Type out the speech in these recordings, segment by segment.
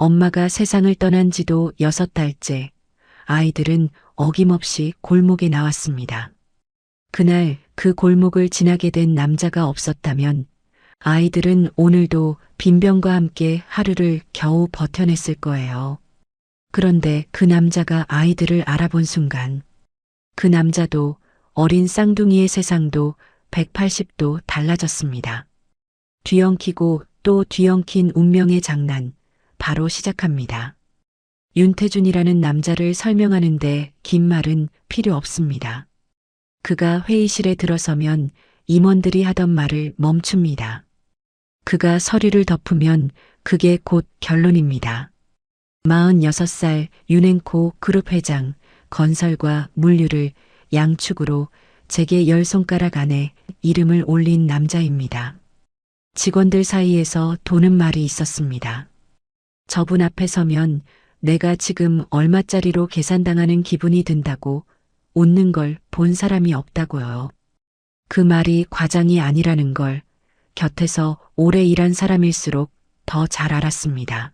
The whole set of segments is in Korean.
엄마가 세상을 떠난 지도 6달째, 아이들은 어김없이 골목에 나왔습니다. 그날 그 골목을 지나게 된 남자가 없었다면 아이들은 오늘도 빈병과 함께 하루를 겨우 버텨냈을 거예요. 그런데 그 남자가 아이들을 알아본 순간 그 남자도 어린 쌍둥이의 세상도 180도 달라졌습니다. 뒤엉키고 또 뒤엉킨 운명의 장난, 바로 시작합니다. 윤태준이라는 남자를 설명하는데 긴 말은 필요 없습니다. 그가 회의실에 들어서면 임원들이 하던 말을 멈춥니다. 그가 서류를 덮으면 그게 곧 결론입니다. 46살 윤행코 그룹 회장, 건설과 물류를 양축으로 제게 10손가락 안에 이름을 올린 남자입니다. 직원들 사이에서 도는 말이 있었습니다. 저분 앞에 서면 내가 지금 얼마짜리로 계산당하는 기분이 든다고, 웃는 걸 본 사람이 없다고요. 그 말이 과장이 아니라는 걸 곁에서 오래 일한 사람일수록 더 잘 알았습니다.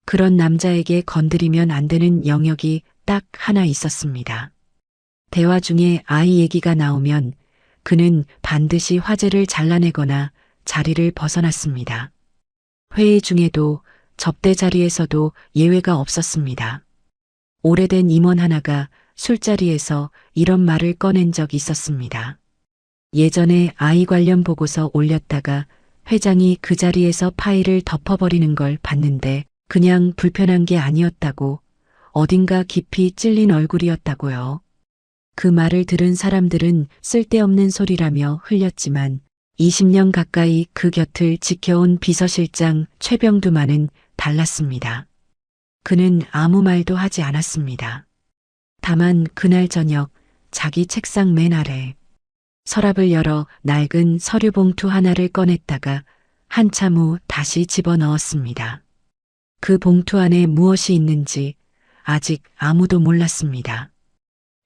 그런 남자에게 건드리면 안 되는 영역이 딱 하나 있었습니다. 대화 중에 아이 얘기가 나오면 그는 반드시 화제를 잘라내거나 자리를 벗어났습니다. 회의 중에도 접대 자리에서도 예외가 없었습니다. 오래된 임원 하나가 술자리에서 이런 말을 꺼낸 적 있었습니다. 예전에 아이 관련 보고서 올렸다가 회장이 그 자리에서 파일을 덮어버리는 걸 봤는데 그냥 불편한 게 아니었다고, 어딘가 깊이 찔린 얼굴이었다고요. 그 말을 들은 사람들은 쓸데없는 소리라며 흘렸지만 20년 가까이 그 곁을 지켜온 비서실장 최병두만은 달랐습니다. 그는 아무 말도 하지 않았습니다. 다만 그날 저녁 자기 책상 맨 아래 서랍을 열어 낡은 서류 봉투 하나를 꺼냈다가 한참 후 다시 집어넣었습니다. 그 봉투 안에 무엇이 있는지 아직 아무도 몰랐습니다.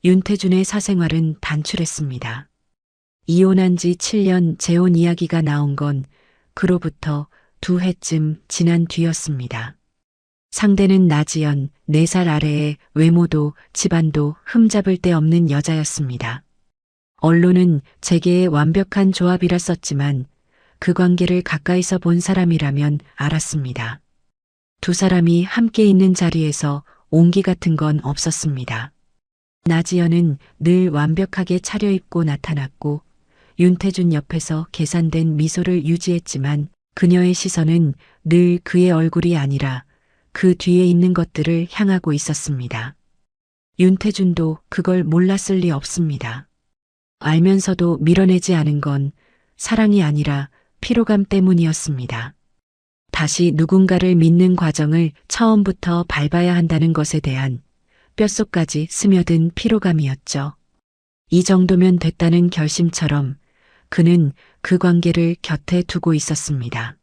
윤태준의 사생활은 단출했습니다. 이혼한 지 7년 재혼 이야기가 나온 건 그로부터 2해쯤 지난 뒤였습니다. 상대는 나지연, 4살 아래의 외모도 집안도 흠잡을 데 없는 여자였습니다. 언론은 재계의 완벽한 조합이라 썼지만 그 관계를 가까이서 본 사람이라면 알았습니다. 두 사람이 함께 있는 자리에서 온기 같은 건 없었습니다. 나지연은 늘 완벽하게 차려입고 나타났고 윤태준 옆에서 계산된 미소를 유지했지만 그녀의 시선은 늘 그의 얼굴이 아니라 그 뒤에 있는 것들을 향하고 있었습니다. 윤태준도 그걸 몰랐을 리 없습니다. 알면서도 밀어내지 않은 건 사랑이 아니라 피로감 때문이었습니다. 다시 누군가를 믿는 과정을 처음부터 밟아야 한다는 것에 대한 뼛속까지 스며든 피로감이었죠. 이 정도면 됐다는 결심처럼 그는 그 관계를 곁에 두고 있었습니다.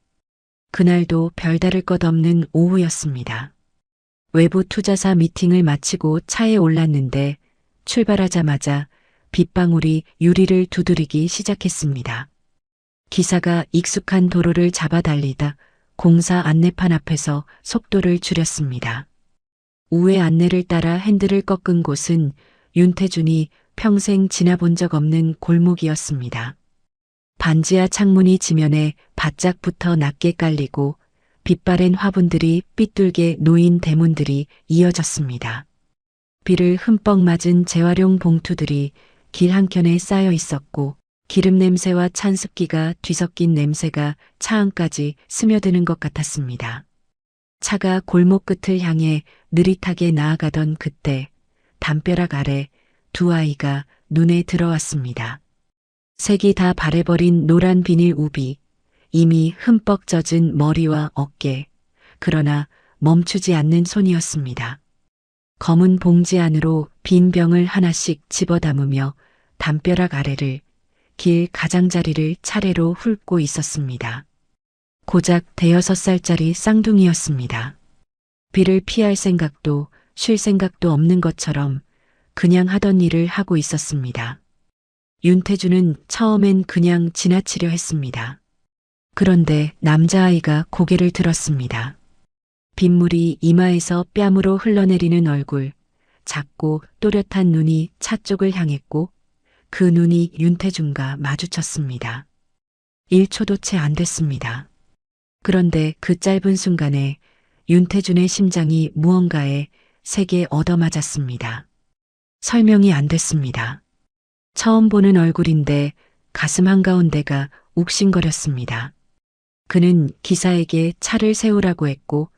그날도 별다를 것 없는 오후였습니다. 외부 투자사 미팅을 마치고 차에 올랐는데 출발하자마자 빗방울이 유리를 두드리기 시작했습니다. 기사가 익숙한 도로를 잡아 달리다 공사 안내판 앞에서 속도를 줄였습니다. 우회 안내를 따라 핸들을 꺾은 곳은 윤태준이 평생 지나본 적 없는 골목이었습니다. 반지하 창문이 지면에 바짝 붙어 낮게 깔리고 빛바랜 화분들이 삐뚤게 놓인 대문들이 이어졌습니다. 비를 흠뻑 맞은 재활용 봉투들이 길 한켠에 쌓여 있었고 기름 냄새와 찬 습기가 뒤섞인 냄새가 차 안까지 스며드는 것 같았습니다. 차가 골목 끝을 향해 느릿하게 나아가던 그때 담벼락 아래 두 아이가 눈에 들어왔습니다. 색이 다 바래버린 노란 비닐 우비, 이미 흠뻑 젖은 머리와 어깨, 그러나 멈추지 않는 손이었습니다. 검은 봉지 안으로 빈 병을 하나씩 집어담으며 담벼락 아래를, 길 가장자리를 차례로 훑고 있었습니다. 고작 5살짜리 쌍둥이였습니다. 비를 피할 생각도 쉴 생각도 없는 것처럼 그냥 하던 일을 하고 있었습니다. 윤태준은 처음엔 그냥 지나치려 했습니다. 그런데 남자아이가 고개를 들었습니다. 빗물이 이마에서 뺨으로 흘러내리는 얼굴, 작고 또렷한 눈이 차 쪽을 향했고 그 눈이 윤태준과 마주쳤습니다. 1초도 채 안 됐습니다. 그런데 그 짧은 순간에 윤태준의 심장이 무언가에 세게 얻어맞았습니다. 설명이 안 됐습니다. 처음 보는 얼굴인데 가슴 한가운데가 욱신거렸습니다. 그는 기사에게 차를 세우라고 했고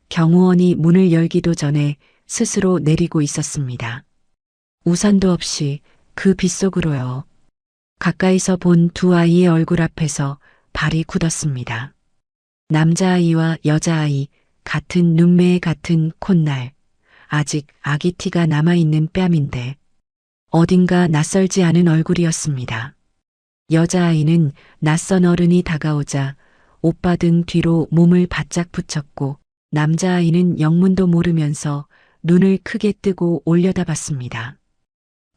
경호원이 문을 열기도 전에 스스로 내리고 있었습니다. 우산도 없이 그 빗속으로요. 가까이서 본 두 아이의 얼굴 앞에서 발이 굳었습니다. 남자아이와 여자아이, 같은 눈매에 같은 콧날, 아직 아기 티가 남아있는 뺨인데 어딘가 낯설지 않은 얼굴이었습니다. 여자아이는 낯선 어른이 다가오자 오빠 등 뒤로 몸을 바짝 붙였고 남자아이는 영문도 모르면서 눈을 크게 뜨고 올려다봤습니다.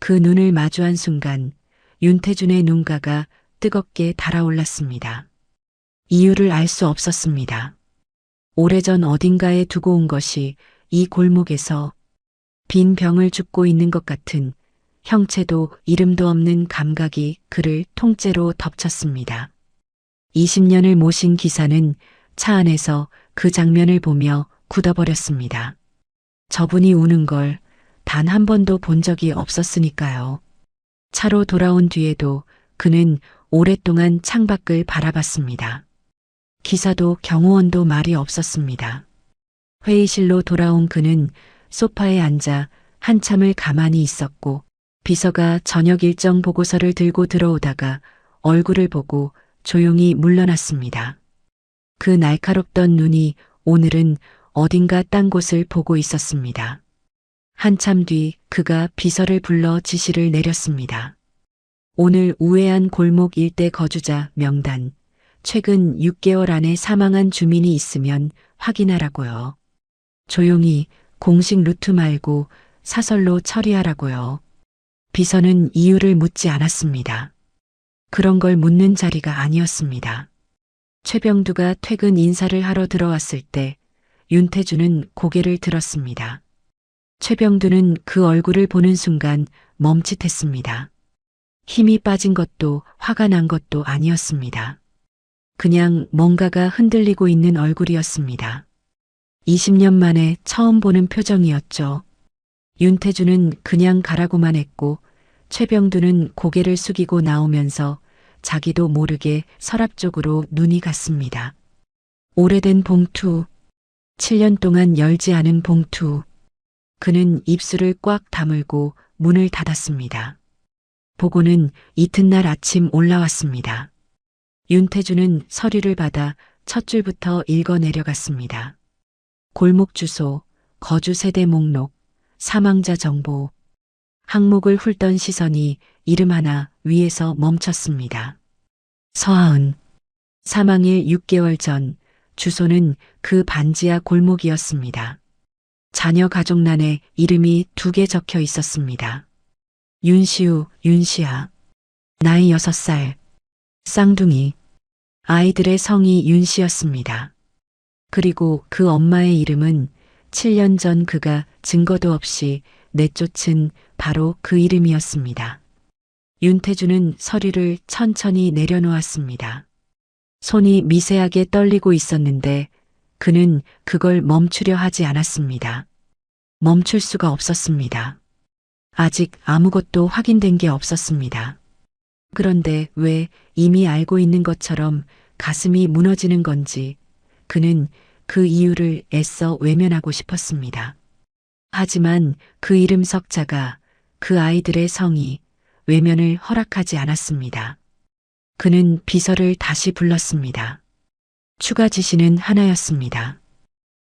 그 눈을 마주한 순간 윤태준의 눈가가 뜨겁게 달아올랐습니다. 이유를 알 수 없었습니다. 오래전 어딘가에 두고 온 것이 이 골목에서 빈 병을 줍고 있는 것 같은 형체도 이름도 없는 감각이 그를 통째로 덮쳤습니다. 20년을 모신 기사는 차 안에서 그 장면을 보며 굳어버렸습니다. 저분이 우는 걸 단 한 번도 본 적이 없었으니까요. 차로 돌아온 뒤에도 그는 오랫동안 창밖을 바라봤습니다. 기사도 경호원도 말이 없었습니다. 회의실로 돌아온 그는 소파에 앉아 한참을 가만히 있었고 비서가 저녁 일정 보고서를 들고 들어오다가 얼굴을 보고 조용히 물러났습니다. 그 날카롭던 눈이 오늘은 어딘가 딴 곳을 보고 있었습니다. 한참 뒤 그가 비서를 불러 지시를 내렸습니다. 오늘 우회한 골목 일대 거주자 명단, 최근 6개월 안에 사망한 주민이 있으면 확인하라고요. 조용히 공식 루트 말고 사설로 처리하라고요. 비서는 이유를 묻지 않았습니다. 그런 걸 묻는 자리가 아니었습니다. 최병두가 퇴근 인사를 하러 들어왔을 때 윤태준은 고개를 들었습니다. 최병두는 그 얼굴을 보는 순간 멈칫했습니다. 힘이 빠진 것도 화가 난 것도 아니었습니다. 그냥 뭔가가 흔들리고 있는 얼굴이었습니다. 20년 만에 처음 보는 표정이었죠. 윤태준은 그냥 가라고만 했고 최병두는 고개를 숙이고 나오면서 자기도 모르게 서랍 쪽으로 눈이 갔습니다. 오래된 봉투, 7년 동안 열지 않은 봉투. 그는 입술을 꽉 다물고 문을 닫았습니다. 보고는 이튿날 아침 올라왔습니다. 윤태준은 서류를 받아 첫 줄부터 읽어 내려갔습니다. 골목 주소, 거주 세대 목록, 사망자 정보. 항목을 훑던 시선이 이름 하나 위에서 멈췄습니다. 서하은. 사망일 6개월 전, 주소는 그 반지하 골목이었습니다. 자녀 가족란에 이름이 2개 적혀 있었습니다. 윤시우, 윤시아. 나이 6살. 쌍둥이. 아이들의 성이 윤씨였습니다. 그리고 그 엄마의 이름은 7년 전 그가 증거도 없이 내쫓은 바로 그 이름이었습니다. 윤태준은 서류를 천천히 내려놓았습니다. 손이 미세하게 떨리고 있었는데 그는 그걸 멈추려 하지 않았습니다. 멈출 수가 없었습니다. 아직 아무것도 확인된 게 없었습니다. 그런데 왜 이미 알고 있는 것처럼 가슴이 무너지는 건지 그는 그 이유를 애써 외면하고 싶었습니다. 하지만 그 이름 석자가, 그 아이들의 성이 외면을 허락하지 않았습니다. 그는 비서를 다시 불렀습니다. 추가 지시는 하나였습니다.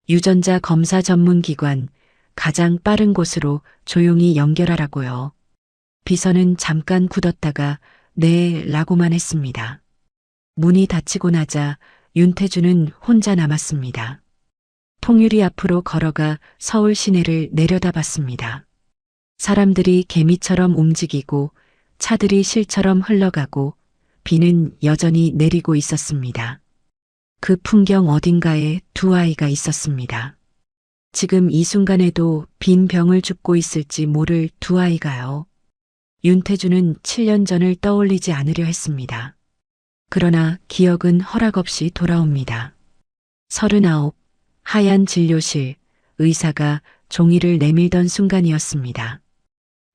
유전자 검사 전문 기관, 가장 빠른 곳으로 조용히 연결하라고요. 비서는 잠깐 굳었다가 네 라고만 했습니다. 문이 닫히고 나자 윤태준은 혼자 남았습니다. 통유리 앞으로 걸어가 서울 시내를 내려다봤습니다. 사람들이 개미처럼 움직이고 차들이 실처럼 흘러가고 비는 여전히 내리고 있었습니다. 그 풍경 어딘가에 두 아이가 있었습니다. 지금 이 순간에도 빈 병을 줍고 있을지 모를 두 아이가요. 윤태주는 7년 전을 떠올리지 않으려 했습니다. 그러나 기억은 허락 없이 돌아옵니다. 39, 하얀 진료실, 의사가 종이를 내밀던 순간이었습니다.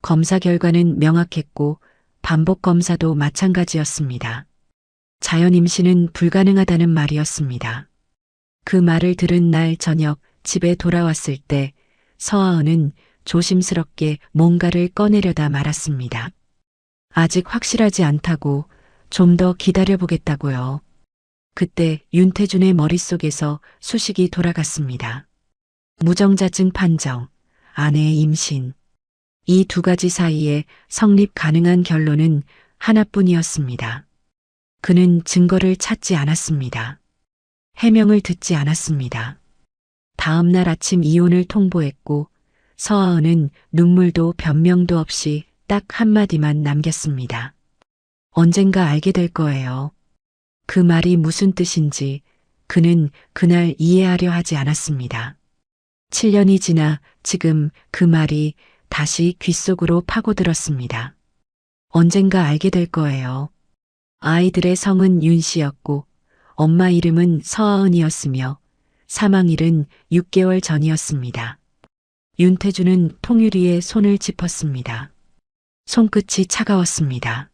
검사 결과는 명확했고 반복 검사도 마찬가지였습니다. 자연 임신은 불가능하다는 말이었습니다. 그 말을 들은 날 저녁 집에 돌아왔을 때 서아은은 조심스럽게 뭔가를 꺼내려다 말았습니다. 아직 확실하지 않다고, 좀 더 기다려보겠다고요. 그때 윤태준의 머릿속에서 수식이 돌아갔습니다. 무정자증 판정, 아내의 임신. 이 두 가지 사이에 성립 가능한 결론은 하나뿐이었습니다. 그는 증거를 찾지 않았습니다. 해명을 듣지 않았습니다. 다음 날 아침 이혼을 통보했고 서아은은 눈물도 변명도 없이 딱 한마디만 남겼습니다. 언젠가 알게 될 거예요. 그 말이 무슨 뜻인지 그는 그날 이해하려 하지 않았습니다. 7년이 지나 지금 그 말이 다시 귓속으로 파고들었습니다. 언젠가 알게 될 거예요. 아이들의 성은 윤 씨였고 엄마 이름은 서아은이었으며 사망일은 6개월 전이었습니다. 윤태주는 통유리에 손을 짚었습니다. 손끝이 차가웠습니다.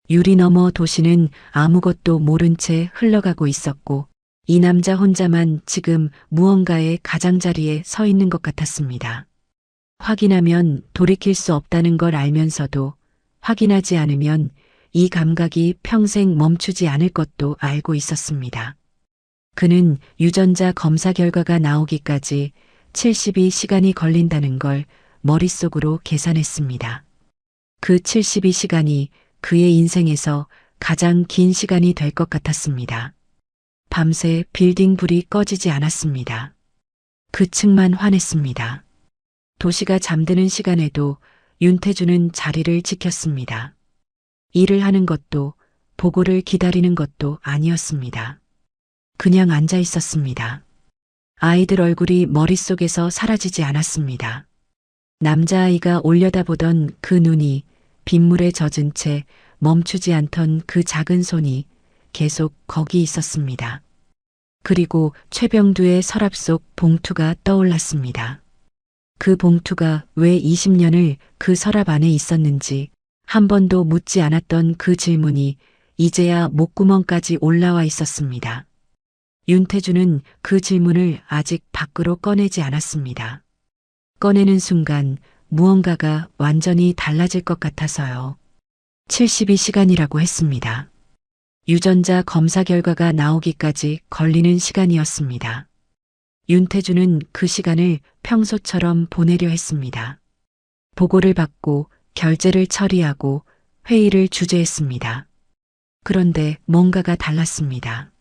유리 너머 도시는 아무것도 모른 채 흘러가고 있었고 이 남자 혼자만 지금 무언가의 가장자리에 서 있는 것 같았습니다. 확인하면 돌이킬 수 없다는 걸 알면서도 확인하지 않으면 이 감각이 평생 멈추지 않을 것도 알고 있었습니다. 그는 유전자 검사 결과가 나오기까지 72시간이 걸린다는 걸 머릿속으로 계산했습니다. 그 72시간이 그의 인생에서 가장 긴 시간이 될 것 같았습니다. 밤새 빌딩 불이 꺼지지 않았습니다. 그 층만 환했습니다. 도시가 잠드는 시간에도 윤태주는 자리를 지켰습니다. 일을 하는 것도 보고를 기다리는 것도 아니었습니다. 그냥 앉아 있었습니다. 아이들 얼굴이 머릿속에서 사라지지 않았습니다. 남자아이가 올려다보던 그 눈이 빗물에 젖은 채 멈추지 않던 그 작은 손이 계속 거기 있었습니다. 그리고 최병두의 서랍 속 봉투가 떠올랐습니다. 그 봉투가 왜 20년을 그 서랍 안에 있었는지 한 번도 묻지 않았던 그 질문이 이제야 목구멍까지 올라와 있었습니다. 윤태주는 그 질문을 아직 밖으로 꺼내지 않았습니다. 꺼내는 순간 무언가가 완전히 달라질 것 같아서요. 72시간이라고 했습니다. 유전자 검사 결과가 나오기까지 걸리는 시간이었습니다. 윤태주는 그 시간을 평소처럼 보내려 했습니다. 보고를 받고 결제를 처리하고 회의를 주재했습니다. 그런데 뭔가가 달랐습니다.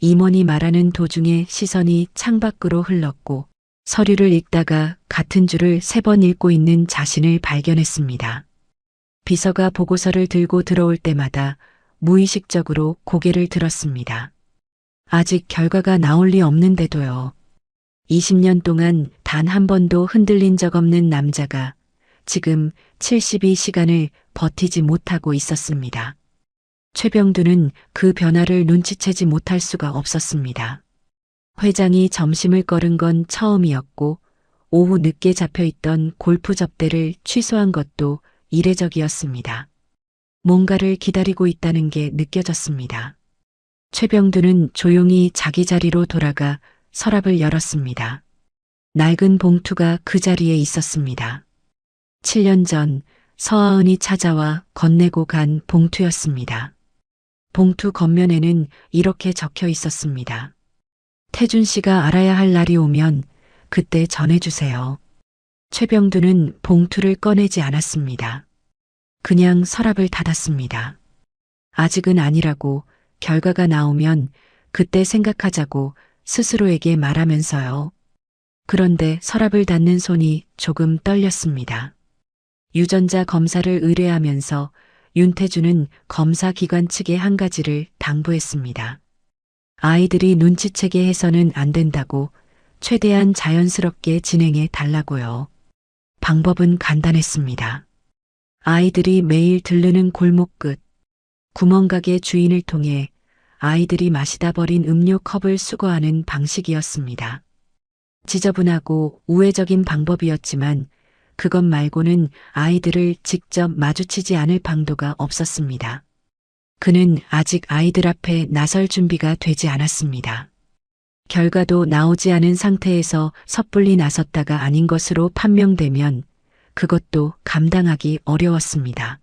임원이 말하는 도중에 시선이 창밖으로 흘렀고 서류를 읽다가 같은 줄을 3번 읽고 있는 자신을 발견했습니다. 비서가 보고서를 들고 들어올 때마다 무의식적으로 고개를 들었습니다. 아직 결과가 나올 리 없는데도요. 20년 동안 단 한 번도 흔들린 적 없는 남자가 지금 72시간을 버티지 못하고 있었습니다. 최병두는 그 변화를 눈치채지 못할 수가 없었습니다. 회장이 점심을 거른 건 처음이었고 오후 늦게 잡혀있던 골프 접대를 취소한 것도 이례적이었습니다. 뭔가를 기다리고 있다는 게 느껴졌습니다. 최병두는 조용히 자기 자리로 돌아가 서랍을 열었습니다. 낡은 봉투가 그 자리에 있었습니다. 7년 전 서아은이 찾아와 건네고 간 봉투였습니다. 봉투 겉면에는 이렇게 적혀 있었습니다. 태준 씨가 알아야 할 날이 오면 그때 전해주세요. 최병두는 봉투를 꺼내지 않았습니다. 그냥 서랍을 닫았습니다. 아직은 아니라고, 결과가 나오면 그때 생각하자고 스스로에게 말하면서요. 그런데 서랍을 닫는 손이 조금 떨렸습니다. 유전자 검사를 의뢰하면서 윤태주는 검사 기관 측에 한 가지를 당부했습니다. 아이들이 눈치채게 해서는 안 된다고, 최대한 자연스럽게 진행해 달라고요. 방법은 간단했습니다. 아이들이 매일 들르는 골목 끝, 구멍가게 주인을 통해 아이들이 마시다 버린 음료 컵을 수거하는 방식이었습니다. 지저분하고 우회적인 방법이었지만 그것 말고는 아이들을 직접 마주치지 않을 방도가 없었습니다. 그는 아직 아이들 앞에 나설 준비가 되지 않았습니다. 결과도 나오지 않은 상태에서 섣불리 나섰다가 아닌 것으로 판명되면 그것도 감당하기 어려웠습니다.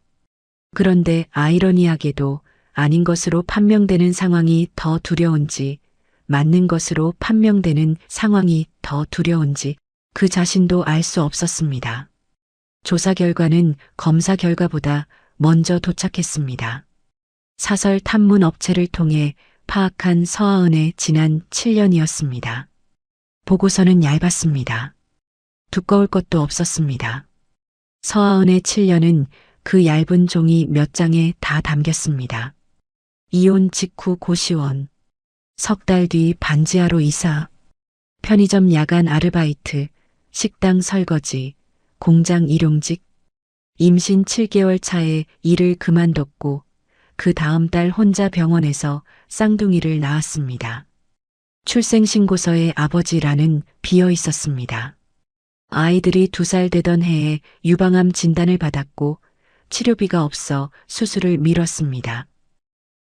그런데 아이러니하게도 아닌 것으로 판명되는 상황이 더 두려운지, 맞는 것으로 판명되는 상황이 더 두려운지 그 자신도 알 수 없었습니다. 조사 결과는 검사 결과보다 먼저 도착했습니다. 사설 탐문 업체를 통해 파악한 서하은의 지난 7년이었습니다. 보고서는 얇았습니다. 두꺼울 것도 없었습니다. 서하은의 7년은 그 얇은 종이 몇 장에 다 담겼습니다. 이혼 직후 고시원, 석 달 뒤 반지하로 이사, 편의점 야간 아르바이트, 식당 설거지, 공장 일용직, 임신 7개월 차에 일을 그만뒀고 그 다음 달 혼자 병원에서 쌍둥이를 낳았습니다. 출생신고서에 아버지라는 비어 있었습니다. 아이들이 2살 되던 해에 유방암 진단을 받았고 치료비가 없어 수술을 미뤘습니다.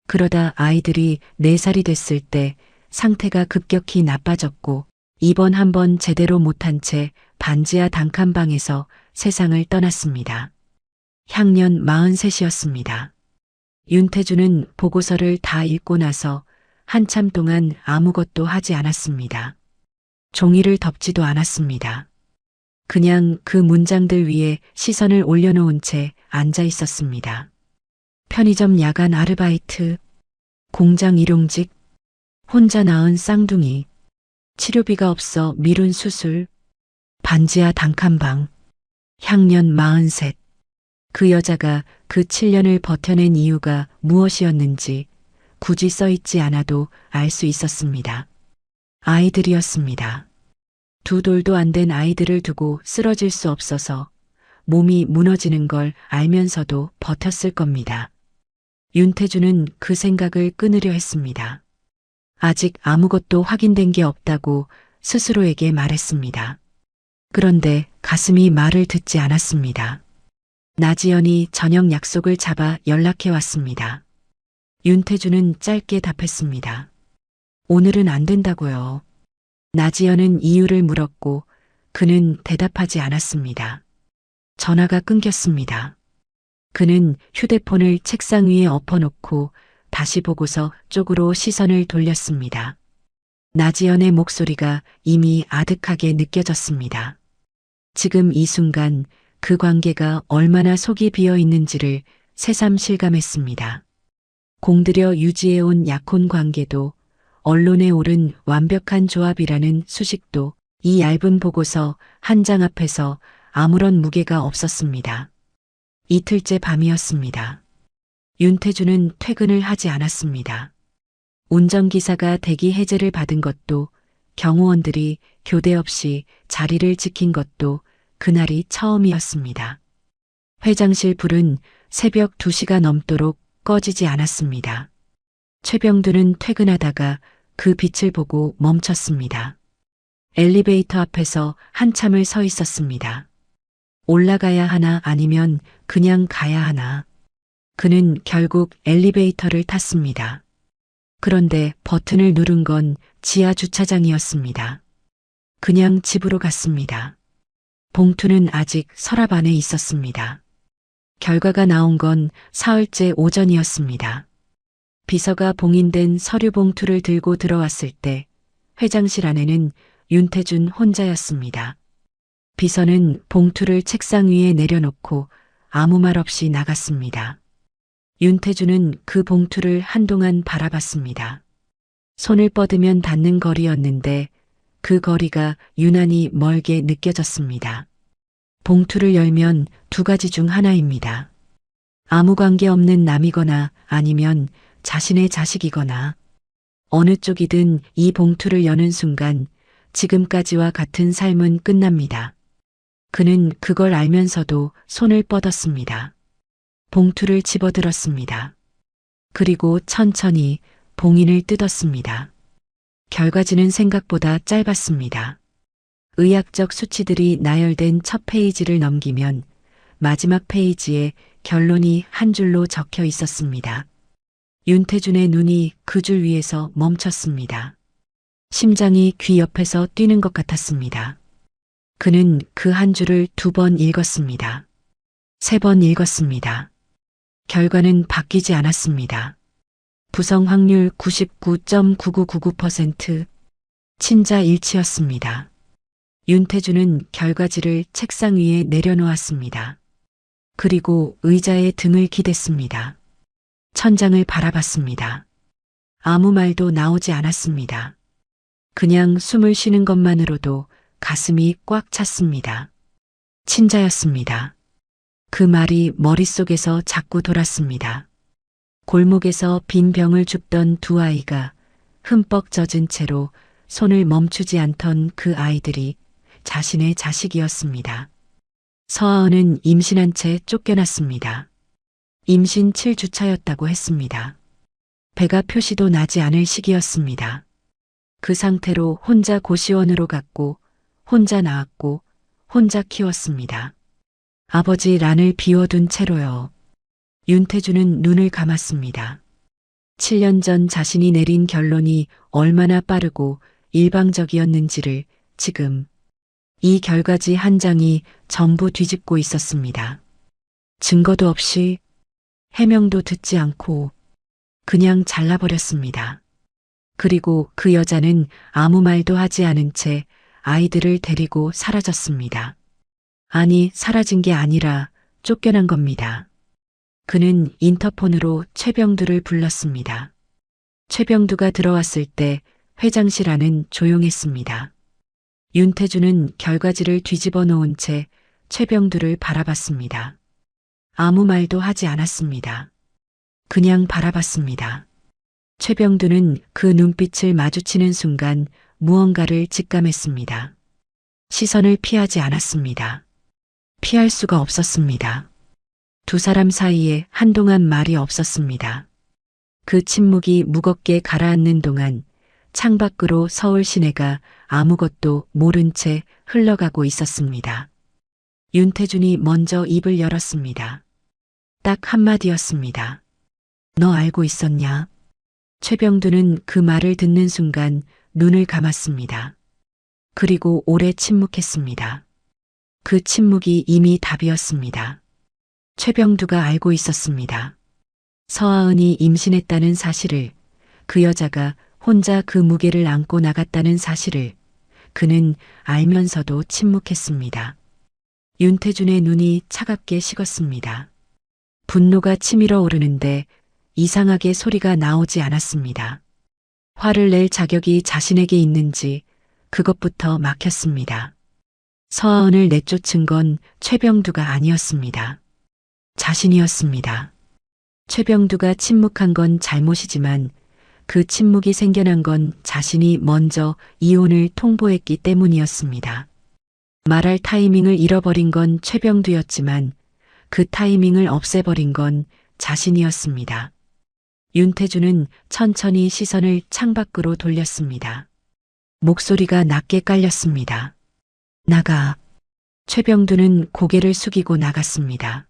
그러다 아이들이 4살이 됐을 때 상태가 급격히 나빠졌고 입원 한 번 제대로 못한 채 반지하 단칸방에서 세상을 떠났습니다. 향년 43이었습니다. 윤태주는 보고서를 다 읽고 나서 한참 동안 아무것도 하지 않았습니다. 종이를 덮지도 않았습니다. 그냥 그 문장들 위에 시선을 올려놓은 채 앉아 있었습니다. 편의점 야간 아르바이트, 공장 일용직, 혼자 낳은 쌍둥이, 치료비가 없어 미룬 수술, 반지하 단칸방, 향년 43. 그 여자가 그 7년을 버텨낸 이유가 무엇이었는지 굳이 써있지 않아도 알 수 있었습니다. 아이들이었습니다. 2돌도 안 된 아이들을 두고 쓰러질 수 없어서 몸이 무너지는 걸 알면서도 버텼을 겁니다. 윤태주는 그 생각을 끊으려 했습니다. 아직 아무것도 확인된 게 없다고 스스로에게 말했습니다. 그런데 가슴이 말을 듣지 않았습니다. 나지연이 저녁 약속을 잡아 연락해 왔습니다. 윤태주는 짧게 답했습니다. 오늘은 안 된다고요. 나지연은 이유를 물었고 그는 대답하지 않았습니다. 전화가 끊겼습니다. 그는 휴대폰을 책상 위에 엎어놓고 다시 보고서 쪽으로 시선을 돌렸습니다. 나지연의 목소리가 이미 아득하게 느껴졌습니다. 지금 이 순간 그 관계가 얼마나 속이 비어 있는지를 새삼 실감했습니다. 공들여 유지해온 약혼 관계도 언론에 오른 완벽한 조합이라는 수식도 이 얇은 보고서 한 장 앞에서 아무런 무게가 없었습니다. 이틀째 밤이었습니다. 윤태주는 퇴근을 하지 않았습니다. 운전기사가 대기 해제를 받은 것도 경호원들이 교대 없이 자리를 지킨 것도 그날이 처음이었습니다. 회장실 불은 새벽 2시가 넘도록 꺼지지 않았습니다. 최병두는 퇴근하다가 그 빛을 보고 멈췄습니다. 엘리베이터 앞에서 한참을 서 있었습니다. 올라가야 하나 아니면 그냥 가야 하나. 그는 결국 엘리베이터를 탔습니다. 그런데 버튼을 누른 건 지하 주차장이었습니다. 그냥 집으로 갔습니다. 봉투는 아직 서랍 안에 있었습니다. 결과가 나온 건 사흘째 오전이었습니다. 비서가 봉인된 서류 봉투를 들고 들어왔을 때 회장실 안에는 윤태준 혼자였습니다. 비서는 봉투를 책상 위에 내려놓고 아무 말 없이 나갔습니다. 윤태준은 그 봉투를 한동안 바라봤습니다. 손을 뻗으면 닿는 거리였는데 그 거리가 유난히 멀게 느껴졌습니다. 봉투를 열면 2가지 중 하나입니다. 아무 관계 없는 남이거나 아니면 자신의 자식이거나 어느 쪽이든 이 봉투를 여는 순간 지금까지와 같은 삶은 끝납니다. 그는 그걸 알면서도 손을 뻗었습니다. 봉투를 집어들었습니다. 그리고 천천히 봉인을 뜯었습니다. 결과지는 생각보다 짧았습니다. 의학적 수치들이 나열된 첫 페이지를 넘기면 마지막 페이지에 결론이 한 줄로 적혀 있었습니다. 윤태준의 눈이 그 줄 위에서 멈췄습니다. 심장이 귀 옆에서 뛰는 것 같았습니다. 그는 그 한 줄을 2번 읽었습니다. 3번 읽었습니다. 결과는 바뀌지 않았습니다. 부성 확률 99.9999%, 친자 일치였습니다. 윤태준은 결과지를 책상 위에 내려놓았습니다. 그리고 의자에 등을 기댔습니다. 천장을 바라봤습니다. 아무 말도 나오지 않았습니다. 그냥 숨을 쉬는 것만으로도 가슴이 꽉 찼습니다. 친자였습니다. 그 말이 머릿속에서 자꾸 돌았습니다. 골목에서 빈 병을 줍던 두 아이가 흠뻑 젖은 채로 손을 멈추지 않던 그 아이들이 자신의 자식이었습니다. 서하은은 임신한 채 쫓겨났습니다. 임신 7주차였다고 했습니다. 배가 표시도 나지 않을 시기였습니다. 그 상태로 혼자 고시원으로 갔고 혼자 낳았고 혼자 키웠습니다. 아버지 란을 비워둔 채로요. 윤태준은 눈을 감았습니다. 7년 전 자신이 내린 결론이 얼마나 빠르고 일방적이었는지를 지금 이 결과지 한 장이 전부 뒤집고 있었습니다. 증거도 없이 해명도 듣지 않고 그냥 잘라버렸습니다. 그리고 그 여자는 아무 말도 하지 않은 채 아이들을 데리고 사라졌습니다. 아니, 사라진 게 아니라 쫓겨난 겁니다. 그는 인터폰으로 최병두를 불렀습니다. 최병두가 들어왔을 때 회장실 안은 조용했습니다. 윤태준은 결과지를 뒤집어 놓은 채 최병두를 바라봤습니다. 아무 말도 하지 않았습니다. 그냥 바라봤습니다. 최병두는 그 눈빛을 마주치는 순간 무언가를 직감했습니다. 시선을 피하지 않았습니다. 피할 수가 없었습니다. 두 사람 사이에 한동안 말이 없었습니다. 그 침묵이 무겁게 가라앉는 동안 창밖으로 서울 시내가 아무것도 모른 채 흘러가고 있었습니다. 윤태준이 먼저 입을 열었습니다. 딱 한마디였습니다. 너 알고 있었냐? 최병두는 그 말을 듣는 순간 눈을 감았습니다. 그리고 오래 침묵했습니다. 그 침묵이 이미 답이었습니다. 최병두가 알고 있었습니다. 서하은이 임신했다는 사실을, 그 여자가 혼자 그 무게를 안고 나갔다는 사실을 그는 알면서도 침묵했습니다. 윤태준의 눈이 차갑게 식었습니다. 분노가 치밀어 오르는데 이상하게 소리가 나오지 않았습니다. 화를 낼 자격이 자신에게 있는지 그것부터 막혔습니다. 서하은을 내쫓은 건 최병두가 아니었습니다. 자신이었습니다. 최병두가 침묵한 건 잘못이지만 그 침묵이 생겨난 건 자신이 먼저 이혼을 통보했기 때문이었습니다. 말할 타이밍을 잃어버린 건 최병두였지만 그 타이밍을 없애버린 건 자신이었습니다. 윤태준은 천천히 시선을 창밖으로 돌렸습니다. 목소리가 낮게 깔렸습니다. 나가. 최병두는 고개를 숙이고 나갔습니다.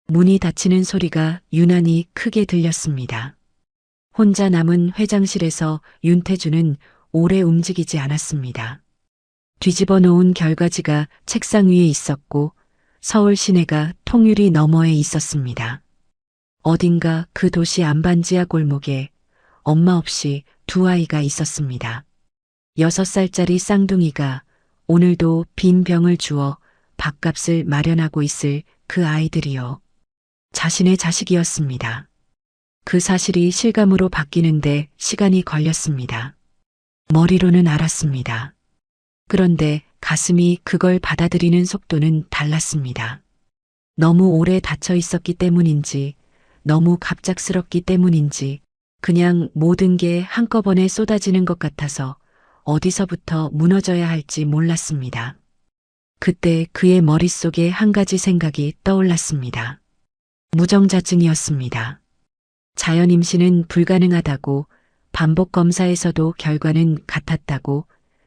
문이 닫히는 소리가 유난히 크게 들렸습니다. 혼자 남은 회장실에서 윤태준은 오래 움직이지 않았습니다. 뒤집어 놓은 결과지가 책상 위에 있었고 서울 시내가 통유리 너머에 있었습니다. 어딘가 그 도시 안반지하 골목에 엄마 없이 두 아이가 있었습니다. 6살짜리 쌍둥이가 오늘도 빈 병을 주어 밥값을 마련하고 있을 그 아이들이요. 자신의 자식이었습니다. 그 사실이 실감으로 바뀌는데 시간이 걸렸습니다. 머리로는 알았습니다. 그런데 가슴이 그걸 받아들이는 속도는 달랐습니다. 너무 오래 닫혀 있었기 때문인지, 너무 갑작스럽기 때문인지, 그냥 모든 게 한꺼번에 쏟아지는 것 같아서 어디서부터 무너져야 할지 몰랐습니다. 그때 그의 머릿속에 한 가지 생각이 떠올랐습니다. 무정자증이었습니다. 자연 임신은 불가능하다고, 반복 검사에서도 결과는 같았다고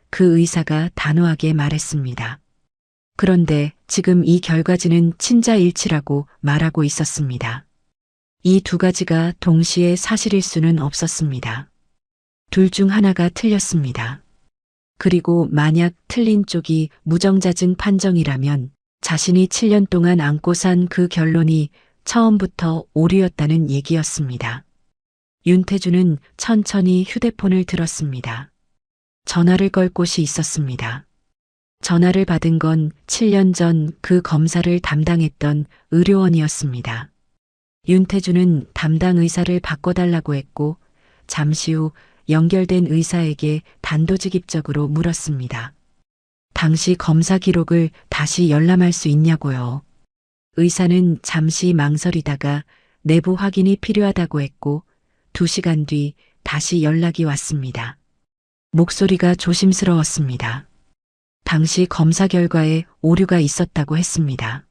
그 의사가 단호하게 말했습니다. 그런데 지금 이 결과지는 친자일치라고 말하고 있었습니다. 이 두 가지가 동시에 사실일 수는 없었습니다. 둘 중 하나가 틀렸습니다. 그리고 만약 틀린 쪽이 무정자증 판정이라면 자신이 7년 동안 안고 산 그 결론이 처음부터 오류였다는 얘기였습니다. 윤태주는 천천히 휴대폰을 들었습니다. 전화를 걸 곳이 있었습니다. 전화를 받은 건 7년 전 그 검사를 담당했던 의료원이었습니다. 윤태주는 담당 의사를 바꿔달라고 했고 잠시 후 연결된 의사에게 단도직입적으로 물었습니다. 당시 검사 기록을 다시 열람할 수 있냐고요. 의사는 잠시 망설이다가 내부 확인이 필요하다고 했고 2시간 뒤 다시 연락이 왔습니다. 목소리가 조심스러웠습니다. 당시 검사 결과에 오류가 있었다고 했습니다.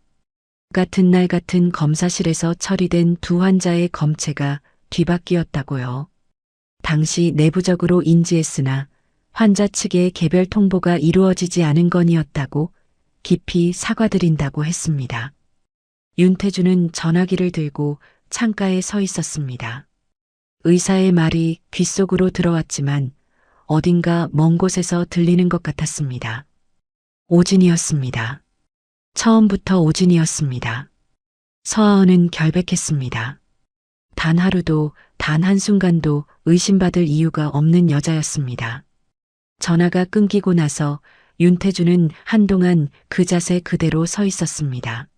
같은 날 같은 검사실에서 처리된 두 환자의 검체가 뒤바뀌었다고요. 당시 내부적으로 인지했으나 환자 측의 개별 통보가 이루어지지 않은 건이었다고 깊이 사과드린다고 했습니다. 윤태주는 전화기를 들고 창가에 서 있었습니다. 의사의 말이 귓속으로 들어왔지만 어딘가 먼 곳에서 들리는 것 같았습니다. 오진이었습니다. 처음부터 오진이었습니다. 서하은은 결백했습니다. 단 하루도, 단 한순간도 의심받을 이유가 없는 여자였습니다. 전화가 끊기고 나서 윤태주는 한동안 그 자세 그대로 서 있었습니다.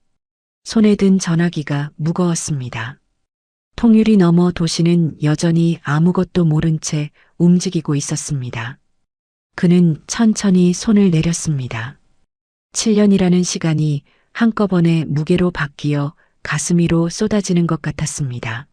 손에 든 전화기가 무거웠습니다. 통유리 너머 도시는 여전히 아무것도 모른 채 움직이고 있었습니다. 그는 천천히 손을 내렸습니다. 7년이라는 시간이 한꺼번에 무게로 바뀌어 가슴 위로 쏟아지는 것 같았습니다.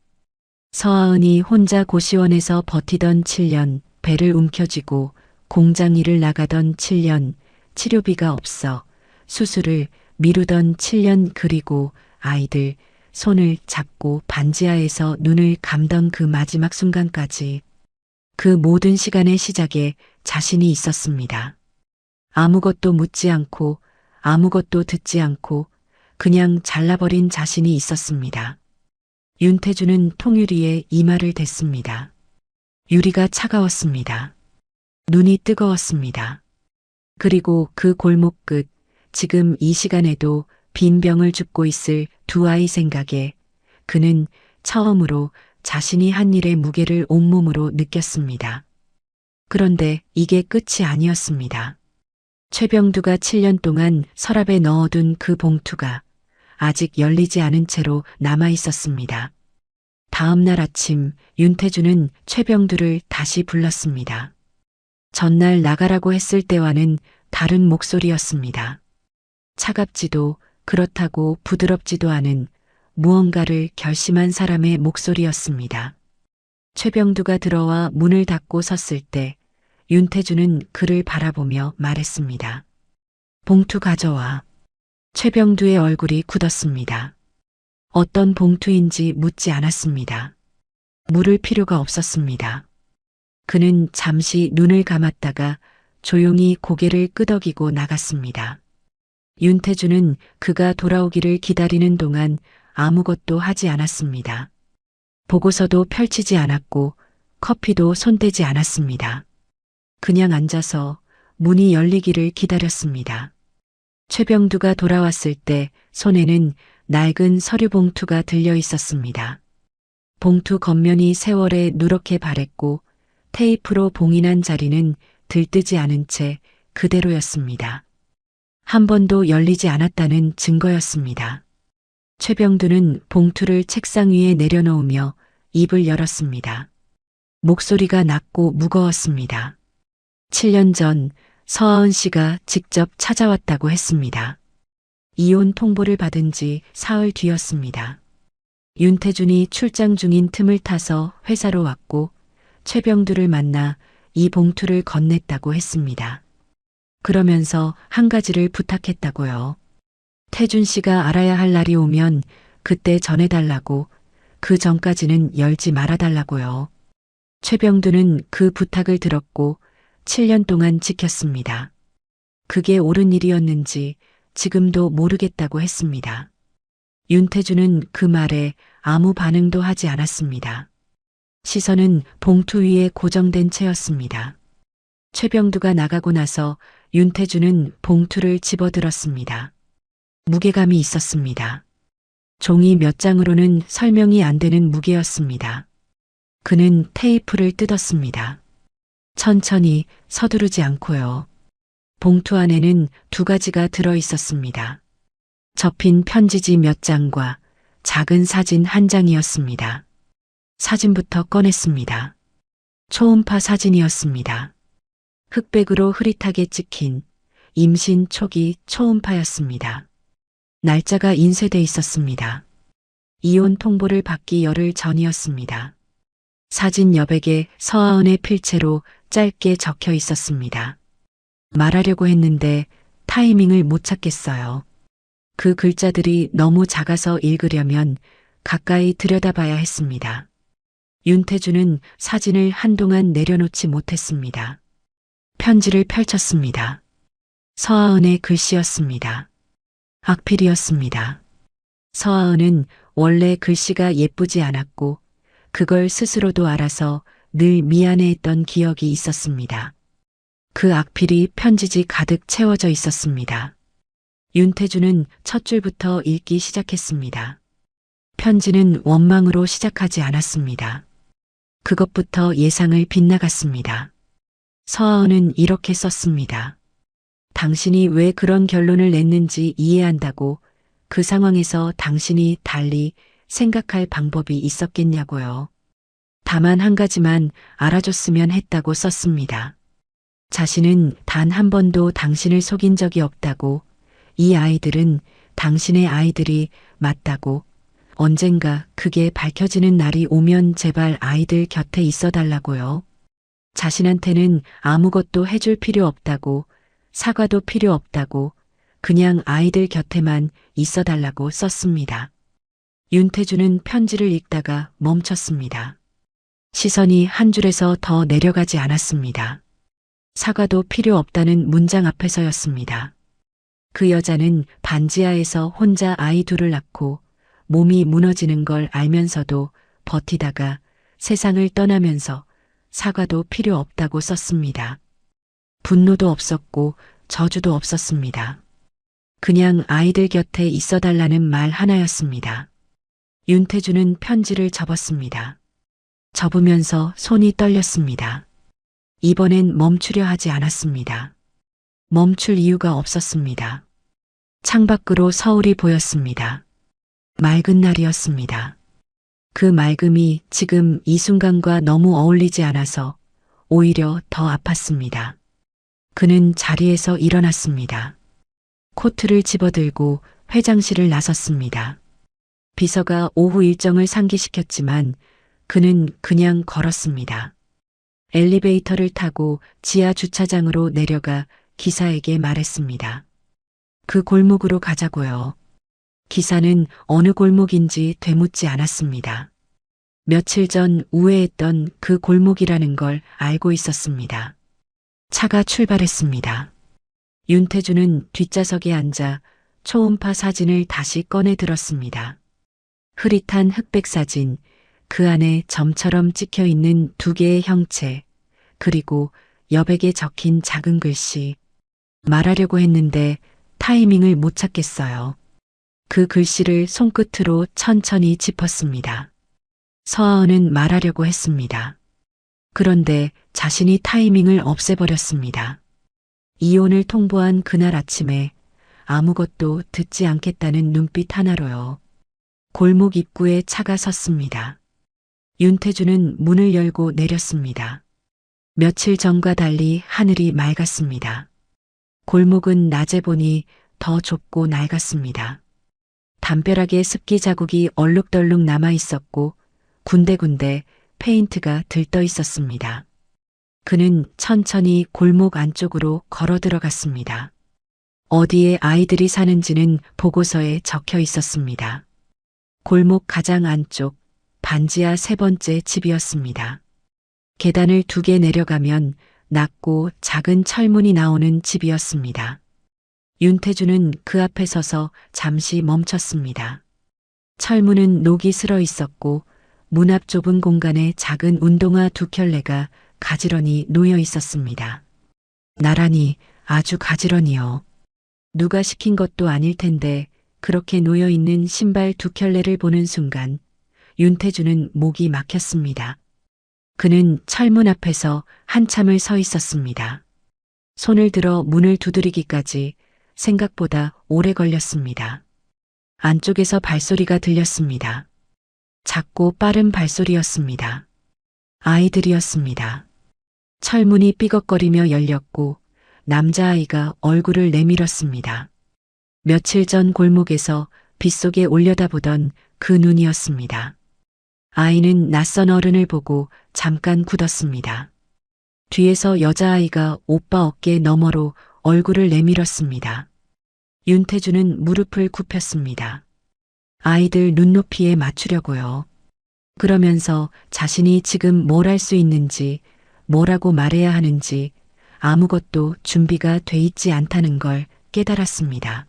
서하은이 혼자 고시원에서 버티던 7년, 배를 움켜쥐고 공장 일을 나가던 7년, 치료비가 없어 수술을 미루던 7년, 그리고 아이들 손을 잡고 반지하에서 눈을 감던 그 마지막 순간까지 그 모든 시간의 시작에 자신이 있었습니다. 아무것도 묻지 않고 아무것도 듣지 않고 그냥 잘라버린 자신이 있었습니다. 윤태주는 통유리에 이마를 댔습니다. 유리가 차가웠습니다. 눈이 뜨거웠습니다. 그리고 그 골목 끝, 지금 이 시간에도 빈 병을 줍고 있을 두 아이 생각에 그는 처음으로 자신이 한 일의 무게를 온몸으로 느꼈습니다. 그런데 이게 끝이 아니었습니다. 최병두가 7년 동안 서랍에 넣어둔 그 봉투가 아직 열리지 않은 채로 남아 있었습니다. 다음 날 아침 윤태주는 최병두를 다시 불렀습니다. 전날 나가라고 했을 때와는 다른 목소리였습니다. 차갑지도 그렇다고 부드럽지도 않은 무언가를 결심한 사람의 목소리였습니다. 최병두가 들어와 문을 닫고 섰을 때 윤태주는 그를 바라보며 말했습니다. 봉투 가져와. 최병두의 얼굴이 굳었습니다. 어떤 봉투인지 묻지 않았습니다. 물을 필요가 없었습니다. 그는 잠시 눈을 감았다가 조용히 고개를 끄덕이고 나갔습니다. 윤태주는 그가 돌아오기를 기다리는 동안 아무것도 하지 않았습니다. 보고서도 펼치지 않았고 커피도 손대지 않았습니다. 그냥 앉아서 문이 열리기를 기다렸습니다. 최병두가 돌아왔을 때 손에는 낡은 서류 봉투가 들려 있었습니다. 봉투 겉면이 세월에 누렇게 바랬고 테이프로 봉인한 자리는 들뜨지 않은 채 그대로였습니다. 한 번도 열리지 않았다는 증거였습니다. 최병두는 봉투를 책상 위에 내려놓으며 입을 열었습니다. 목소리가 낮고 무거웠습니다. 7년 전 서하은 씨가 직접 찾아왔다고 했습니다. 이혼 통보를 받은 지 사흘 뒤였습니다. 윤태준이 출장 중인 틈을 타서 회사로 왔고 최병두를 만나 이 봉투를 건넸다고 했습니다. 그러면서 한 가지를 부탁했다고요. 태준 씨가 알아야 할 날이 오면 그때 전해달라고, 그 전까지는 열지 말아달라고요. 최병두는 그 부탁을 들었고 7년 동안 지켰습니다. 그게 옳은 일이었는지 지금도 모르겠다고 했습니다. 윤태주는 그 말에 아무 반응도 하지 않았습니다. 시선은 봉투 위에 고정된 채였습니다. 최병두가 나가고 나서 윤태주는 봉투를 집어들었습니다. 무게감이 있었습니다. 종이 몇 장으로는 설명이 안 되는 무게였습니다. 그는 테이프를 뜯었습니다. 천천히, 서두르지 않고요. 봉투 안에는 두 가지가 들어 있었습니다. 접힌 편지지 몇 장과 작은 사진 한 장이었습니다. 사진부터 꺼냈습니다. 초음파 사진이었습니다. 흑백으로 흐릿하게 찍힌 임신 초기 초음파였습니다. 날짜가 인쇄돼 있었습니다. 이혼 통보를 받기 열흘 전이었습니다. 사진 여백에 서아은의 필체로 짧게 적혀 있었습니다. 말하려고 했는데 타이밍을 못 찾겠어요. 그 글자들이 너무 작아서 읽으려면 가까이 들여다봐야 했습니다. 윤태주는 사진을 한동안 내려놓지 못했습니다. 편지를 펼쳤습니다. 서아은의 글씨였습니다. 악필이었습니다. 서아은은 원래 글씨가 예쁘지 않았고 그걸 스스로도 알아서 늘 미안해했던 기억이 있었습니다. 그 악필이 편지지 가득 채워져 있었습니다. 윤태주는 첫 줄부터 읽기 시작했습니다. 편지는 원망으로 시작하지 않았습니다. 그것부터 예상을 빗나갔습니다. 서아은은 이렇게 썼습니다. 당신이 왜 그런 결론을 냈는지 이해한다고, 그 상황에서 당신이 달리 생각할 방법이 있었겠냐고요. 다만 한 가지만 알아줬으면 했다고 썼습니다. 자신은 단 한 번도 당신을 속인 적이 없다고, 이 아이들은 당신의 아이들이 맞다고, 언젠가 그게 밝혀지는 날이 오면 제발 아이들 곁에 있어 달라고요. 자신한테는 아무것도 해줄 필요 없다고, 사과도 필요 없다고, 그냥 아이들 곁에만 있어 달라고 썼습니다. 윤태주는 편지를 읽다가 멈췄습니다. 시선이 한 줄에서 더 내려가지 않았습니다. 사과도 필요 없다는 문장 앞에서였습니다. 그 여자는 반지하에서 혼자 아이 둘을 낳고 몸이 무너지는 걸 알면서도 버티다가 세상을 떠나면서 사과도 필요 없다고 썼습니다. 분노도 없었고 저주도 없었습니다. 그냥 아이들 곁에 있어 달라는 말 하나였습니다. 윤태주는 편지를 접었습니다. 접으면서 손이 떨렸습니다. 이번엔 멈추려 하지 않았습니다. 멈출 이유가 없었습니다. 창밖으로 서울이 보였습니다. 맑은 날이었습니다. 그 맑음이 지금 이 순간과 너무 어울리지 않아서 오히려 더 아팠습니다. 그는 자리에서 일어났습니다. 코트를 집어들고 회장실을 나섰습니다. 비서가 오후 일정을 상기시켰지만 그는 그냥 걸었습니다. 엘리베이터를 타고 지하 주차장으로 내려가 기사에게 말했습니다. 그 골목으로 가자고요. 기사는 어느 골목인지 되묻지 않았습니다. 며칠 전 우회했던 그 골목이라는 걸 알고 있었습니다. 차가 출발했습니다. 윤태주는 뒷좌석에 앉아 초음파 사진을 다시 꺼내 들었습니다. 흐릿한 흑백 사진, 그 안에 점처럼 찍혀 있는 두 개의 형체, 그리고 여백에 적힌 작은 글씨. 말하려고 했는데 타이밍을 못 찾겠어요. 그 글씨를 손끝으로 천천히 짚었습니다. 서아은은 말하려고 했습니다. 그런데 자신이 타이밍을 없애버렸습니다. 이혼을 통보한 그날 아침에 아무것도 듣지 않겠다는 눈빛 하나로요. 골목 입구에 차가 섰습니다. 윤태주는 문을 열고 내렸습니다. 며칠 전과 달리 하늘이 맑았습니다. 골목은 낮에 보니 더 좁고 낡았습니다. 담벼락에 습기 자국이 얼룩덜룩 남아 있었고 군데군데 페인트가 들떠 있었습니다. 그는 천천히 골목 안쪽으로 걸어 들어갔습니다. 어디에 아이들이 사는지는 보고서에 적혀 있었습니다. 골목 가장 안쪽 반지하 세 번째 집이었습니다. 계단을 2개 내려가면 낮고 작은 철문이 나오는 집이었습니다. 윤태주는 그 앞에 서서 잠시 멈췄습니다. 철문은 녹이 슬어 있었고 문 앞 좁은 공간에 작은 운동화 2켤레가 가지런히 놓여 있었습니다. 나란히 아주 가지런히요. 누가 시킨 것도 아닐 텐데 그렇게 놓여 있는 신발 2켤레를 보는 순간 윤태주는 목이 막혔습니다. 그는 철문 앞에서 한참을 서 있었습니다. 손을 들어 문을 두드리기까지 생각보다 오래 걸렸습니다. 안쪽에서 발소리가 들렸습니다. 작고 빠른 발소리였습니다. 아이들이었습니다. 철문이 삐걱거리며 열렸고 남자아이가 얼굴을 내밀었습니다. 며칠 전 골목에서 빗속에 올려다보던 그 눈이었습니다. 아이는 낯선 어른을 보고 잠깐 굳었습니다. 뒤에서 여자아이가 오빠 어깨 너머로 얼굴을 내밀었습니다. 윤태주는 무릎을 굽혔습니다. 아이들 눈높이에 맞추려고요. 그러면서 자신이 지금 뭘 할 수 있는지, 뭐라고 말해야 하는지 아무것도 준비가 돼 있지 않다는 걸 깨달았습니다.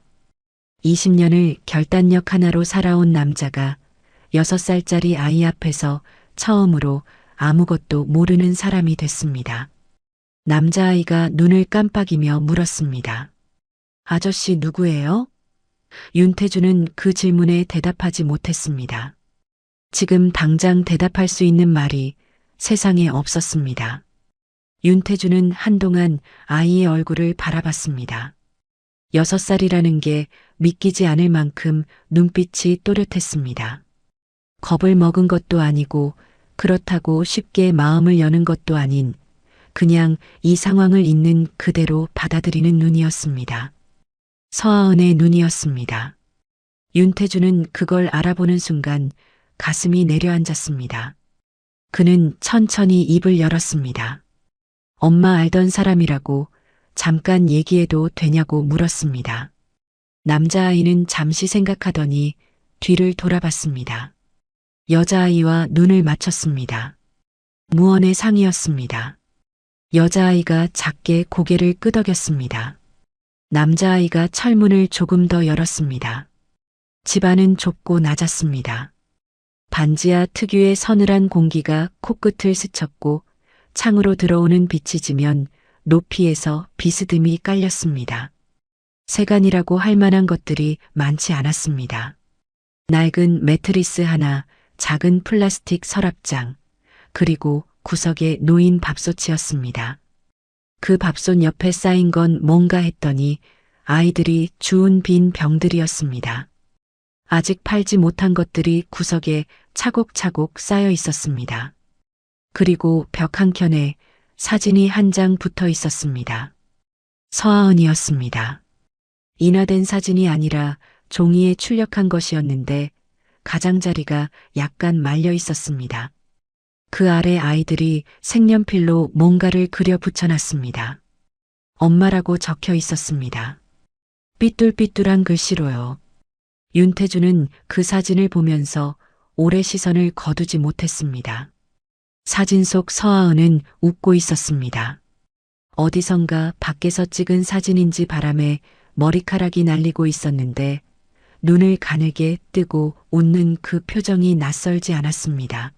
20년을 결단력 하나로 살아온 남자가 6살짜리 아이 앞에서 처음으로 아무것도 모르는 사람이 됐습니다. 남자아이가 눈을 깜빡이며 물었습니다. 아저씨 누구예요? 윤태주는 그 질문에 대답하지 못했습니다. 지금 당장 대답할 수 있는 말이 세상에 없었습니다. 윤태주는 한동안 아이의 얼굴을 바라봤습니다. 6살이라는 게 믿기지 않을 만큼 눈빛이 또렷했습니다. 겁을 먹은 것도 아니고 그렇다고 쉽게 마음을 여는 것도 아닌 그냥 이 상황을 있는 그대로 받아들이는 눈이었습니다. 서하은의 눈이었습니다. 윤태주는 그걸 알아보는 순간 가슴이 내려앉았습니다. 그는 천천히 입을 열었습니다. 엄마 알던 사람이라고 잠깐 얘기해도 되냐고 물었습니다. 남자아이는 잠시 생각하더니 뒤를 돌아봤습니다. 여자아이와 눈을 맞췄습니다. 무언의 상이었습니다. 여자아이가 작게 고개를 끄덕였습니다. 남자아이가 철문을 조금 더 열었습니다. 집안은 좁고 낮았습니다. 반지하 특유의 서늘한 공기가 코끝을 스쳤고 창으로 들어오는 빛이 지면 높이에서 비스듬히 깔렸습니다. 세간이라고 할 만한 것들이 많지 않았습니다. 낡은 매트리스 하나, 작은 플라스틱 서랍장, 그리고 구석에 놓인 밥솥이었습니다. 그 밥솥 옆에 쌓인 건 뭔가 했더니 아이들이 주운 빈 병들이었습니다. 아직 팔지 못한 것들이 구석에 차곡차곡 쌓여 있었습니다. 그리고 벽 한켠에 사진이 한 장 붙어 있었습니다. 서하은이었습니다. 인화된 사진이 아니라 종이에 출력한 것이었는데 가장자리가 약간 말려 있었습니다. 그 아래 아이들이 색연필로 뭔가를 그려 붙여놨습니다. 엄마라고 적혀 있었습니다. 삐뚤삐뚤한 글씨로요. 윤태주는 그 사진을 보면서 오래 시선을 거두지 못했습니다. 사진 속 서하은은 웃고 있었습니다. 어디선가 밖에서 찍은 사진인지 바람에 머리카락이 날리고 있었는데 눈을 가늘게 뜨고 웃는 그 표정이 낯설지 않았습니다.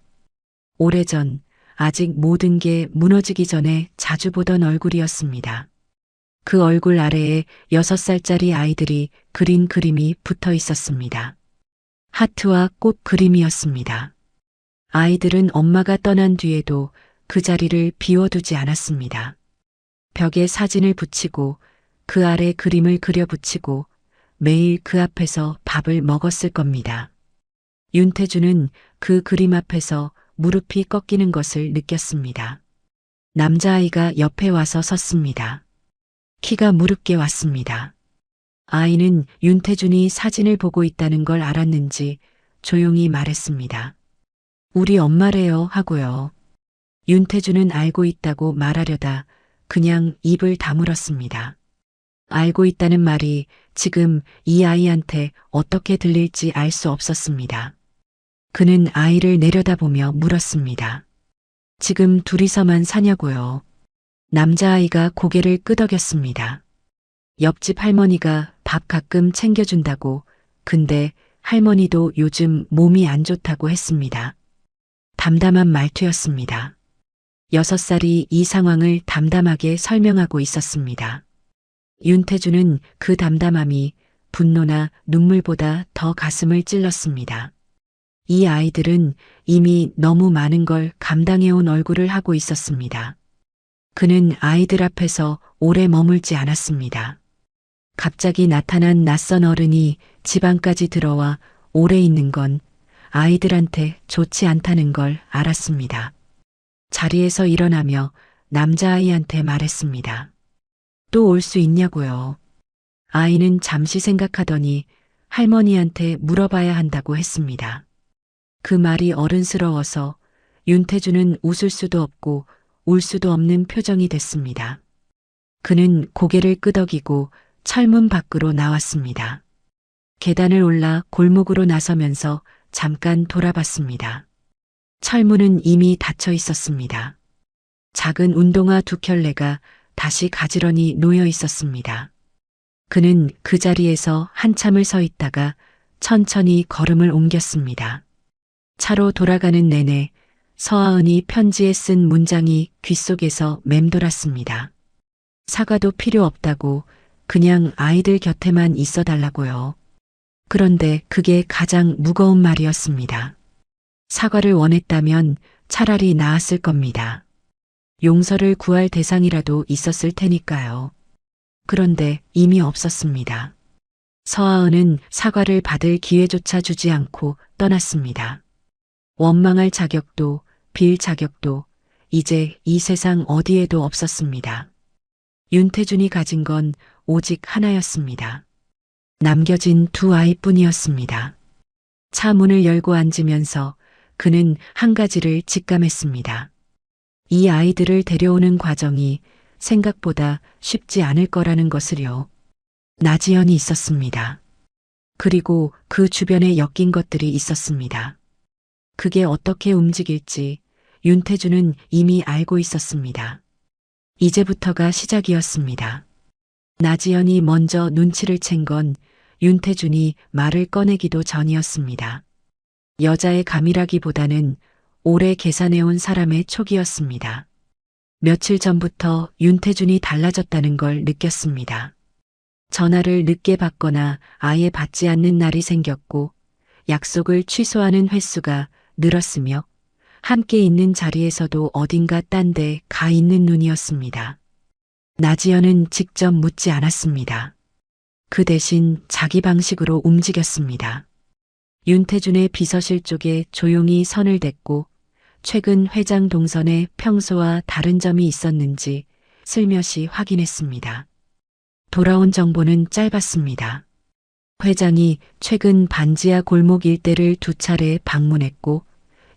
오래전, 아직 모든 게 무너지기 전에 자주 보던 얼굴이었습니다. 그 얼굴 아래에 6살짜리 아이들이 그린 그림이 붙어 있었습니다. 하트와 꽃 그림이었습니다. 아이들은 엄마가 떠난 뒤에도 그 자리를 비워두지 않았습니다. 벽에 사진을 붙이고 그 아래 그림을 그려 붙이고 매일 그 앞에서 밥을 먹었을 겁니다. 윤태주는 그 그림 앞에서 무릎이 꺾이는 것을 느꼈습니다. 남자아이가 옆에 와서 섰습니다. 키가 무릎께 왔습니다. 아이는 윤태준이 사진을 보고 있다는 걸 알았는지 조용히 말했습니다. 우리 엄마래요 하고요. 윤태주는 알고 있다고 말하려다 그냥 입을 다물었습니다. 알고 있다는 말이 지금 이 아이한테 어떻게 들릴지 알 수 없었습니다. 그는 아이를 내려다보며 물었습니다. 지금 둘이서만 사냐고요? 남자아이가 고개를 끄덕였습니다. 옆집 할머니가 밥 가끔 챙겨준다고, 근데 할머니도 요즘 몸이 안 좋다고 했습니다. 담담한 말투였습니다. 6살이 이 상황을 담담하게 설명하고 있었습니다. 윤태주는 그 담담함이 분노나 눈물보다 더 가슴을 찔렀습니다. 이 아이들은 이미 너무 많은 걸 감당해온 얼굴을 하고 있었습니다. 그는 아이들 앞에서 오래 머물지 않았습니다. 갑자기 나타난 낯선 어른이 집 안까지 들어와 오래 있는 건 아이들한테 좋지 않다는 걸 알았습니다. 자리에서 일어나며 남자아이한테 말했습니다. 또 올 수 있냐고요. 아이는 잠시 생각하더니 할머니한테 물어봐야 한다고 했습니다. 그 말이 어른스러워서 윤태주는 웃을 수도 없고 울 수도 없는 표정이 됐습니다. 그는 고개를 끄덕이고 철문 밖으로 나왔습니다. 계단을 올라 골목으로 나서면서 잠깐 돌아봤습니다. 철문은 이미 닫혀 있었습니다. 작은 운동화 2켤레가 다시 가지런히 놓여 있었습니다. 그는 그 자리에서 한참을 서 있다가 천천히 걸음을 옮겼습니다. 차로 돌아가는 내내 서하은이 편지에 쓴 문장이 귓속에서 맴돌았습니다. 사과도 필요 없다고, 그냥 아이들 곁에만 있어 달라고요. 그런데 그게 가장 무거운 말이었습니다. 사과를 원했다면 차라리 나았을 겁니다. 용서를 구할 대상이라도 있었을 테니까요. 그런데 이미 없었습니다. 서하은은 사과를 받을 기회조차 주지 않고 떠났습니다. 원망할 자격도 빌 자격도 이제 이 세상 어디에도 없었습니다. 윤태준이 가진 건 오직 하나였습니다. 남겨진 2 아이뿐이었습니다. 차 문을 열고 앉으면서 그는 한 가지를 직감했습니다. 이 아이들을 데려오는 과정이 생각보다 쉽지 않을 거라는 것을요. 나지연이 있었습니다. 그리고 그 주변에 엮인 것들이 있었습니다. 그게 어떻게 움직일지 윤태주는 이미 알고 있었습니다. 이제부터가 시작이었습니다. 나지연이 먼저 눈치를 챈 건 윤태준이 말을 꺼내기도 전이었습니다. 여자의 감이라기보다는 오래 계산해온 사람의 촉이었습니다. 며칠 전부터 윤태준이 달라졌다는 걸 느꼈습니다. 전화를 늦게 받거나 아예 받지 않는 날이 생겼고 약속을 취소하는 횟수가 늘었으며 함께 있는 자리에서도 어딘가 딴 데 가 있는 눈이었습니다. 나지연은 직접 묻지 않았습니다. 그 대신 자기 방식으로 움직였습니다. 윤태준의 비서실 쪽에 조용히 선을 댔고 최근 회장 동선에 평소와 다른 점이 있었는지 슬며시 확인했습니다. 돌아온 정보는 짧았습니다. 회장이 최근 반지하 골목 일대를 2차례 방문했고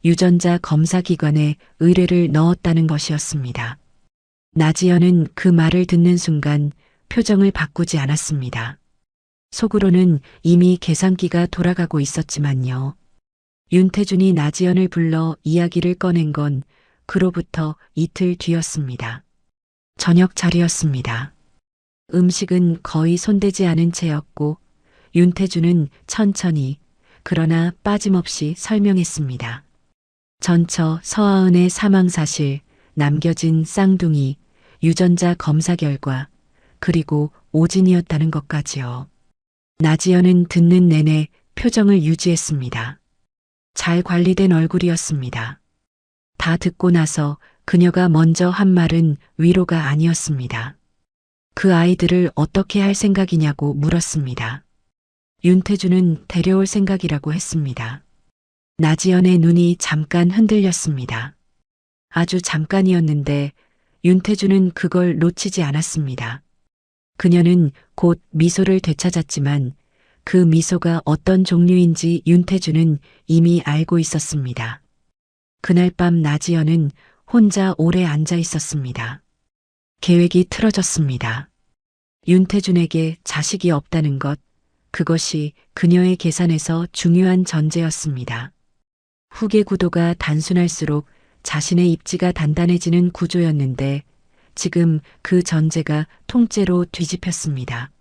유전자 검사기관에 의뢰를 넣었다는 것이었습니다. 나지연은 그 말을 듣는 순간 표정을 바꾸지 않았습니다. 속으로는 이미 계산기가 돌아가고 있었지만요. 윤태준이 나지연을 불러 이야기를 꺼낸 건 그로부터 이틀 뒤였습니다. 저녁 자리였습니다. 음식은 거의 손대지 않은 채였고 윤태준은 천천히 그러나 빠짐없이 설명했습니다. 전처 서하은의 사망 사실, 남겨진 쌍둥이, 유전자 검사 결과, 그리고 오진이었다는 것까지요. 나지연은 듣는 내내 표정을 유지했습니다. 잘 관리된 얼굴이었습니다. 다 듣고 나서 그녀가 먼저 한 말은 위로가 아니었습니다. 그 아이들을 어떻게 할 생각이냐고 물었습니다. 윤태준은 데려올 생각이라고 했습니다. 나지연의 눈이 잠깐 흔들렸습니다. 아주 잠깐이었는데 윤태준은 그걸 놓치지 않았습니다. 그녀는 곧 미소를 되찾았지만 그 미소가 어떤 종류인지 윤태준은 이미 알고 있었습니다. 그날 밤 나지연은 혼자 오래 앉아 있었습니다. 계획이 틀어졌습니다. 윤태준에게 자식이 없다는 것, 그것이 그녀의 계산에서 중요한 전제였습니다. 후계 구도가 단순할수록 자신의 입지가 단단해지는 구조였는데 지금 그 전제가 통째로 뒤집혔습니다.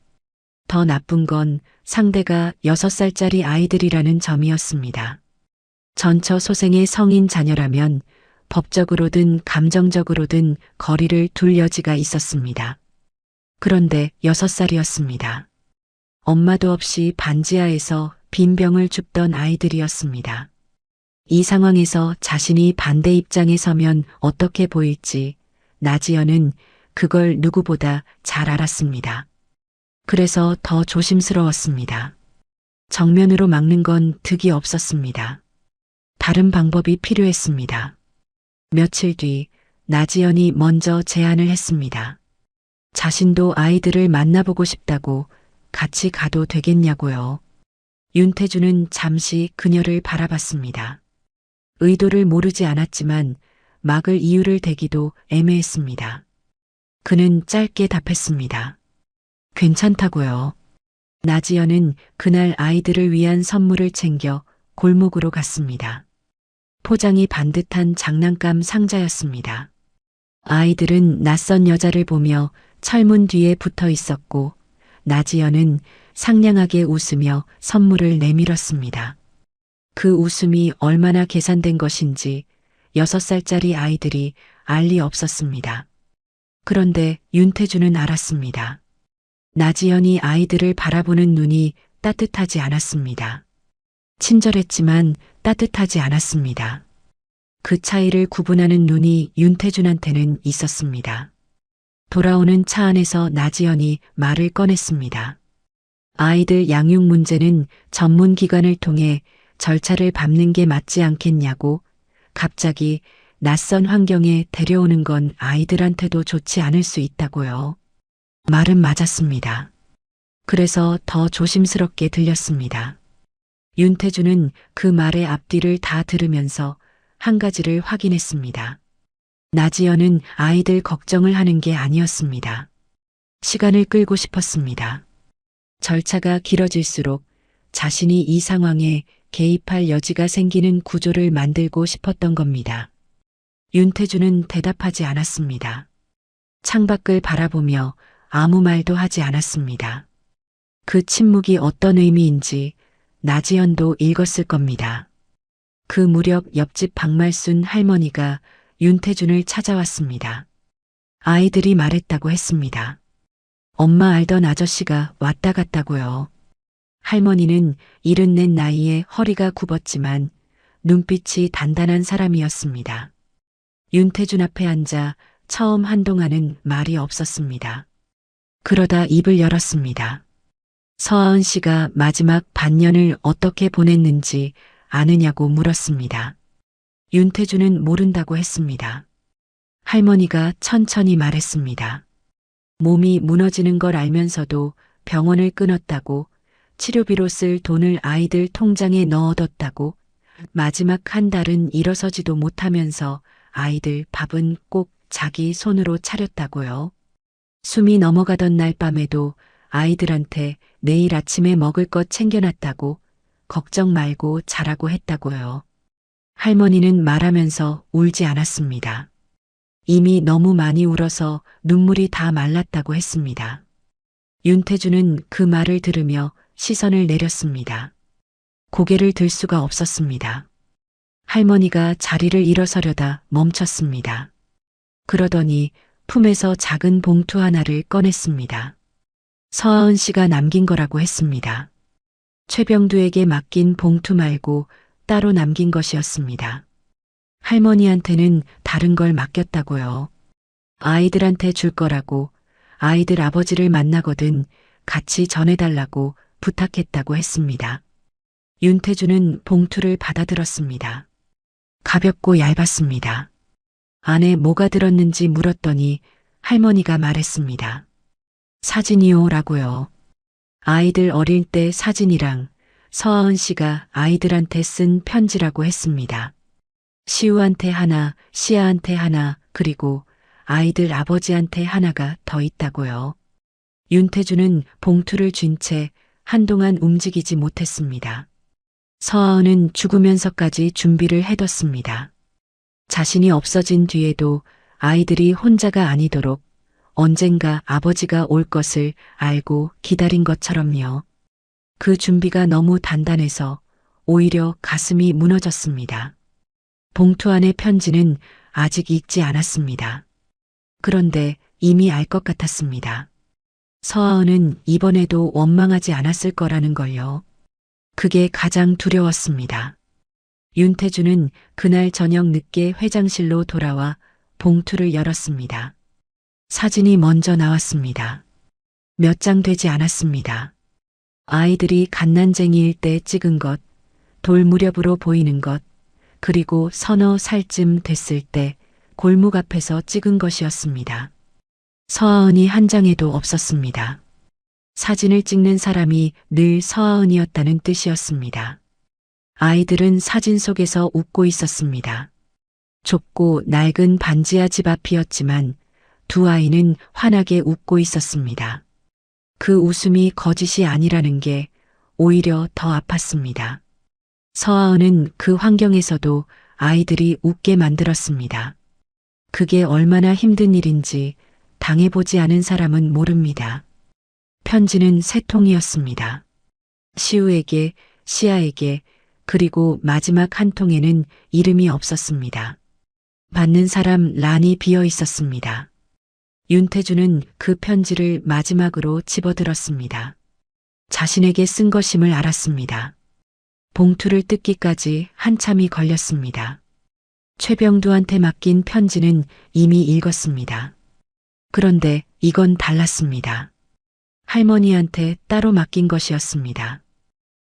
더 나쁜 건 상대가 6살짜리 아이들이라는 점이었습니다. 전처 소생의 성인 자녀라면 법적으로든 감정적으로든 거리를 둘 여지가 있었습니다. 그런데 6살이었습니다. 엄마도 없이 반지하에서 빈병을 줍던 아이들이었습니다. 이 상황에서 자신이 반대 입장에 서면 어떻게 보일지 나지연은 그걸 누구보다 잘 알았습니다. 그래서 더 조심스러웠습니다. 정면으로 막는 건 득이 없었습니다. 다른 방법이 필요했습니다. 며칠 뒤 나지연이 먼저 제안을 했습니다. 자신도 아이들을 만나보고 싶다고 같이 가도 되겠냐고요. 윤태주는 잠시 그녀를 바라봤습니다. 의도를 모르지 않았지만 막을 이유를 대기도 애매했습니다. 그는 짧게 답했습니다. 괜찮다고요. 나지연은 그날 아이들을 위한 선물을 챙겨 골목으로 갔습니다. 포장이 반듯한 장난감 상자였습니다. 아이들은 낯선 여자를 보며 철문 뒤에 붙어 있었고 나지연은 상냥하게 웃으며 선물을 내밀었습니다. 그 웃음이 얼마나 계산된 것인지 6살짜리 아이들이 알 리 없었습니다. 그런데 윤태주는 알았습니다. 나지연이 아이들을 바라보는 눈이 따뜻하지 않았습니다. 친절했지만 따뜻하지 않았습니다. 그 차이를 구분하는 눈이 윤태준한테는 있었습니다. 돌아오는 차 안에서 나지연이 말을 꺼냈습니다. 아이들 양육 문제는 전문기관을 통해 절차를 밟는 게 맞지 않겠냐고 갑자기 낯선 환경에 데려오는 건 아이들한테도 좋지 않을 수 있다고요. 말은 맞았습니다. 그래서 더 조심스럽게 들렸습니다. 윤태주는 그 말의 앞뒤를 다 들으면서 한 가지를 확인했습니다. 나지연은 아이들 걱정을 하는 게 아니었습니다. 시간을 끌고 싶었습니다. 절차가 길어질수록 자신이 이 상황에 개입할 여지가 생기는 구조를 만들고 싶었던 겁니다. 윤태주는 대답하지 않았습니다. 창밖을 바라보며 아무 말도 하지 않았습니다. 그 침묵이 어떤 의미인지 나지연도 읽었을 겁니다. 그 무렵 옆집 박말순 할머니가 윤태준을 찾아왔습니다. 아이들이 말했다고 했습니다. 엄마 알던 아저씨가 왔다 갔다고요. 할머니는 74 나이에 허리가 굽었지만 눈빛이 단단한 사람이었습니다. 윤태준 앞에 앉아 처음 한동안은 말이 없었습니다. 그러다 입을 열었습니다. 서아은 씨가 마지막 반년을 어떻게 보냈는지 아느냐고 물었습니다. 윤태준은 모른다고 했습니다. 할머니가 천천히 말했습니다. 몸이 무너지는 걸 알면서도 병원을 끊었다고, 치료비로 쓸 돈을 아이들 통장에 넣어뒀다고, 마지막 한 달은 일어서지도 못하면서 아이들 밥은 꼭 자기 손으로 차렸다고요. 숨이 넘어가던 날 밤에도 아이들한테 내일 아침에 먹을 것 챙겨놨다고, 걱정 말고 자라고 했다고요. 할머니는 말하면서 울지 않았습니다. 이미 너무 많이 울어서 눈물이 다 말랐다고 했습니다. 윤태주는 그 말을 들으며 시선을 내렸습니다. 고개를 들 수가 없었습니다. 할머니가 자리를 일어서려다 멈췄습니다. 그러더니 품에서 작은 봉투 하나를 꺼냈습니다. 서아은 씨가 남긴 거라고 했습니다. 최병두에게 맡긴 봉투 말고 따로 남긴 것이었습니다. 할머니한테는 다른 걸 맡겼다고요. 아이들한테 줄 거라고, 아이들 아버지를 만나거든 같이 전해달라고 부탁했다고 했습니다. 윤태주는 봉투를 받아들었습니다. 가볍고 얇았습니다. 안에 뭐가 들었는지 물었더니 할머니가 말했습니다. 사진이요라고요. 아이들 어릴 때 사진이랑 서아은 씨가 아이들한테 쓴 편지라고 했습니다. 시우한테 하나, 시아한테 하나, 그리고 아이들 아버지한테 하나가 더 있다고요. 윤태주는 봉투를 쥔 채 한동안 움직이지 못했습니다. 서아은은 죽으면서까지 준비를 해뒀습니다. 자신이 없어진 뒤에도 아이들이 혼자가 아니도록 언젠가 아버지가 올 것을 알고 기다린 것처럼요. 그 준비가 너무 단단해서 오히려 가슴이 무너졌습니다. 봉투 안의 편지는 아직 읽지 않았습니다. 그런데 이미 알 것 같았습니다. 서아은은 이번에도 원망하지 않았을 거라는 걸요. 그게 가장 두려웠습니다. 윤태주는 그날 저녁 늦게 회장실로 돌아와 봉투를 열었습니다. 사진이 먼저 나왔습니다. 몇 장 되지 않았습니다. 아이들이 갓난쟁이일 때 찍은 것, 돌 무렵으로 보이는 것, 그리고 서너 살쯤 됐을 때 골목 앞에서 찍은 것이었습니다. 서아은이 한 장에도 없었습니다. 사진을 찍는 사람이 늘 서아은이었다는 뜻이었습니다. 아이들은 사진 속에서 웃고 있었습니다. 좁고 낡은 반지하 집 앞이었지만 두 아이는 환하게 웃고 있었습니다. 그 웃음이 거짓이 아니라는 게 오히려 더 아팠습니다. 서아은은 그 환경에서도 아이들이 웃게 만들었습니다. 그게 얼마나 힘든 일인지 당해보지 않은 사람은 모릅니다. 편지는 세 통이었습니다. 시우에게, 시아에게, 그리고 마지막 한 통에는 이름이 없었습니다. 받는 사람 란이 비어 있었습니다. 윤태주는 그 편지를 마지막으로 집어들었습니다. 자신에게 쓴 것임을 알았습니다. 봉투를 뜯기까지 한참이 걸렸습니다. 최병두한테 맡긴 편지는 이미 읽었습니다. 그런데 이건 달랐습니다. 할머니한테 따로 맡긴 것이었습니다.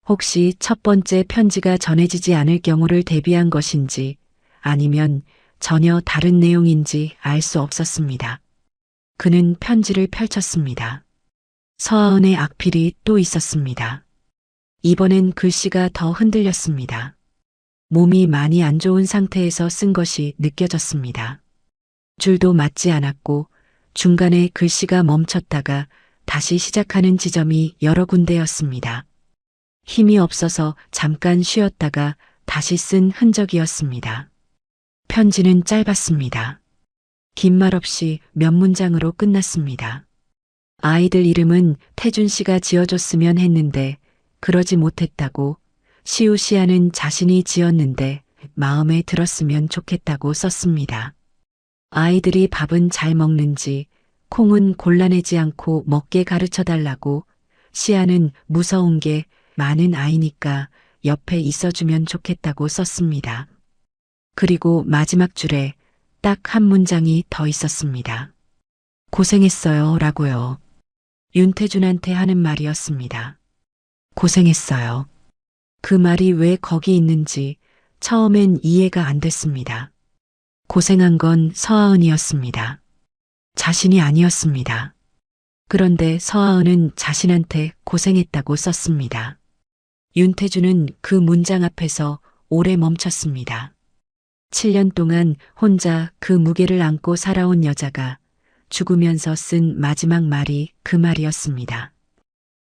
혹시 첫 번째 편지가 전해지지 않을 경우를 대비한 것인지 아니면 전혀 다른 내용인지 알 수 없었습니다. 그는 편지를 펼쳤습니다. 서아은의 악필이 또 있었습니다. 이번엔 글씨가 더 흔들렸습니다. 몸이 많이 안 좋은 상태에서 쓴 것이 느껴졌습니다. 줄도 맞지 않았고 중간에 글씨가 멈췄다가 다시 시작하는 지점이 여러 군데였습니다. 힘이 없어서 잠깐 쉬었다가 다시 쓴 흔적이었습니다. 편지는 짧았습니다. 긴 말 없이 몇 문장으로 끝났습니다. 아이들 이름은 태준 씨가 지어줬으면 했는데 그러지 못했다고, 시우 씨아는 자신이 지었는데 마음에 들었으면 좋겠다고 썼습니다. 아이들이 밥은 잘 먹는지, 콩은 골라내지 않고 먹게 가르쳐달라고, 시아는 무서운 게 많은 아이니까 옆에 있어주면 좋겠다고 썼습니다. 그리고 마지막 줄에 딱 한 문장이 더 있었습니다. 고생했어요 라고요. 윤태준한테 하는 말이었습니다. 고생했어요. 그 말이 왜 거기 있는지 처음엔 이해가 안 됐습니다. 고생한 건 서아은이었습니다. 자신이 아니었습니다. 그런데 서아은은 자신한테 고생했다고 썼습니다. 윤태주는 그 문장 앞에서 오래 멈췄습니다. 7년 동안 혼자 그 무게를 안고 살아온 여자가 죽으면서 쓴 마지막 말이 그 말이었습니다.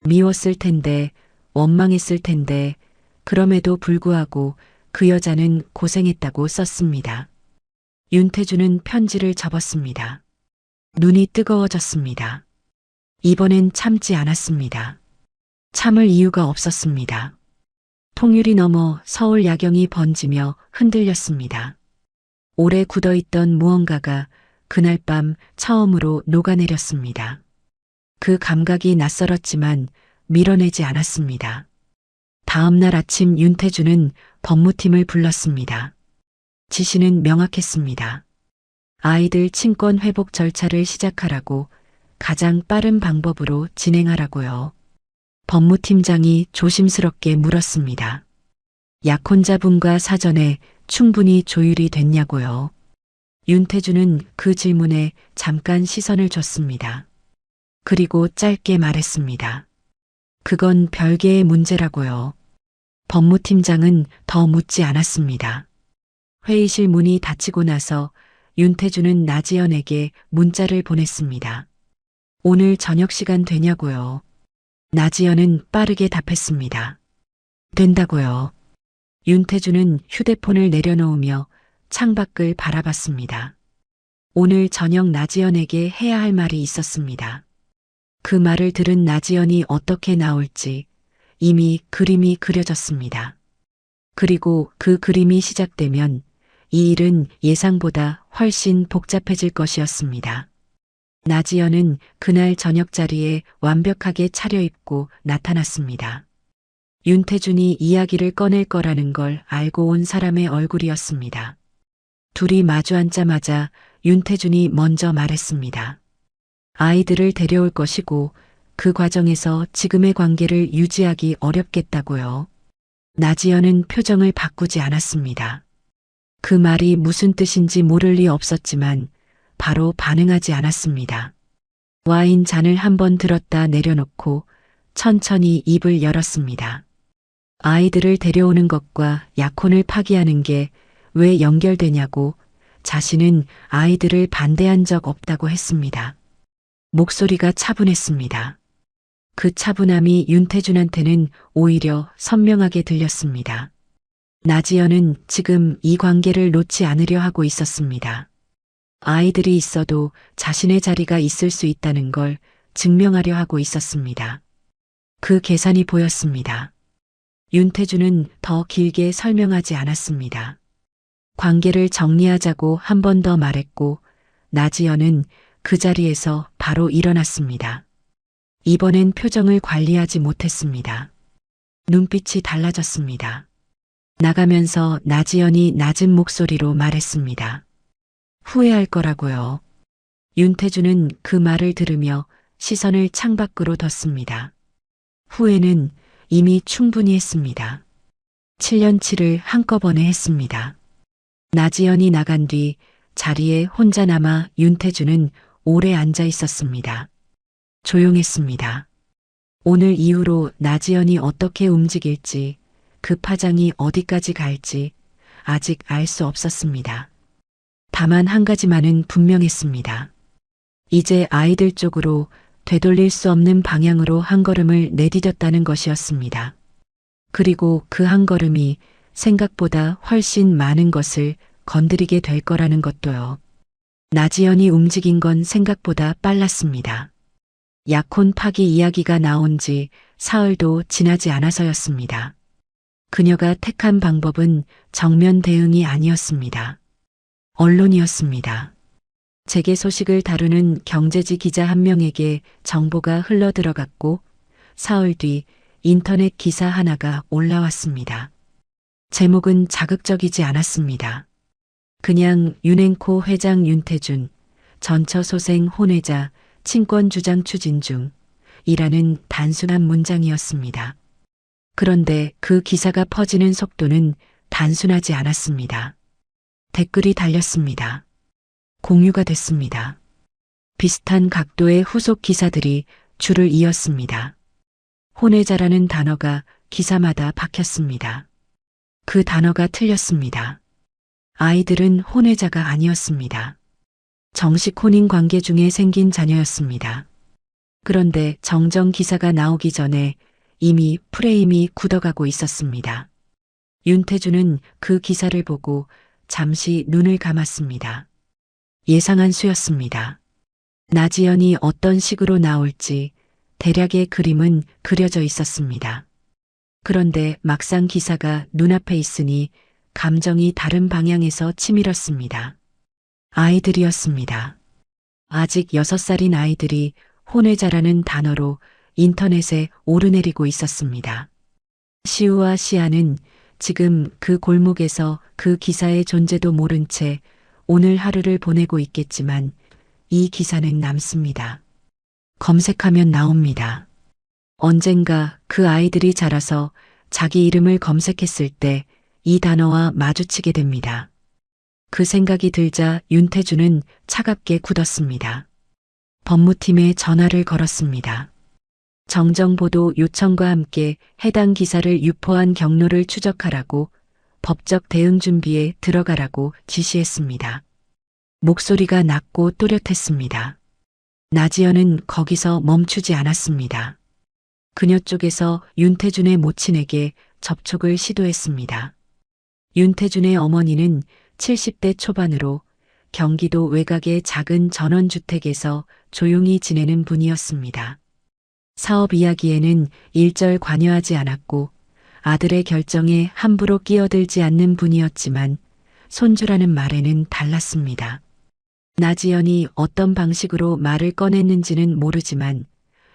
미웠을 텐데, 원망했을 텐데, 그럼에도 불구하고 그 여자는 고생했다고 썼습니다. 윤태주는 편지를 접었습니다. 눈이 뜨거워졌습니다. 이번엔 참지 않았습니다. 참을 이유가 없었습니다. 통유리 넘어 서울 야경이 번지며 흔들렸습니다. 오래 굳어있던 무언가가 그날 밤 처음으로 녹아내렸습니다. 그 감각이 낯설었지만 밀어내지 않았습니다. 다음 날 아침 윤태주는 법무팀을 불렀습니다. 지시는 명확했습니다. 아이들 친권 회복 절차를 시작하라고, 가장 빠른 방법으로 진행하라고요. 법무팀장이 조심스럽게 물었습니다. 약혼자분과 사전에 충분히 조율이 됐냐고요. 윤태주는 그 질문에 잠깐 시선을 줬습니다. 그리고 짧게 말했습니다. 그건 별개의 문제라고요. 법무팀장은 더 묻지 않았습니다. 회의실 문이 닫히고 나서 윤태주는 나지연에게 문자를 보냈습니다. 오늘 저녁 시간 되냐고요. 나지연은 빠르게 답했습니다. 된다고요. 윤태주는 휴대폰을 내려놓으며 창밖을 바라봤습니다. 오늘 저녁 나지연에게 해야 할 말이 있었습니다. 그 말을 들은 나지연이 어떻게 나올지 이미 그림이 그려졌습니다. 그리고 그 그림이 시작되면 이 일은 예상보다 훨씬 복잡해질 것이었습니다. 나지연은 그날 저녁 자리에 완벽하게 차려입고 나타났습니다. 윤태준이 이야기를 꺼낼 거라는 걸 알고 온 사람의 얼굴이었습니다. 둘이 마주 앉자마자 윤태준이 먼저 말했습니다. 아이들을 데려올 것이고 그 과정에서 지금의 관계를 유지하기 어렵겠다고요. 나지연은 표정을 바꾸지 않았습니다. 그 말이 무슨 뜻인지 모를 리 없었지만 바로 반응하지 않았습니다. 와인 잔을 한번 들었다 내려놓고 천천히 입을 열었습니다. 아이들을 데려오는 것과 약혼을 파기하는 게 왜 연결되냐고 자신은 아이들을 반대한 적 없다고 했습니다. 목소리가 차분했습니다. 그 차분함이 윤태준한테는 오히려 선명하게 들렸습니다. 나지연은 지금 이 관계를 놓지 않으려 하고 있었습니다. 아이들이 있어도 자신의 자리가 있을 수 있다는 걸 증명하려 하고 있었습니다. 그 계산이 보였습니다. 윤태준은 더 길게 설명하지 않았습니다. 관계를 정리하자고 한 번 더 말했고 나지연은 그 자리에서 바로 일어났습니다. 이번엔 표정을 관리하지 못했습니다. 눈빛이 달라졌습니다. 나가면서 나지연이 낮은 목소리로 말했습니다. 후회할 거라고요. 윤태준은 그 말을 들으며 시선을 창밖으로 뒀습니다. 후회는 이미 충분히 했습니다. 7년치를 한꺼번에 했습니다. 나지연이 나간 뒤 자리에 혼자 남아 윤태준은 오래 앉아 있었습니다. 조용했습니다. 오늘 이후로 나지연이 어떻게 움직일지, 그 파장이 어디까지 갈지 아직 알 수 없었습니다. 다만 한 가지만은 분명했습니다. 이제 아이들 쪽으로 되돌릴 수 없는 방향으로 한 걸음을 내디뎠다는 것이었습니다. 그리고 그 한 걸음이 생각보다 훨씬 많은 것을 건드리게 될 거라는 것도요. 나지연이 움직인 건 생각보다 빨랐습니다. 약혼 파기 이야기가 나온 지 사흘도 지나지 않아서였습니다. 그녀가 택한 방법은 정면 대응이 아니었습니다. 언론이었습니다. 재계 소식을 다루는 경제지 기자 한 명에게 정보가 흘러들어갔고 사흘 뒤 인터넷 기사 하나가 올라왔습니다. 제목은 자극적이지 않았습니다. 그냥 윤행코 회장 윤태준, 전처소생 혼외자, 친권 주장 추진 중 이라는 단순한 문장이었습니다. 그런데 그 기사가 퍼지는 속도는 단순하지 않았습니다. 댓글이 달렸습니다. 공유가 됐습니다. 비슷한 각도의 후속 기사들이 줄을 이었습니다. 혼외자라는 단어가 기사마다 박혔습니다. 그 단어가 틀렸습니다. 아이들은 혼외자가 아니었습니다. 정식 혼인 관계 중에 생긴 자녀였습니다. 그런데 정정 기사가 나오기 전에 이미 프레임이 굳어가고 있었습니다. 윤태준은 그 기사를 보고 잠시 눈을 감았습니다. 예상한 수였습니다. 나지연이 어떤 식으로 나올지 대략의 그림은 그려져 있었습니다. 그런데 막상 기사가 눈앞에 있으니 감정이 다른 방향에서 치밀었습니다. 아이들이었습니다. 아직 6살인 아이들이 혼외자라는 단어로 인터넷에 오르내리고 있었습니다. 시우와 시아는 지금 그 골목에서 그 기사의 존재도 모른 채 오늘 하루를 보내고 있겠지만 이 기사는 남습니다. 검색하면 나옵니다. 언젠가 그 아이들이 자라서 자기 이름을 검색했을 때 이 단어와 마주치게 됩니다. 그 생각이 들자 윤태준은 차갑게 굳었습니다. 법무팀에 전화를 걸었습니다. 정정보도 요청과 함께 해당 기사를 유포한 경로를 추적하라고 법적 대응 준비에 들어가라고 지시했습니다. 목소리가 낮고 또렷했습니다. 나지연은 거기서 멈추지 않았습니다. 그녀 쪽에서 윤태준의 모친에게 접촉을 시도했습니다. 윤태준의 어머니는 70대 초반으로 경기도 외곽의 작은 전원주택에서 조용히 지내는 분이었습니다. 사업 이야기에는 일절 관여하지 않았고 아들의 결정에 함부로 끼어들지 않는 분이었지만 손주라는 말에는 달랐습니다. 나지연이 어떤 방식으로 말을 꺼냈는지는 모르지만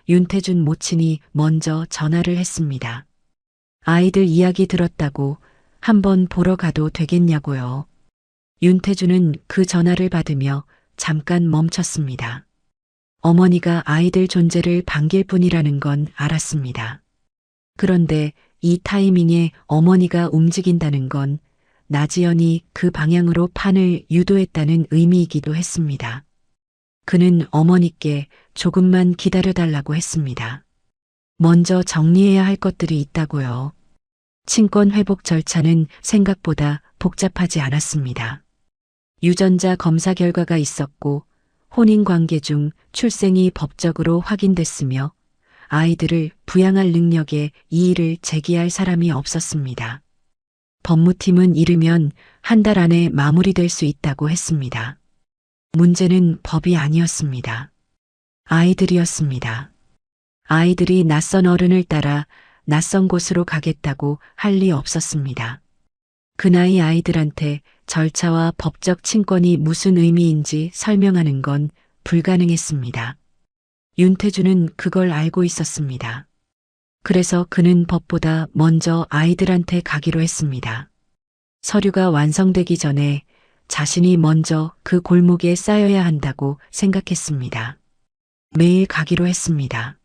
윤태준 모친이 먼저 전화를 했습니다. 아이들 이야기 들었다고 한번 보러 가도 되겠냐고요. 윤태준은 그 전화를 받으며 잠깐 멈췄습니다. 어머니가 아이들 존재를 반길 뿐이라는 건 알았습니다. 그런데 이 타이밍에 어머니가 움직인다는 건 나지연이 그 방향으로 판을 유도했다는 의미이기도 했습니다. 그는 어머니께 조금만 기다려달라고 했습니다. 먼저 정리해야 할 것들이 있다고요. 친권 회복 절차는 생각보다 복잡하지 않았습니다. 유전자 검사 결과가 있었고 혼인 관계 중 출생이 법적으로 확인됐으며 아이들을 부양할 능력에 이의를 제기할 사람이 없었습니다. 법무팀은 이르면 한 달 안에 마무리될 수 있다고 했습니다. 문제는 법이 아니었습니다. 아이들이었습니다. 아이들이 낯선 어른을 따라 낯선 곳으로 가겠다고 할 리 없었습니다. 그 나이 아이들한테 절차와 법적 친권이 무슨 의미인지 설명하는 건 불가능했습니다. 윤태준은 그걸 알고 있었습니다. 그래서 그는 법보다 먼저 아이들한테 가기로 했습니다. 서류가 완성되기 전에 자신이 먼저 그 골목에 쌓여야 한다고 생각했습니다. 매일 가기로 했습니다.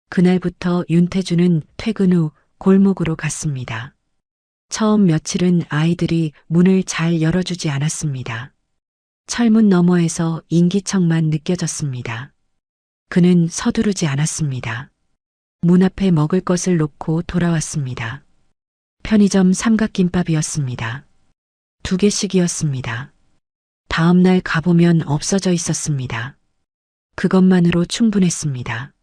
그날부터 윤태준은 퇴근 후 골목으로 갔습니다. 처음 며칠은 아이들이 문을 잘 열어주지 않았습니다. 철문 너머에서 인기척만 느껴졌습니다. 그는 서두르지 않았습니다. 문 앞에 먹을 것을 놓고 돌아왔습니다. 편의점 삼각김밥이었습니다. 2개씩이었습니다. 다음 날 가보면 없어져 있었습니다. 그것만으로 충분했습니다.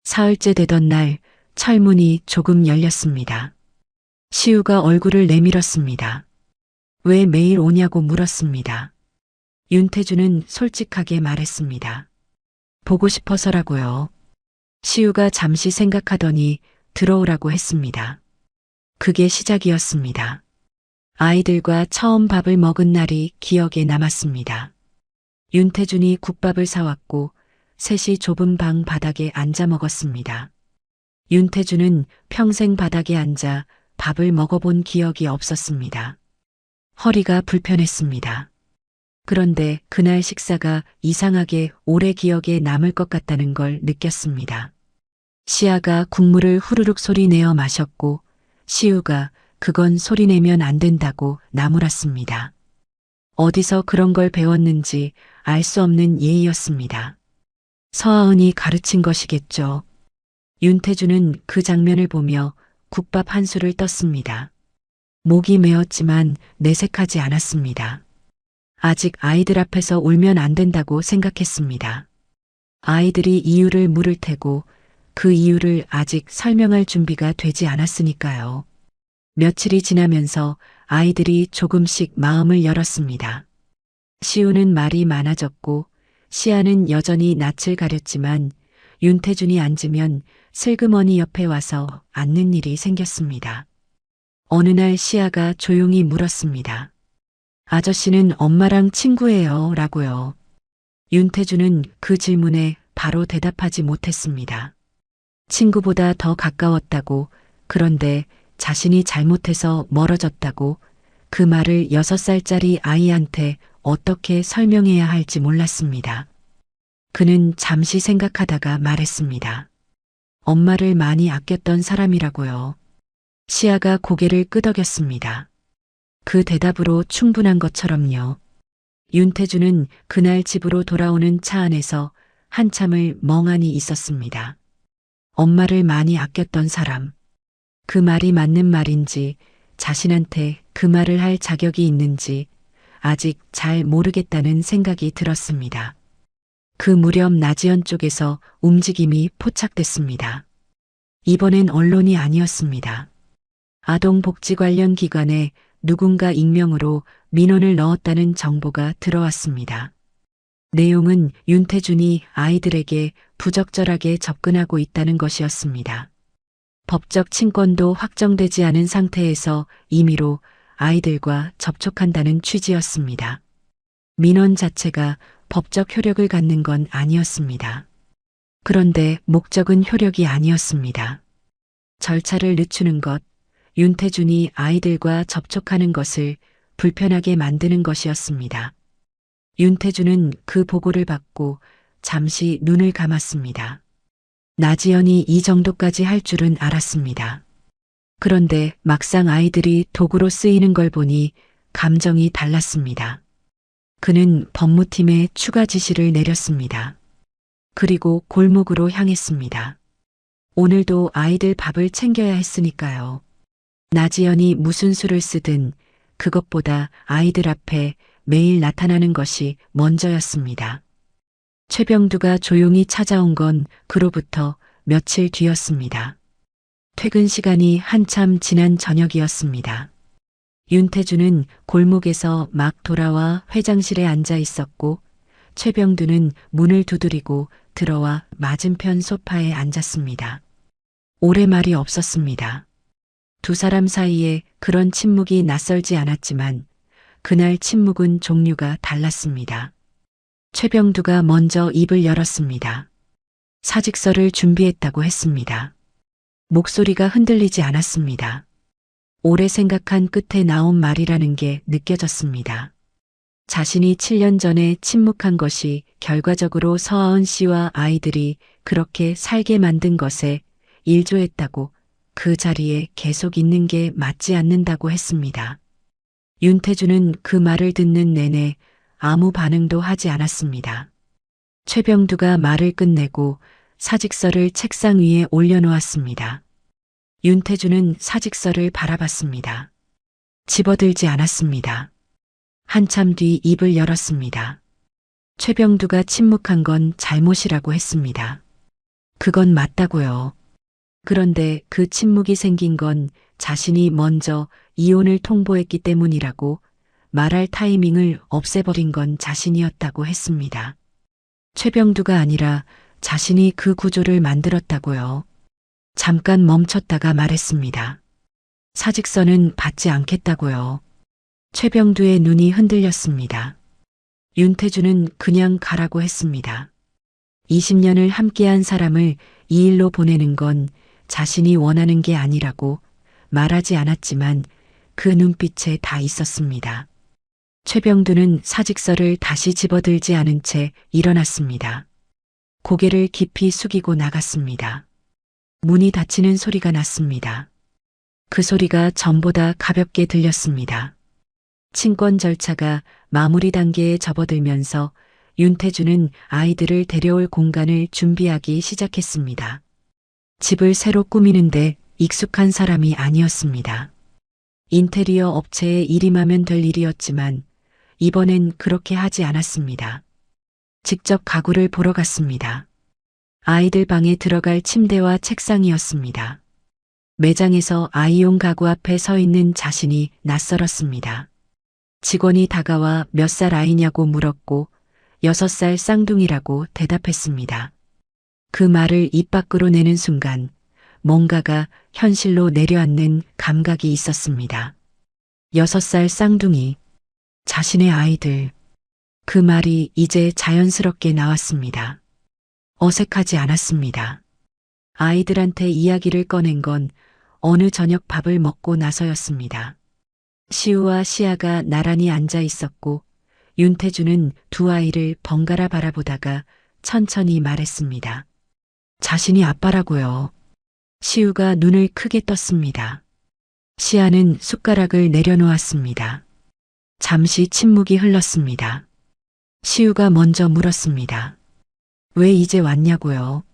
사흘째 되던 날 철문이 조금 열렸습니다. 시우가 얼굴을 내밀었습니다. 왜 매일 오냐고 물었습니다. 윤태준은 솔직하게 말했습니다. 보고 싶어서라고요. 시우가 잠시 생각하더니 들어오라고 했습니다. 그게 시작이었습니다. 아이들과 처음 밥을 먹은 날이 기억에 남았습니다. 윤태준이 국밥을 사왔고 셋이 좁은 방 바닥에 앉아 먹었습니다. 윤태준은 평생 바닥에 앉아 밥을 먹어본 기억이 없었습니다. 허리가 불편했습니다. 그런데 그날 식사가 이상하게 오래 기억에 남을 것 같다는 걸 느꼈습니다. 시아가 국물을 후루룩 소리내어 마셨고 시우가 그건 소리내면 안 된다고 나무랐습니다. 어디서 그런 걸 배웠는지 알 수 없는 예의였습니다. 서하은이 가르친 것이겠죠. 윤태준은 그 장면을 보며 국밥 한 술을 떴습니다. 목이 메었지만 내색하지 않았습니다. 아직 아이들 앞에서 울면 안 된다고 생각했습니다. 아이들이 이유를 물을 테고 그 이유를 아직 설명할 준비가 되지 않았으니까요. 며칠이 지나면서 아이들이 조금씩 마음을 열었습니다. 시우는 말이 많아졌고 시아는 여전히 낯을 가렸지만 윤태준이 앉으면 슬그머니 옆에 와서 앉는 일이 생겼습니다. 어느 날 시아가 조용히 물었습니다. 아저씨는 엄마랑 친구예요 라고요. 윤태준은 그 질문에 바로 대답하지 못했습니다. 친구보다 더 가까웠다고, 그런데 자신이 잘못해서 멀어졌다고, 그 말을 6살짜리 아이한테 어떻게 설명해야 할지 몰랐습니다. 그는 잠시 생각하다가 말했습니다. 엄마를 많이 아꼈던 사람이라고요. 시아가 고개를 끄덕였습니다. 그 대답으로 충분한 것처럼요. 윤태준은 그날 집으로 돌아오는 차 안에서 한참을 멍하니 있었습니다. 엄마를 많이 아꼈던 사람. 그 말이 맞는 말인지 자신한테 그 말을 할 자격이 있는지 아직 잘 모르겠다는 생각이 들었습니다. 그 무렵 나지연 쪽에서 움직임이 포착됐습니다. 이번엔 언론이 아니었습니다. 아동복지 관련 기관에 누군가 익명으로 민원을 넣었다는 정보가 들어왔습니다. 내용은 윤태준이 아이들에게 부적절하게 접근하고 있다는 것이었습니다. 법적 친권도 확정되지 않은 상태에서 임의로 아이들과 접촉한다는 취지였습니다. 민원 자체가 법적 효력을 갖는 건 아니었습니다. 그런데 목적은 효력이 아니었습니다. 절차를 늦추는 것, 윤태준이 아이들과 접촉하는 것을 불편하게 만드는 것이었습니다. 윤태준은 그 보고를 받고 잠시 눈을 감았습니다. 나지연이 이 정도까지 할 줄은 알았습니다. 그런데 막상 아이들이 도구로 쓰이는 걸 보니 감정이 달랐습니다. 그는 법무팀에 추가 지시를 내렸습니다. 그리고 골목으로 향했습니다. 오늘도 아이들 밥을 챙겨야 했으니까요. 나지연이 무슨 수를 쓰든 그것보다 아이들 앞에 매일 나타나는 것이 먼저였습니다. 최병두가 조용히 찾아온 건 그로부터 며칠 뒤였습니다. 퇴근 시간이 한참 지난 저녁이었습니다. 윤태준은 골목에서 막 돌아와 회장실에 앉아 있었고 최병두는 문을 두드리고 들어와 맞은편 소파에 앉았습니다. 오래 말이 없었습니다. 두 사람 사이에 그런 침묵이 낯설지 않았지만 그날 침묵은 종류가 달랐습니다. 최병두가 먼저 입을 열었습니다. 사직서를 준비했다고 했습니다. 목소리가 흔들리지 않았습니다. 오래 생각한 끝에 나온 말이라는 게 느껴졌습니다. 자신이 7년 전에 침묵한 것이 결과적으로 서하은 씨와 아이들이 그렇게 살게 만든 것에 일조했다고, 그 자리에 계속 있는 게 맞지 않는다고 했습니다. 윤태준은 그 말을 듣는 내내 아무 반응도 하지 않았습니다. 최병두가 말을 끝내고 사직서를 책상 위에 올려놓았습니다. 윤태준은 사직서를 바라봤습니다. 집어들지 않았습니다. 한참 뒤 입을 열었습니다. 최병두가 침묵한 건 잘못이라고 했습니다. 그건 맞다고요. 그런데 그 침묵이 생긴 건 자신이 먼저 이혼을 통보했기 때문이라고, 말할 타이밍을 없애버린 건 자신이었다고 했습니다. 최병두가 아니라 자신이 그 구조를 만들었다고요. 잠깐 멈췄다가 말했습니다. 사직서는 받지 않겠다고요. 최병두의 눈이 흔들렸습니다. 윤태준은 그냥 가라고 했습니다. 20년을 함께한 사람을 이 일로 보내는 건 자신이 원하는 게 아니라고 말하지 않았지만 그 눈빛에 다 있었습니다. 최병두는 사직서를 다시 집어들지 않은 채 일어났습니다. 고개를 깊이 숙이고 나갔습니다. 문이 닫히는 소리가 났습니다. 그 소리가 전보다 가볍게 들렸습니다. 친권 절차가 마무리 단계에 접어들면서 윤태준은 아이들을 데려올 공간을 준비하기 시작했습니다. 집을 새로 꾸미는데 익숙한 사람이 아니었습니다. 인테리어 업체에 일임하면 될 일이었지만 이번엔 그렇게 하지 않았습니다. 직접 가구를 보러 갔습니다. 아이들 방에 들어갈 침대와 책상이었습니다. 매장에서 아이용 가구 앞에 서 있는 자신이 낯설었습니다. 직원이 다가와 몇 살 아이냐고 물었고 6살 쌍둥이라고 대답했습니다. 그 말을 입 밖으로 내는 순간 뭔가가 현실로 내려앉는 감각이 있었습니다. 6살 쌍둥이, 자신의 아이들. 그 말이 이제 자연스럽게 나왔습니다. 어색하지 않았습니다. 아이들한테 이야기를 꺼낸 건 어느 저녁 밥을 먹고 나서였습니다. 시우와 시아가 나란히 앉아 있었고 윤태준은 두 아이를 번갈아 바라보다가 천천히 말했습니다. 자신이 아빠라고요. 시우가 눈을 크게 떴습니다. 시아는 숟가락을 내려놓았습니다. 잠시 침묵이 흘렀습니다. 시우가 먼저 물었습니다. 왜 이제 왔냐고요?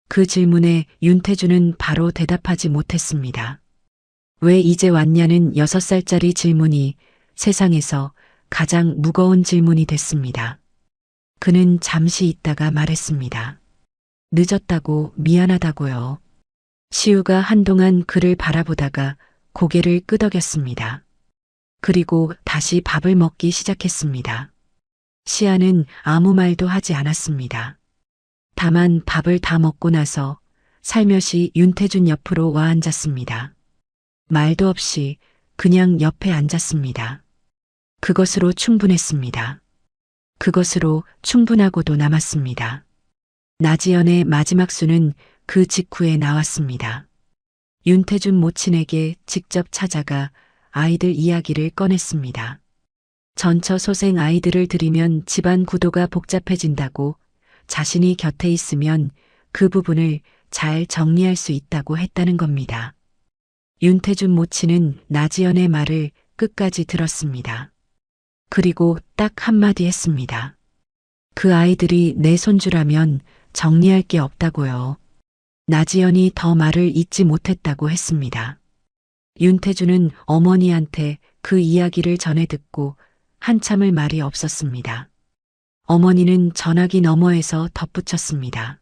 그 질문에 윤태준은 바로 대답하지 못했습니다. 왜 이제 왔냐는 6살짜리 질문이 세상에서 가장 무거운 질문이 됐습니다. 그는 잠시 있다가 말했습니다. 늦었다고 미안하다고요. 시우가 한동안 그를 바라보다가 고개를 끄덕였습니다. 그리고 다시 밥을 먹기 시작했습니다. 시아는 아무 말도 하지 않았습니다. 다만 밥을 다 먹고 나서 살며시 윤태준 옆으로 와 앉았습니다. 말도 없이 그냥 옆에 앉았습니다. 그것으로 충분했습니다. 그것으로 충분하고도 남았습니다. 나지연의 마지막 수는 그 직후에 나왔습니다. 윤태준 모친에게 직접 찾아가 아이들 이야기를 꺼냈습니다. 전처소생 아이들을 들이면 집안 구도가 복잡해진다고, 자신이 곁에 있으면 그 부분을 잘 정리할 수 있다고 했다는 겁니다. 윤태준 모친은 나지연의 말을 끝까지 들었습니다. 그리고 딱 한마디 했습니다. 그 아이들이 내 손주라면 정리할 게 없다고요. 나지연이 더 말을 잇지 못했다고 했습니다. 윤태준은 어머니한테 그 이야기를 전해 듣고 한참을 말이 없었습니다. 어머니는 전화기 너머에서 덧붙였습니다.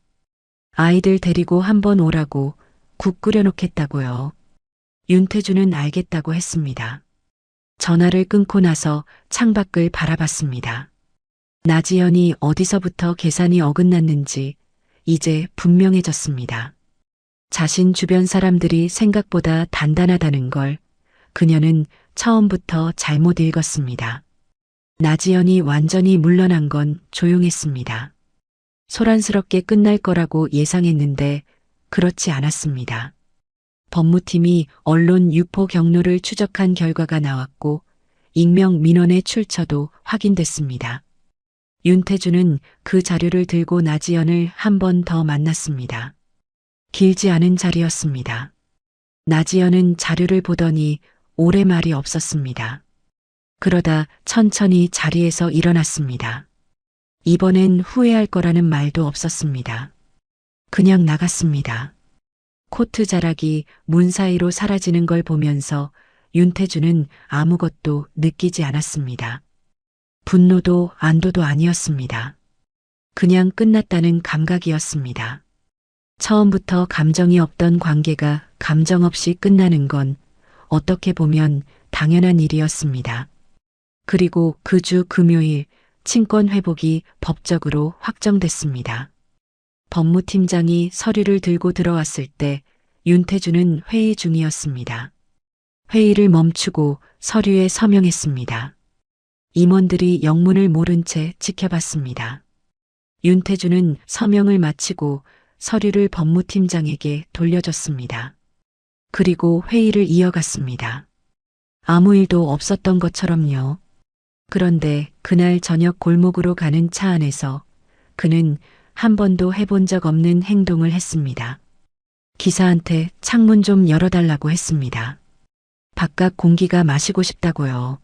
아이들 데리고 한번 오라고 국 끓여놓겠다고요. 윤태준은 알겠다고 했습니다. 전화를 끊고 나서 창밖을 바라봤습니다. 나지연이 어디서부터 계산이 어긋났는지 이제 분명해졌습니다. 자신 주변 사람들이 생각보다 단단하다는 걸 그녀는 처음부터 잘못 읽었습니다. 나지연이 완전히 물러난 건 조용했습니다. 소란스럽게 끝날 거라고 예상했는데 그렇지 않았습니다. 법무팀이 언론 유포 경로를 추적한 결과가 나왔고 익명 민원의 출처도 확인됐습니다. 윤태준은 그 자료를 들고 나지연을 한 번 더 만났습니다. 길지 않은 자리였습니다. 나지연은 자료를 보더니 오래 말이 없었습니다. 그러다 천천히 자리에서 일어났습니다. 이번엔 후회할 거라는 말도 없었습니다. 그냥 나갔습니다. 코트 자락이 문 사이로 사라지는 걸 보면서 윤태준은 아무것도 느끼지 않았습니다. 분노도 안도도 아니었습니다. 그냥 끝났다는 감각이었습니다. 처음부터 감정이 없던 관계가 감정 없이 끝나는 건 어떻게 보면 당연한 일이었습니다. 그리고 그 주 금요일 친권 회복이 법적으로 확정됐습니다. 법무팀장이 서류를 들고 들어왔을 때 윤태준은 회의 중이었습니다. 회의를 멈추고 서류에 서명했습니다. 임원들이 영문을 모른 채 지켜봤습니다. 윤태준은 서명을 마치고 서류를 법무팀장에게 돌려줬습니다. 그리고 회의를 이어갔습니다. 아무 일도 없었던 것처럼요. 그런데 그날 저녁 골목으로 가는 차 안에서 그는 한 번도 해본 적 없는 행동을 했습니다. 기사한테 창문 좀 열어달라고 했습니다. 바깥 공기가 마시고 싶다고요.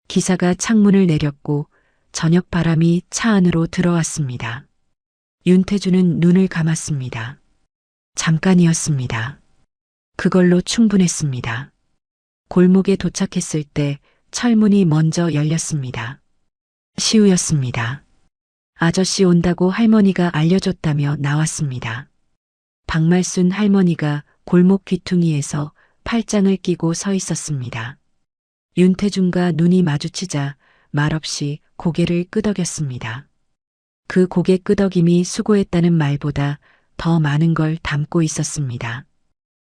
기사가 창문을 내렸고 저녁 바람이 차 안으로 들어왔습니다. 윤태준은 눈을 감았습니다. 잠깐이었습니다. 그걸로 충분했습니다. 골목에 도착했을 때 철문이 먼저 열렸습니다. 시우였습니다. 아저씨 온다고 할머니가 알려줬다며 나왔습니다. 박말순 할머니가 골목 귀퉁이에서 팔짱을 끼고 서 있었습니다. 윤태준과 눈이 마주치자 말없이 고개를 끄덕였습니다. 그 고개 끄덕임이 수고했다는 말보다 더 많은 걸 담고 있었습니다.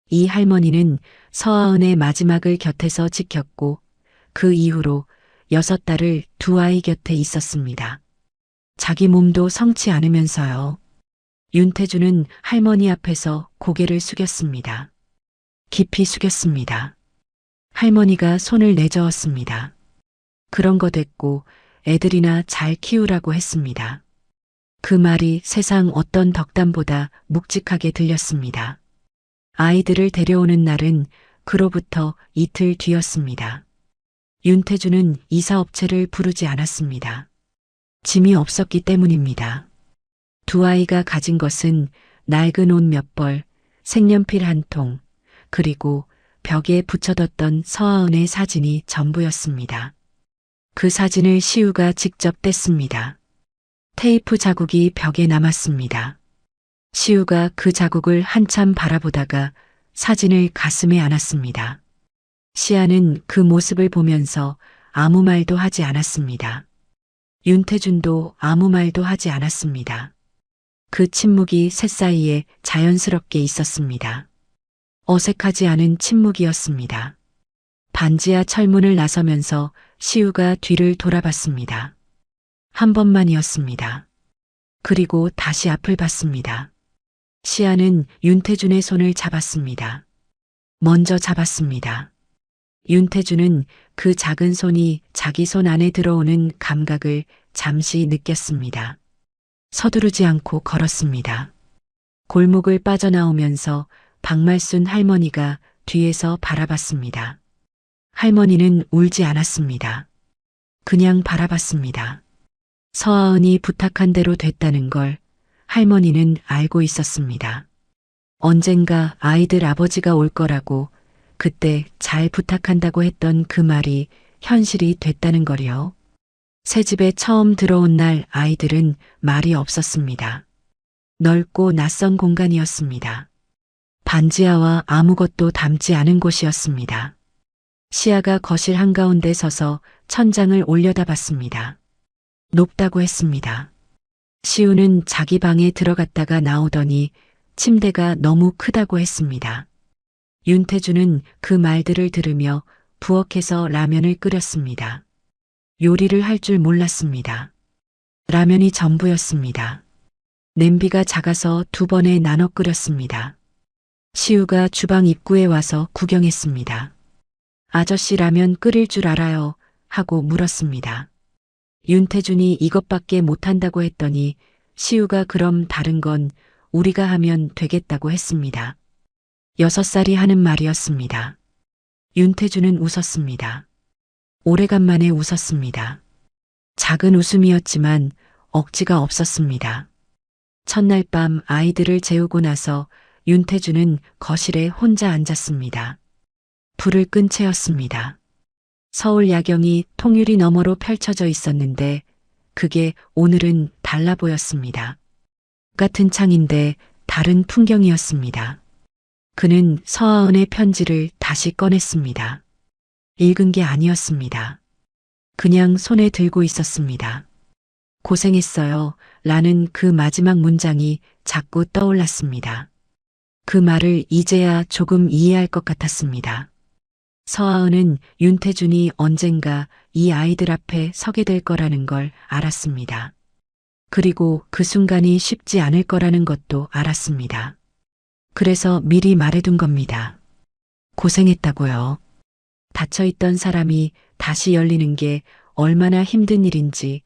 이 할머니는 서아은의 마지막을 곁에서 지켰고 그 이후로 6달을 두 아이 곁에 있었습니다. 자기 몸도 성치 않으면서요. 윤태준은 할머니 앞에서 고개를 숙였습니다. 깊이 숙였습니다. 할머니가 손을 내저었습니다. 그런 거 됐고 애들이나 잘 키우라고 했습니다. 그 말이 세상 어떤 덕담보다 묵직하게 들렸습니다. 아이들을 데려오는 날은 그로부터 이틀 뒤였습니다. 윤태준은 이사업체를 부르지 않았습니다. 짐이 없었기 때문입니다. 두 아이가 가진 것은 낡은 옷 몇 벌, 색연필 한 통, 그리고 벽에 붙여뒀던 서아은의 사진이 전부였습니다. 그 사진을 시우가 직접 뗐습니다. 테이프 자국이 벽에 남았습니다. 시우가 그 자국을 한참 바라보다가 사진을 가슴에 안았습니다. 시아는 그 모습을 보면서 아무 말도 하지 않았습니다. 윤태준도 아무 말도 하지 않았습니다. 그 침묵이 셋사이에 자연스럽게 있었습니다. 어색하지 않은 침묵이었습니다. 반지하 철문을 나서면서 시우가 뒤를 돌아봤습니다. 한 번만이었습니다. 그리고 다시 앞을 봤습니다. 시아는 윤태준의 손을 잡았습니다. 먼저 잡았습니다. 윤태준은 그 작은 손이 자기 손 안에 들어오는 감각을 잠시 느꼈습니다. 서두르지 않고 걸었습니다. 골목을 빠져나오면서 박말순 할머니가 뒤에서 바라봤습니다. 할머니는 울지 않았습니다. 그냥 바라봤습니다. 서아은이 부탁한 대로 됐다는 걸 할머니는 알고 있었습니다. 언젠가 아이들 아버지가 올 거라고 그때 잘 부탁한다고 했던 그 말이 현실이 됐다는 거요. 새 집에 처음 들어온 날 아이들은 말이 없었습니다. 넓고 낯선 공간이었습니다. 반지하와 아무것도 담지 않은 곳이었습니다. 시아가 거실 한가운데 서서 천장을 올려다봤습니다. 높다고 했습니다. 시우는 자기 방에 들어갔다가 나오더니 침대가 너무 크다고 했습니다. 윤태준은 그 말들을 들으며 부엌에서 라면을 끓였습니다. 요리를 할 줄 몰랐습니다. 라면이 전부였습니다. 냄비가 작아서 2번에 나눠 끓였습니다. 시우가 주방 입구에 와서 구경했습니다. 아저씨 라면 끓일 줄 알아요? 하고 물었습니다. 윤태준이 이것밖에 못한다고 했더니 시우가 그럼 다른 건 우리가 하면 되겠다고 했습니다. 6살이 하는 말이었습니다. 윤태준은 웃었습니다. 오래간만에 웃었습니다. 작은 웃음이었지만 억지가 없었습니다. 첫날 밤 아이들을 재우고 나서 윤태준은 거실에 혼자 앉았습니다. 불을 끈 채였습니다. 서울 야경이 통유리 너머로 펼쳐져 있었는데 그게 오늘은 달라 보였습니다. 같은 창인데 다른 풍경이었습니다. 그는 서아은의 편지를 다시 꺼냈습니다. 읽은 게 아니었습니다. 그냥 손에 들고 있었습니다. 고생했어요. 라는 그 마지막 문장이 자꾸 떠올랐습니다. 그 말을 이제야 조금 이해할 것 같았습니다. 서아은은 윤태준이 언젠가 이 아이들 앞에 서게 될 거라는 걸 알았습니다. 그리고 그 순간이 쉽지 않을 거라는 것도 알았습니다. 그래서 미리 말해둔 겁니다. 고생했다고요. 닫혀있던 사람이 다시 열리는 게 얼마나 힘든 일인지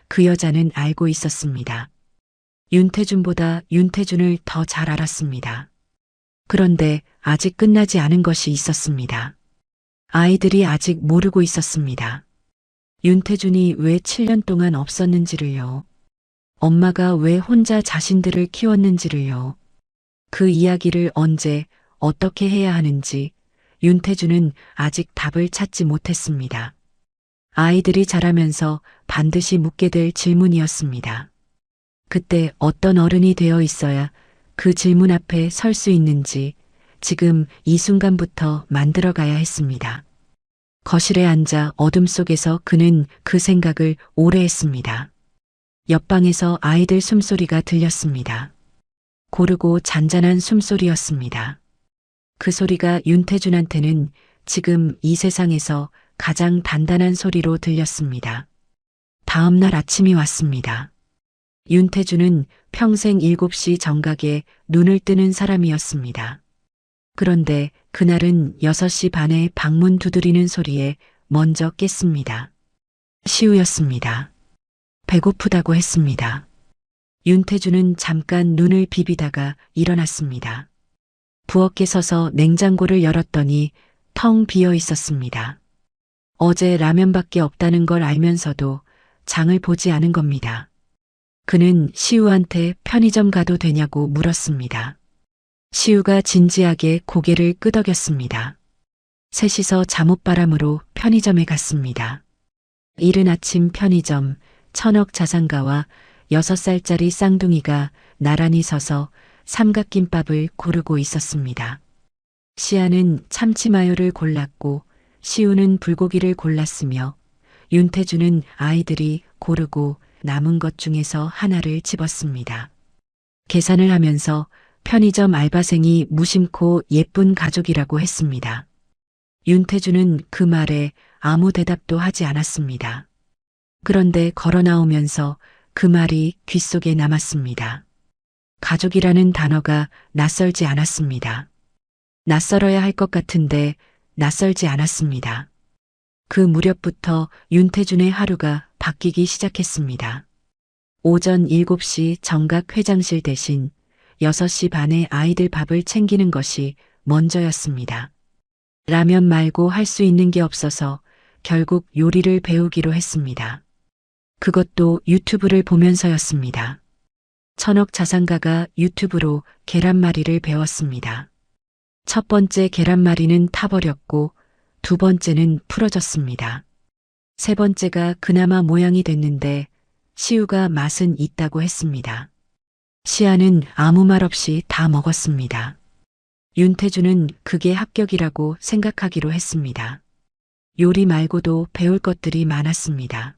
그 여자는 알고 있었습니다. 윤태준보다 윤태준을 더 잘 알았습니다. 그런데 아직 끝나지 않은 것이 있었습니다. 아이들이 아직 모르고 있었습니다. 윤태준이 왜 7년 동안 없었는지를요. 엄마가 왜 혼자 자신들을 키웠는지를요. 그 이야기를 언제 어떻게 해야 하는지 윤태준은 아직 답을 찾지 못했습니다. 아이들이 자라면서 반드시 묻게 될 질문이었습니다. 그때 어떤 어른이 되어 있어야 그 질문 앞에 설 수 있는지 지금 이 순간부터 만들어가야 했습니다. 거실에 앉아 어둠 속에서 그는 그 생각을 오래 했습니다. 옆방에서 아이들 숨소리가 들렸습니다. 고르고 잔잔한 숨소리였습니다. 그 소리가 윤태준한테는 지금 이 세상에서 가장 단단한 소리로 들렸습니다. 다음 날 아침이 왔습니다. 윤태준은 평생 7시 정각에 눈을 뜨는 사람이었습니다. 그런데 그날은 6시 반에 방문 두드리는 소리에 먼저 깼습니다. 시우였습니다. 배고프다고 했습니다. 윤태준은 잠깐 눈을 비비다가 일어났습니다. 부엌에 서서 냉장고를 열었더니 텅 비어 있었습니다. 어제 라면밖에 없다는 걸 알면서도 장을 보지 않은 겁니다. 그는 시우한테 편의점 가도 되냐고 물었습니다. 시우가 진지하게 고개를 끄덕였습니다. 셋이서 잠옷바람으로 편의점에 갔습니다. 이른 아침 편의점, 천억 자산가와 6살짜리 쌍둥이가 나란히 서서 삼각김밥을 고르고 있었습니다. 시아는 참치마요를 골랐고 시우는 불고기를 골랐으며 윤태주는 아이들이 고르고 남은 것 중에서 하나를 집었습니다. 계산을 하면서 편의점 알바생이 무심코 예쁜 가족이라고 했습니다. 윤태주는 그 말에 아무 대답도 하지 않았습니다. 그런데 걸어 나오면서 그 말이 귓속에 남았습니다. 가족이라는 단어가 낯설지 않았습니다. 낯설어야 할 것 같은데 낯설지 않았습니다. 그 무렵부터 윤태준의 하루가 바뀌기 시작했습니다. 오전 7시 정각 회장실 대신 6시 반에 아이들 밥을 챙기는 것이 먼저였습니다. 라면 말고 할 수 있는 게 없어서 결국 요리를 배우기로 했습니다. 그것도 유튜브를 보면서였습니다. 천억 자산가가 유튜브로 계란말이를 배웠습니다. 첫 번째 계란말이는 타버렸고 두 번째는 풀어졌습니다. 세 번째가 그나마 모양이 됐는데 시우가 맛은 있다고 했습니다. 시아는 아무 말 없이 다 먹었습니다. 윤태주는 그게 합격이라고 생각하기로 했습니다. 요리 말고도 배울 것들이 많았습니다.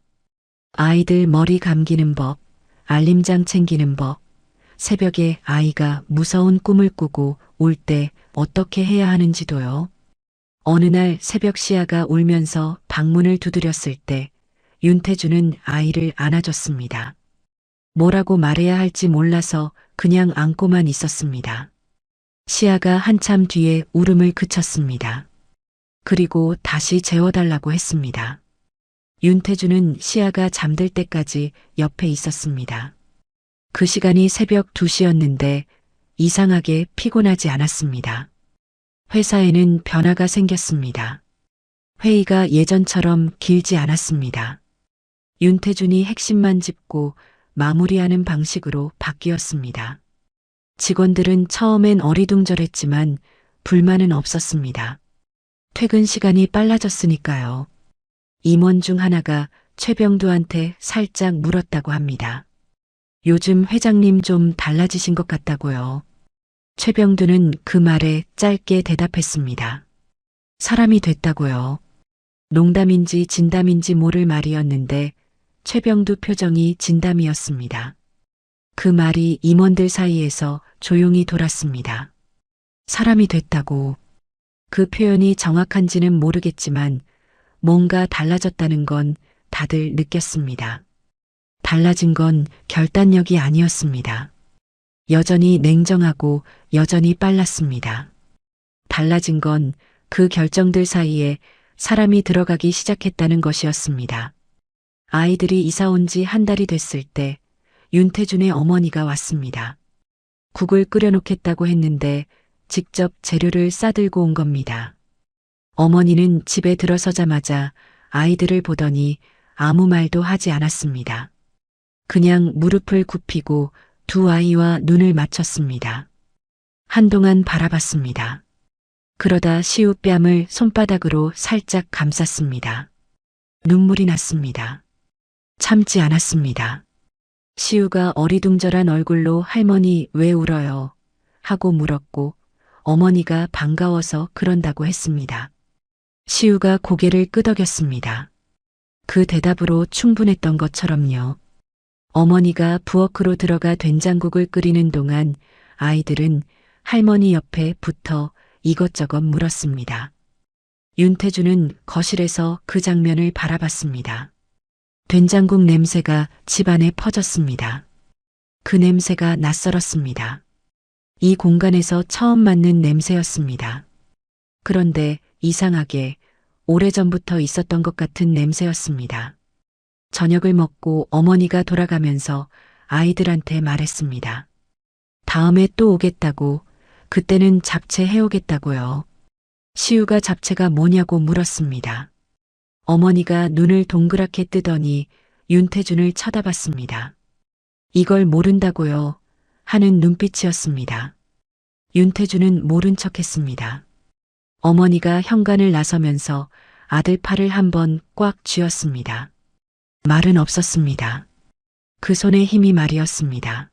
아이들 머리 감기는 법, 알림장 챙기는 법, 새벽에 아이가 무서운 꿈을 꾸고 올 때 어떻게 해야 하는지도요. 어느 날 새벽 시아가 울면서 방문을 두드렸을 때 윤태주는 아이를 안아줬습니다. 뭐라고 말해야 할지 몰라서 그냥 안고만 있었습니다. 시아가 한참 뒤에 울음을 그쳤습니다. 그리고 다시 재워달라고 했습니다. 윤태주는 시아가 잠들 때까지 옆에 있었습니다. 그 시간이 새벽 2시였는데 이상하게 피곤하지 않았습니다. 회사에는 변화가 생겼습니다. 회의가 예전처럼 길지 않았습니다. 윤태준이 핵심만 짚고 마무리하는 방식으로 바뀌었습니다. 직원들은 처음엔 어리둥절했지만 불만은 없었습니다. 퇴근 시간이 빨라졌으니까요. 임원 중 하나가 최병두한테 살짝 물었다고 합니다. 요즘 회장님 좀 달라지신 것 같다고요. 최병두는 그 말에 짧게 대답했습니다. 사람이 됐다고요. 농담인지 진담인지 모를 말이었는데 최병두 표정이 진담이었습니다. 그 말이 임원들 사이에서 조용히 돌았습니다. 사람이 됐다고. 그 표현이 정확한지는 모르겠지만 뭔가 달라졌다는 건 다들 느꼈습니다. 달라진 건 결단력이 아니었습니다. 여전히 냉정하고 여전히 빨랐습니다. 달라진 건 그 결정들 사이에 사람이 들어가기 시작했다는 것이었습니다. 아이들이 이사 온 지 한 달이 됐을 때 윤태준의 어머니가 왔습니다. 국을 끓여놓겠다고 했는데 직접 재료를 싸들고 온 겁니다. 어머니는 집에 들어서자마자 아이들을 보더니 아무 말도 하지 않았습니다. 그냥 무릎을 굽히고 두 아이와 눈을 맞췄습니다. 한동안 바라봤습니다. 그러다 시우 뺨을 손바닥으로 살짝 감쌌습니다. 눈물이 났습니다. 참지 않았습니다. 시우가 어리둥절한 얼굴로 할머니 왜 울어요? 하고 물었고 어머니가 반가워서 그런다고 했습니다. 시우가 고개를 끄덕였습니다. 그 대답으로 충분했던 것처럼요. 어머니가 부엌으로 들어가 된장국을 끓이는 동안 아이들은 할머니 옆에 붙어 이것저것 물었습니다. 윤태주는 거실에서 그 장면을 바라봤습니다. 된장국 냄새가 집안에 퍼졌습니다. 그 냄새가 낯설었습니다. 이 공간에서 처음 맡는 냄새였습니다. 그런데 이상하게 오래전부터 있었던 것 같은 냄새였습니다. 저녁을 먹고 어머니가 돌아가면서 아이들한테 말했습니다. 다음에 또 오겠다고, 그때는 잡채 해오겠다고요. 시우가 잡채가 뭐냐고 물었습니다. 어머니가 눈을 동그랗게 뜨더니 윤태준을 쳐다봤습니다. 이걸 모른다고요? 하는 눈빛이었습니다. 윤태준은 모른 척했습니다. 어머니가 현관을 나서면서 아들 팔을 한번 꽉 쥐었습니다. 말은 없었습니다. 그 손의 힘이 말이었습니다.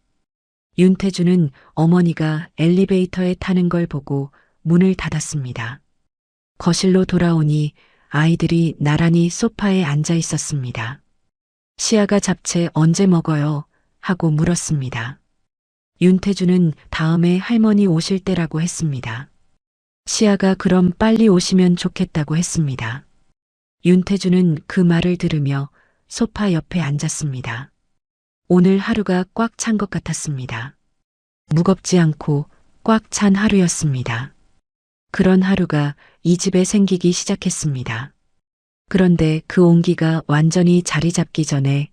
윤태주는 어머니가 엘리베이터에 타는 걸 보고 문을 닫았습니다. 거실로 돌아오니 아이들이 나란히 소파에 앉아 있었습니다. 시아가 잡채 언제 먹어요? 하고 물었습니다. 윤태주는 다음에 할머니 오실 때라고 했습니다. 시아가 그럼 빨리 오시면 좋겠다고 했습니다. 윤태주는 그 말을 들으며 소파 옆에 앉았습니다. 오늘 하루가 꽉 찬 것 같았습니다. 무겁지 않고 꽉 찬 하루였습니다. 그런 하루가 이 집에 생기기 시작했습니다. 그런데 그 온기가 완전히 자리 잡기 전에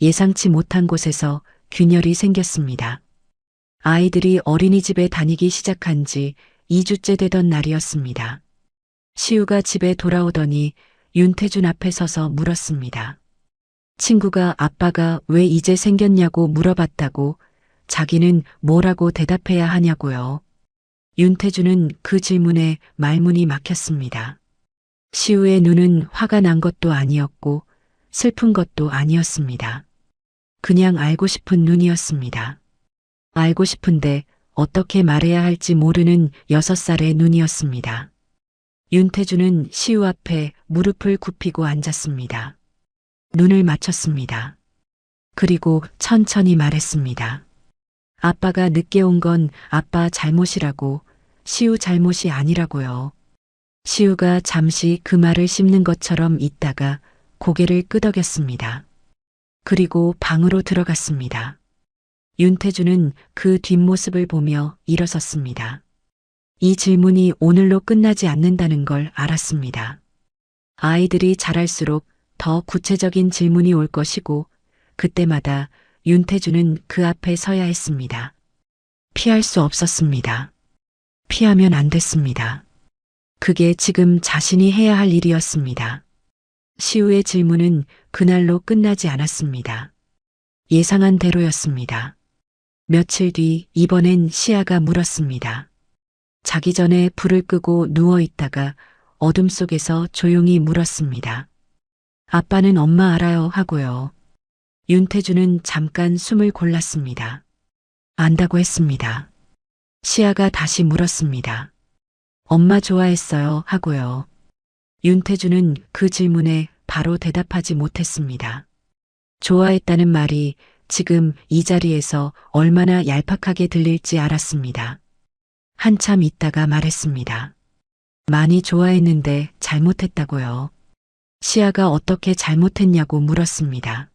예상치 못한 곳에서 균열이 생겼습니다. 아이들이 어린이집에 다니기 시작한 지 2주째 되던 날이었습니다. 시우가 집에 돌아오더니 윤태준 앞에 서서 물었습니다. 친구가 아빠가 왜 이제 생겼냐고 물어봤다고 자기는 뭐라고 대답해야 하냐고요. 윤태준은 그 질문에 말문이 막혔습니다. 시우의 눈은 화가 난 것도 아니었고 슬픈 것도 아니었습니다. 그냥 알고 싶은 눈이었습니다. 알고 싶은데 어떻게 말해야 할지 모르는 6살의 눈이었습니다. 윤태주는 시우 앞에 무릎을 굽히고 앉았습니다. 눈을 맞췄습니다. 그리고 천천히 말했습니다. 아빠가 늦게 온 건 아빠 잘못이라고, 시우 잘못이 아니라고요. 시우가 잠시 그 말을 씹는 것처럼 있다가 고개를 끄덕였습니다. 그리고 방으로 들어갔습니다. 윤태주는 그 뒷모습을 보며 일어섰습니다. 이 질문이 오늘로 끝나지 않는다는 걸 알았습니다. 아이들이 자랄수록 더 구체적인 질문이 올 것이고 그때마다 윤태주는 그 앞에 서야 했습니다. 피할 수 없었습니다. 피하면 안 됐습니다. 그게 지금 자신이 해야 할 일이었습니다. 시우의 질문은 그날로 끝나지 않았습니다. 예상한 대로였습니다. 며칠 뒤 이번엔 시아가 물었습니다. 자기 전에 불을 끄고 누워 있다가 어둠 속에서 조용히 물었습니다. 아빠는 엄마 알아요 하고요. 윤태주는 잠깐 숨을 골랐습니다. 안다고 했습니다. 시아가 다시 물었습니다. 엄마 좋아했어요 하고요. 윤태주는 그 질문에 바로 대답하지 못했습니다. 좋아했다는 말이 지금 이 자리에서 얼마나 얄팍하게 들릴지 알았습니다. 한참 있다가 말했습니다. 많이 좋아했는데 잘못했다고요. 시아가 어떻게 잘못했냐고 물었습니다.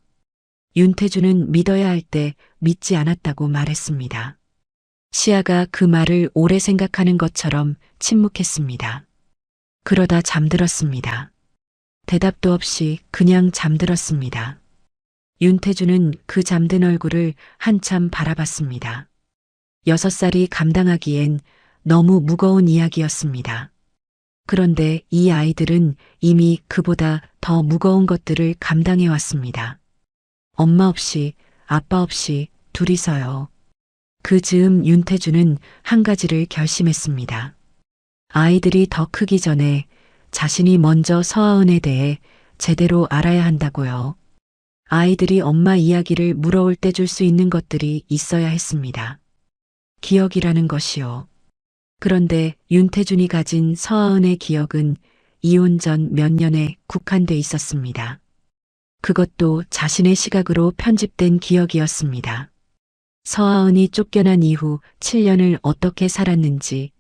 윤태주는 믿어야 할 때 믿지 않았다고 말했습니다. 시아가 그 말을 오래 생각하는 것처럼 침묵했습니다. 그러다 잠들었습니다. 대답도 없이 그냥 잠들었습니다. 윤태주는 그 잠든 얼굴을 한참 바라봤습니다. 6살이 감당하기엔 너무 무거운 이야기였습니다. 그런데 이 아이들은 이미 그보다 더 무거운 것들을 감당해 왔습니다. 엄마 없이, 아빠 없이 둘이서요. 그 즈음 윤태주는 한 가지를 결심했습니다. 아이들이 더 크기 전에 자신이 먼저 서아은에 대해 제대로 알아야 한다고요. 아이들이 엄마 이야기를 물어올 때 줄 수 있는 것들이 있어야 했습니다. 기억이라는 것이요. 그런데 윤태준이 가진 서아은의 기억은 이혼 전 몇 년에 국한돼 있었습니다. 그것도 자신의 시각으로 편집된 기억이었습니다. 서아은이 쫓겨난 이후 7년을 어떻게 살았는지,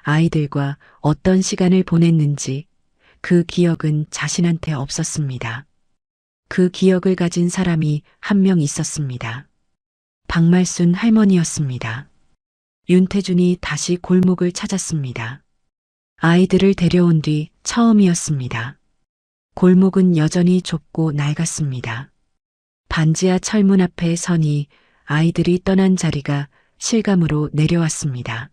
아이들과 어떤 시간을 보냈는지 그 기억은 자신한테 없었습니다. 그 기억을 가진 사람이 한 명 있었습니다. 박말순 할머니였습니다. 윤태준이 다시 골목을 찾았습니다. 아이들을 데려온 뒤 처음이었습니다. 골목은 여전히 좁고 낡았습니다. 반지하 철문 앞에 서니 아이들이 떠난 자리가 실감으로 내려왔습니다.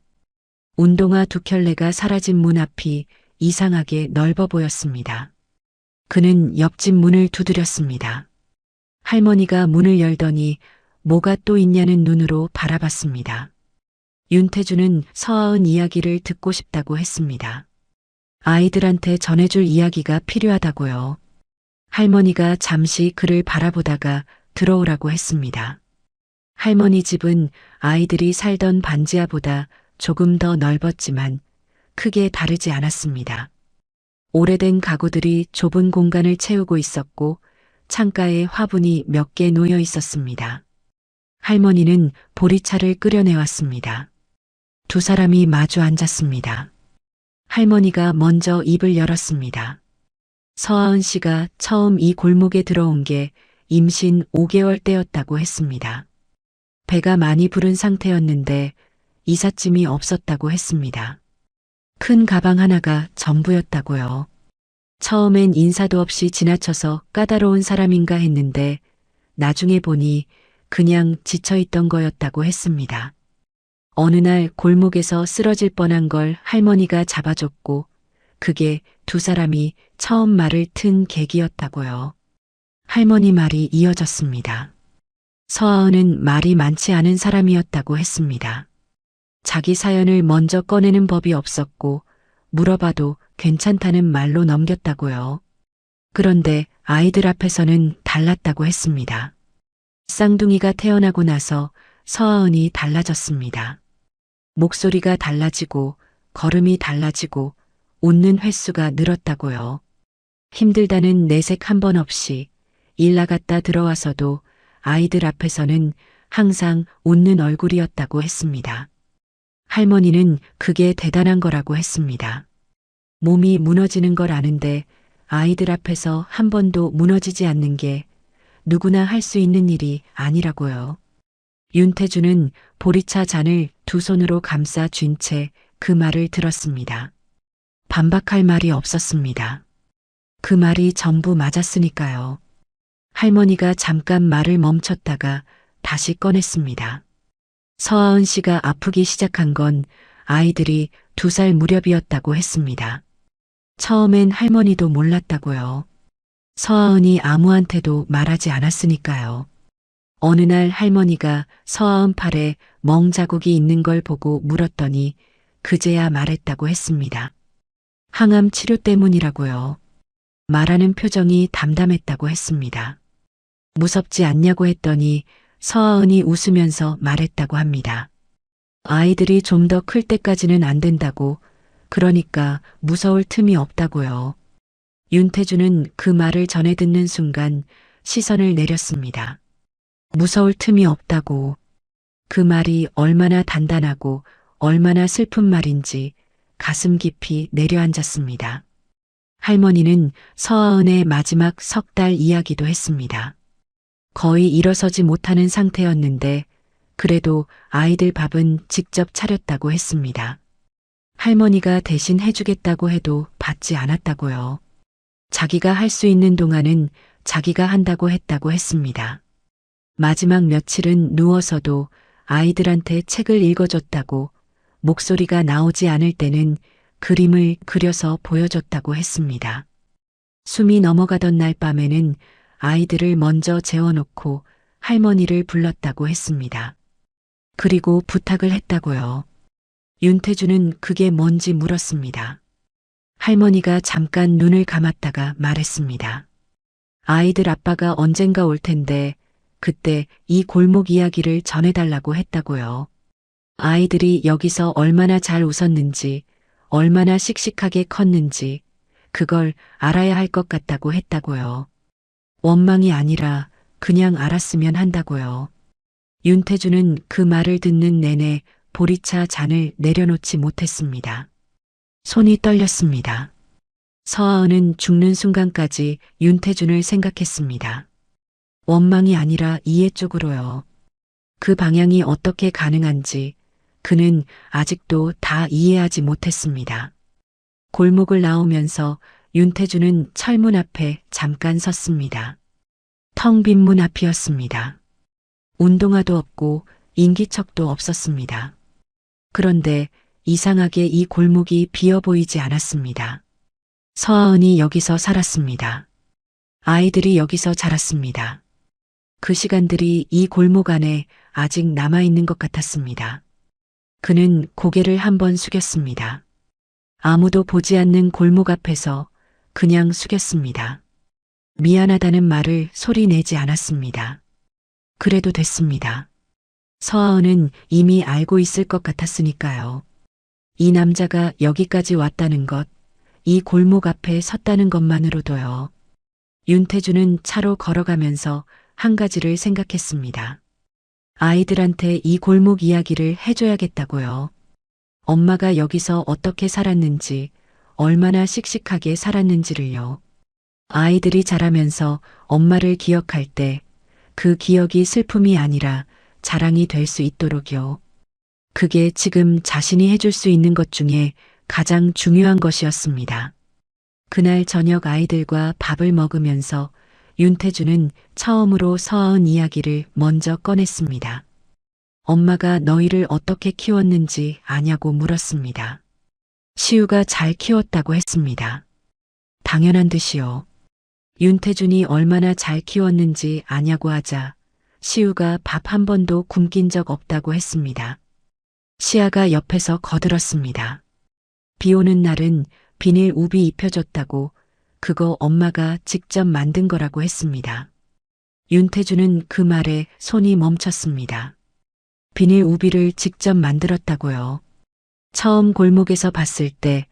운동화 2켤레가 사라진 문 앞이 이상하게 넓어 보였습니다. 그는 옆집 문을 두드렸습니다. 할머니가 문을 열더니 뭐가 또 있냐는 눈으로 바라봤습니다. 윤태주는 서아은 이야기를 듣고 싶다고 했습니다. 아이들한테 전해줄 이야기가 필요하다고요. 할머니가 잠시 그를 바라보다가 들어오라고 했습니다. 할머니 집은 아이들이 살던 반지하보다 조금 더 넓었지만 크게 다르지 않았습니다. 오래된 가구들이 좁은 공간을 채우고 있었고 창가에 화분이 몇 개 놓여 있었습니다. 할머니는 보리차를 끓여내왔습니다. 두 사람이 마주 앉았습니다. 할머니가 먼저 입을 열었습니다. 서하은 씨가 처음 이 골목에 들어온 게 임신 5개월 때였다고 했습니다. 배가 많이 부른 상태였는데 이삿짐이 없었다고 했습니다. 큰 가방 하나가 전부였다고요. 처음엔 인사도 없이 지나쳐서 까다로운 사람인가 했는데 나중에 보니 그냥 지쳐있던 거였다고 했습니다. 어느 날 골목에서 쓰러질 뻔한 걸 할머니가 잡아줬고 그게 두 사람이 처음 말을 튼 계기였다고요. 할머니 말이 이어졌습니다. 서하은은 말이 많지 않은 사람이었다고 했습니다. 자기 사연을 먼저 꺼내는 법이 없었고 물어봐도 괜찮다는 말로 넘겼다고요. 그런데 아이들 앞에서는 달랐다고 했습니다. 쌍둥이가 태어나고 나서 서하은이 달라졌습니다. 목소리가 달라지고 걸음이 달라지고 웃는 횟수가 늘었다고요. 힘들다는 내색 한 번 없이 일 나갔다 들어와서도 아이들 앞에서는 항상 웃는 얼굴이었다고 했습니다. 할머니는 그게 대단한 거라고 했습니다. 몸이 무너지는 걸 아는데 아이들 앞에서 한 번도 무너지지 않는 게 누구나 할 수 있는 일이 아니라고요. 윤태주는 보리차 잔을 두 손으로 감싸 쥔 채 그 말을 들었습니다. 반박할 말이 없었습니다. 그 말이 전부 맞았으니까요. 할머니가 잠깐 말을 멈췄다가 다시 꺼냈습니다. 서하은 씨가 아프기 시작한 건 아이들이 2살 무렵이었다고 했습니다. 처음엔 할머니도 몰랐다고요. 서하은이 아무한테도 말하지 않았으니까요. 어느 날 할머니가 서하은 팔에 멍 자국이 있는 걸 보고 물었더니 그제야 말했다고 했습니다. 항암 치료 때문이라고요. 말하는 표정이 담담했다고 했습니다. 무섭지 않냐고 했더니 서하은이 웃으면서 말했다고 합니다. 아이들이 좀 더 클 때까지는 안 된다고, 그러니까 무서울 틈이 없다고요. 윤태주는 그 말을 전해 듣는 순간 시선을 내렸습니다. 무서울 틈이 없다고. 그 말이 얼마나 단단하고 얼마나 슬픈 말인지 가슴 깊이 내려앉았습니다. 할머니는 서하은의 마지막 3달 이야기도 했습니다. 거의 일어서지 못하는 상태였는데 그래도 아이들 밥은 직접 차렸다고 했습니다. 할머니가 대신 해주겠다고 해도 받지 않았다고요. 자기가 할 수 있는 동안은 자기가 한다고 했다고 했습니다. 마지막 며칠은 누워서도 아이들한테 책을 읽어줬다고, 목소리가 나오지 않을 때는 그림을 그려서 보여줬다고 했습니다. 숨이 넘어가던 날 밤에는 아이들을 먼저 재워놓고 할머니를 불렀다고 했습니다. 그리고 부탁을 했다고요. 윤태주는 그게 뭔지 물었습니다. 할머니가 잠깐 눈을 감았다가 말했습니다. 아이들 아빠가 언젠가 올 텐데 그때 이 골목 이야기를 전해달라고 했다고요. 아이들이 여기서 얼마나 잘 웃었는지, 얼마나 씩씩하게 컸는지 그걸 알아야 할 것 같다고 했다고요. 원망이 아니라 그냥 알았으면 한다고요. 윤태주는 그 말을 듣는 내내 보리차 잔을 내려놓지 못했습니다. 손이 떨렸습니다. 서하은은 죽는 순간까지 윤태준을 생각했습니다. 원망이 아니라 이해 쪽으로요. 그 방향이 어떻게 가능한지 그는 아직도 다 이해하지 못했습니다. 골목을 나오면서 윤태주는 철문 앞에 잠깐 섰습니다. 텅 빈 문 앞이었습니다. 운동화도 없고 인기척도 없었습니다. 그런데 이상하게 이 골목이 비어 보이지 않았습니다. 서하은이 여기서 살았습니다. 아이들이 여기서 자랐습니다. 그 시간들이 이 골목 안에 아직 남아있는 것 같았습니다. 그는 고개를 한번 숙였습니다. 아무도 보지 않는 골목 앞에서 그냥 숙였습니다. 미안하다는 말을 소리 내지 않았습니다. 그래도 됐습니다. 서하은은 이미 알고 있을 것 같았으니까요. 이 남자가 여기까지 왔다는 것, 이 골목 앞에 섰다는 것만으로도요. 윤태주는 차로 걸어가면서 한 가지를 생각했습니다. 아이들한테 이 골목 이야기를 해줘야겠다고요. 엄마가 여기서 어떻게 살았는지, 얼마나 씩씩하게 살았는지를요. 아이들이 자라면서 엄마를 기억할 때 그 기억이 슬픔이 아니라 자랑이 될 수 있도록요. 그게 지금 자신이 해줄 수 있는 것 중에 가장 중요한 것이었습니다. 그날 저녁 아이들과 밥을 먹으면서 윤태주는 처음으로 서하은 이야기를 먼저 꺼냈습니다. 엄마가 너희를 어떻게 키웠는지 아냐고 물었습니다. 시우가 잘 키웠다고 했습니다. 당연한 듯이요. 윤태준이 얼마나 잘 키웠는지 아냐고 하자 시우가 밥 한 번도 굶긴 적 없다고 했습니다. 시아가 옆에서 거들었습니다. 비 오는 날은 비닐 우비 입혀줬다고 그거 엄마가 직접 만든 거라고 했습니다. 윤태준은 그 말에 손이 멈췄습니다. 비닐 우비를 직접 만들었다고요. 처음 골목에서 봤을 때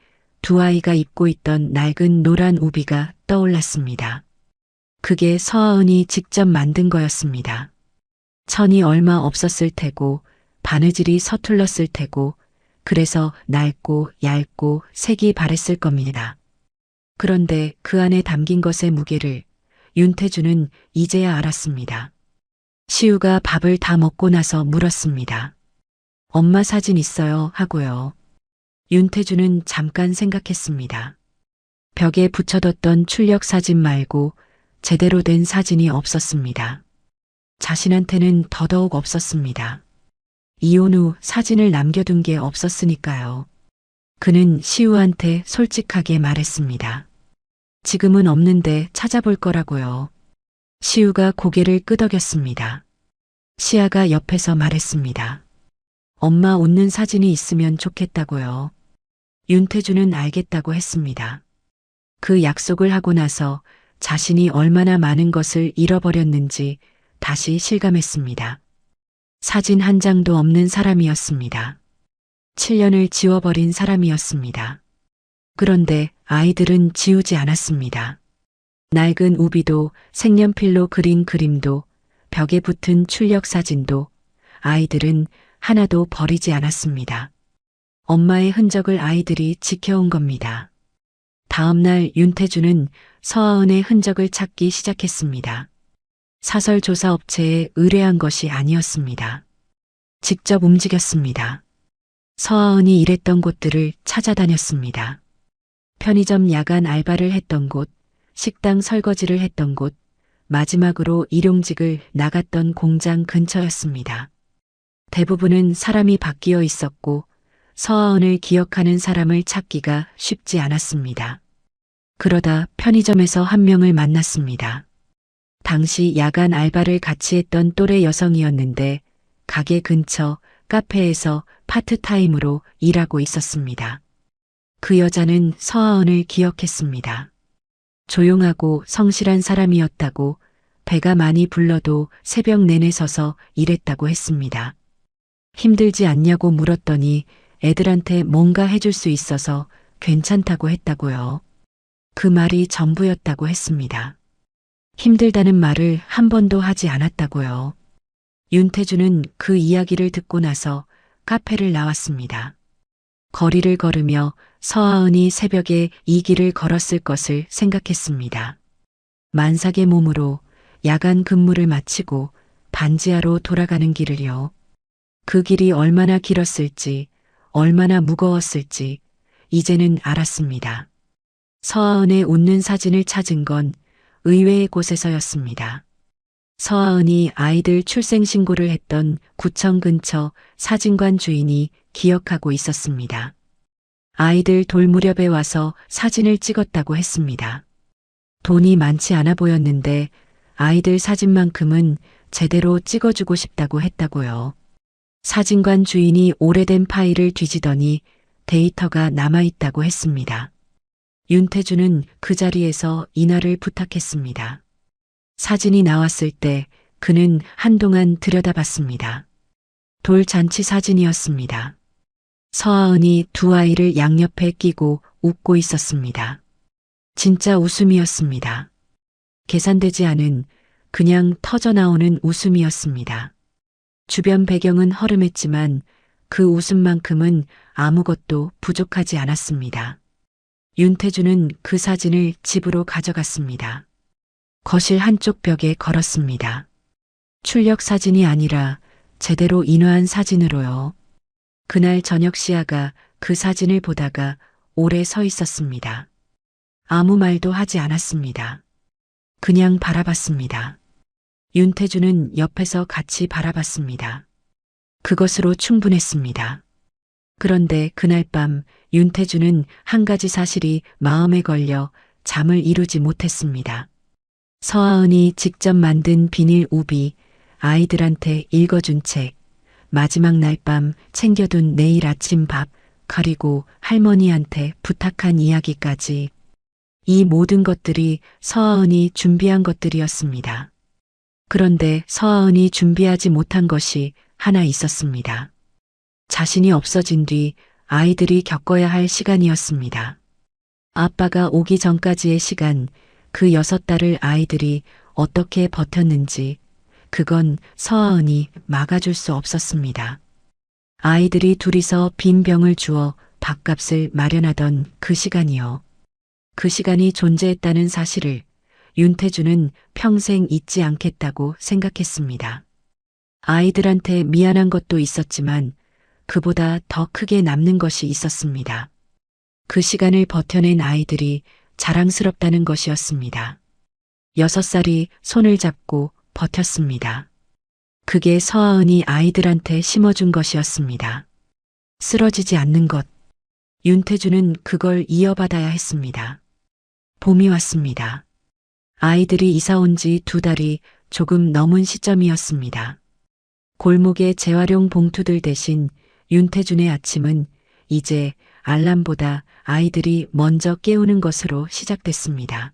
두 아이가 입고 있던 낡은 노란 우비가 떠올랐습니다. 그게 서하은이 직접 만든 거였습니다. 천이 얼마 없었을 테고 바느질이 서툴렀을 테고 그래서 낡고 얇고 색이 바랬을 겁니다. 그런데 그 안에 담긴 것의 무게를 윤태주는 이제야 알았습니다. 시우가 밥을 다 먹고 나서 물었습니다. 엄마 사진 있어요 하고요. 윤태주는 잠깐 생각했습니다. 벽에 붙여뒀던 출력 사진 말고 제대로 된 사진이 없었습니다. 자신한테는 더더욱 없었습니다. 이혼 후 사진을 남겨둔 게 없었으니까요. 그는 시우한테 솔직하게 말했습니다. 지금은 없는데 찾아볼 거라고요. 시우가 고개를 끄덕였습니다. 시아가 옆에서 말했습니다. 엄마 웃는 사진이 있으면 좋겠다고요. 윤태주는 알겠다고 했습니다. 그 약속을 하고 나서 자신이 얼마나 많은 것을 잃어버렸는지 다시 실감했습니다. 사진 한 장도 없는 사람이었습니다. 7년을 지워버린 사람이었습니다. 그런데 아이들은 지우지 않았습니다. 낡은 우비도 색연필로 그린 그림도 벽에 붙은 출력 사진도 아이들은 하나도 버리지 않았습니다. 엄마의 흔적을 아이들이 지켜온 겁니다. 다음 날 윤태주는 서하은의 흔적을 찾기 시작했습니다. 사설 조사 업체에 의뢰한 것이 아니었습니다. 직접 움직였습니다. 서하은이 일했던 곳들을 찾아다녔습니다. 편의점 야간 알바를 했던 곳, 식당 설거지를 했던 곳, 마지막으로 일용직을 나갔던 공장 근처였습니다. 대부분은 사람이 바뀌어 있었고 서하은을 기억하는 사람을 찾기가 쉽지 않았습니다. 그러다 편의점에서 한 명을 만났습니다. 당시 야간 알바를 같이 했던 또래 여성이었는데 가게 근처 카페에서 파트타임으로 일하고 있었습니다. 그 여자는 서하은을 기억했습니다. 조용하고 성실한 사람이었다고 배가 많이 불러도 새벽 내내 서서 일했다고 했습니다. 힘들지 않냐고 물었더니 애들한테 뭔가 해줄 수 있어서 괜찮다고 했다고요. 그 말이 전부였다고 했습니다. 힘들다는 말을 한 번도 하지 않았다고요. 윤태주는 그 이야기를 듣고 나서 카페를 나왔습니다. 거리를 걸으며 서하은이 새벽에 이 길을 걸었을 것을 생각했습니다. 만삭의 몸으로 야간 근무를 마치고 반지하로 돌아가는 길을요. 그 길이 얼마나 길었을지, 얼마나 무거웠을지 이제는 알았습니다. 서하은의 웃는 사진을 찾은 건 의외의 곳에서였습니다. 서하은이 아이들 출생신고를 했던 구청 근처 사진관 주인이 기억하고 있었습니다. 아이들 돌 무렵에 와서 사진을 찍었다고 했습니다. 돈이 많지 않아 보였는데 아이들 사진만큼은 제대로 찍어주고 싶다고 했다고요. 사진관 주인이 오래된 파일을 뒤지더니 데이터가 남아있다고 했습니다. 윤태주는 그 자리에서 인화를 부탁했습니다. 사진이 나왔을 때 그는 한동안 들여다봤습니다. 돌잔치 사진이었습니다. 서하은이 두 아이를 양옆에 끼고 웃고 있었습니다. 진짜 웃음이었습니다. 계산되지 않은 그냥 터져나오는 웃음이었습니다. 주변 배경은 허름했지만 그 웃음만큼은 아무것도 부족하지 않았습니다. 윤태주는 그 사진을 집으로 가져갔습니다. 거실 한쪽 벽에 걸었습니다. 출력 사진이 아니라 제대로 인화한 사진으로요. 그날 저녁 시아가 그 사진을 보다가 오래 서 있었습니다. 아무 말도 하지 않았습니다. 그냥 바라봤습니다. 윤태주는 옆에서 같이 바라봤습니다. 그것으로 충분했습니다. 그런데 그날 밤 윤태주는 한 가지 사실이 마음에 걸려 잠을 이루지 못했습니다. 서하은이 직접 만든 비닐 우비, 아이들한테 읽어준 책, 마지막 날 밤 챙겨둔 내일 아침 밥, 그리고 할머니한테 부탁한 이야기까지. 이 모든 것들이 서하은이 준비한 것들이었습니다. 그런데 서하은이 준비하지 못한 것이 하나 있었습니다. 자신이 없어진 뒤 아이들이 겪어야 할 시간이었습니다. 아빠가 오기 전까지의 시간, 그 6달을 아이들이 어떻게 버텼는지, 그건 서하은이 막아줄 수 없었습니다. 아이들이 둘이서 빈 병을 주어 밥값을 마련하던 그 시간이요. 그 시간이 존재했다는 사실을 윤태주는 평생 잊지 않겠다고 생각했습니다. 아이들한테 미안한 것도 있었지만 그보다 더 크게 남는 것이 있었습니다. 그 시간을 버텨낸 아이들이 자랑스럽다는 것이었습니다. 6살이 손을 잡고 버텼습니다. 그게 서하은이 아이들한테 심어준 것이었습니다. 쓰러지지 않는 것. 윤태주는 그걸 이어받아야 했습니다. 봄이 왔습니다. 아이들이 이사 온 지 2달이 조금 넘은 시점이었습니다. 골목의 재활용 봉투들 대신 윤태준의 아침은 이제 알람보다 아이들이 먼저 깨우는 것으로 시작됐습니다.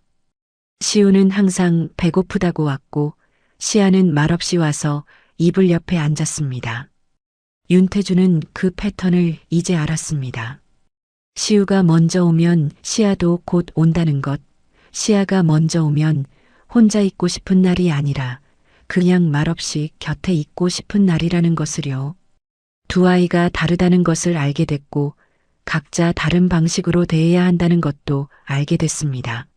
시우는 항상 배고프다고 왔고 시아는 말없이 와서 이불 옆에 앉았습니다. 윤태주는 그 패턴을 이제 알았습니다. 시우가 먼저 오면 시아도 곧 온다는 것, 시아가 먼저 오면 혼자 있고 싶은 날이 아니라 그냥 말없이 곁에 있고 싶은 날이라는 것을요. 두 아이가 다르다는 것을 알게 됐고 각자 다른 방식으로 대해야 한다는 것도 알게 됐습니다.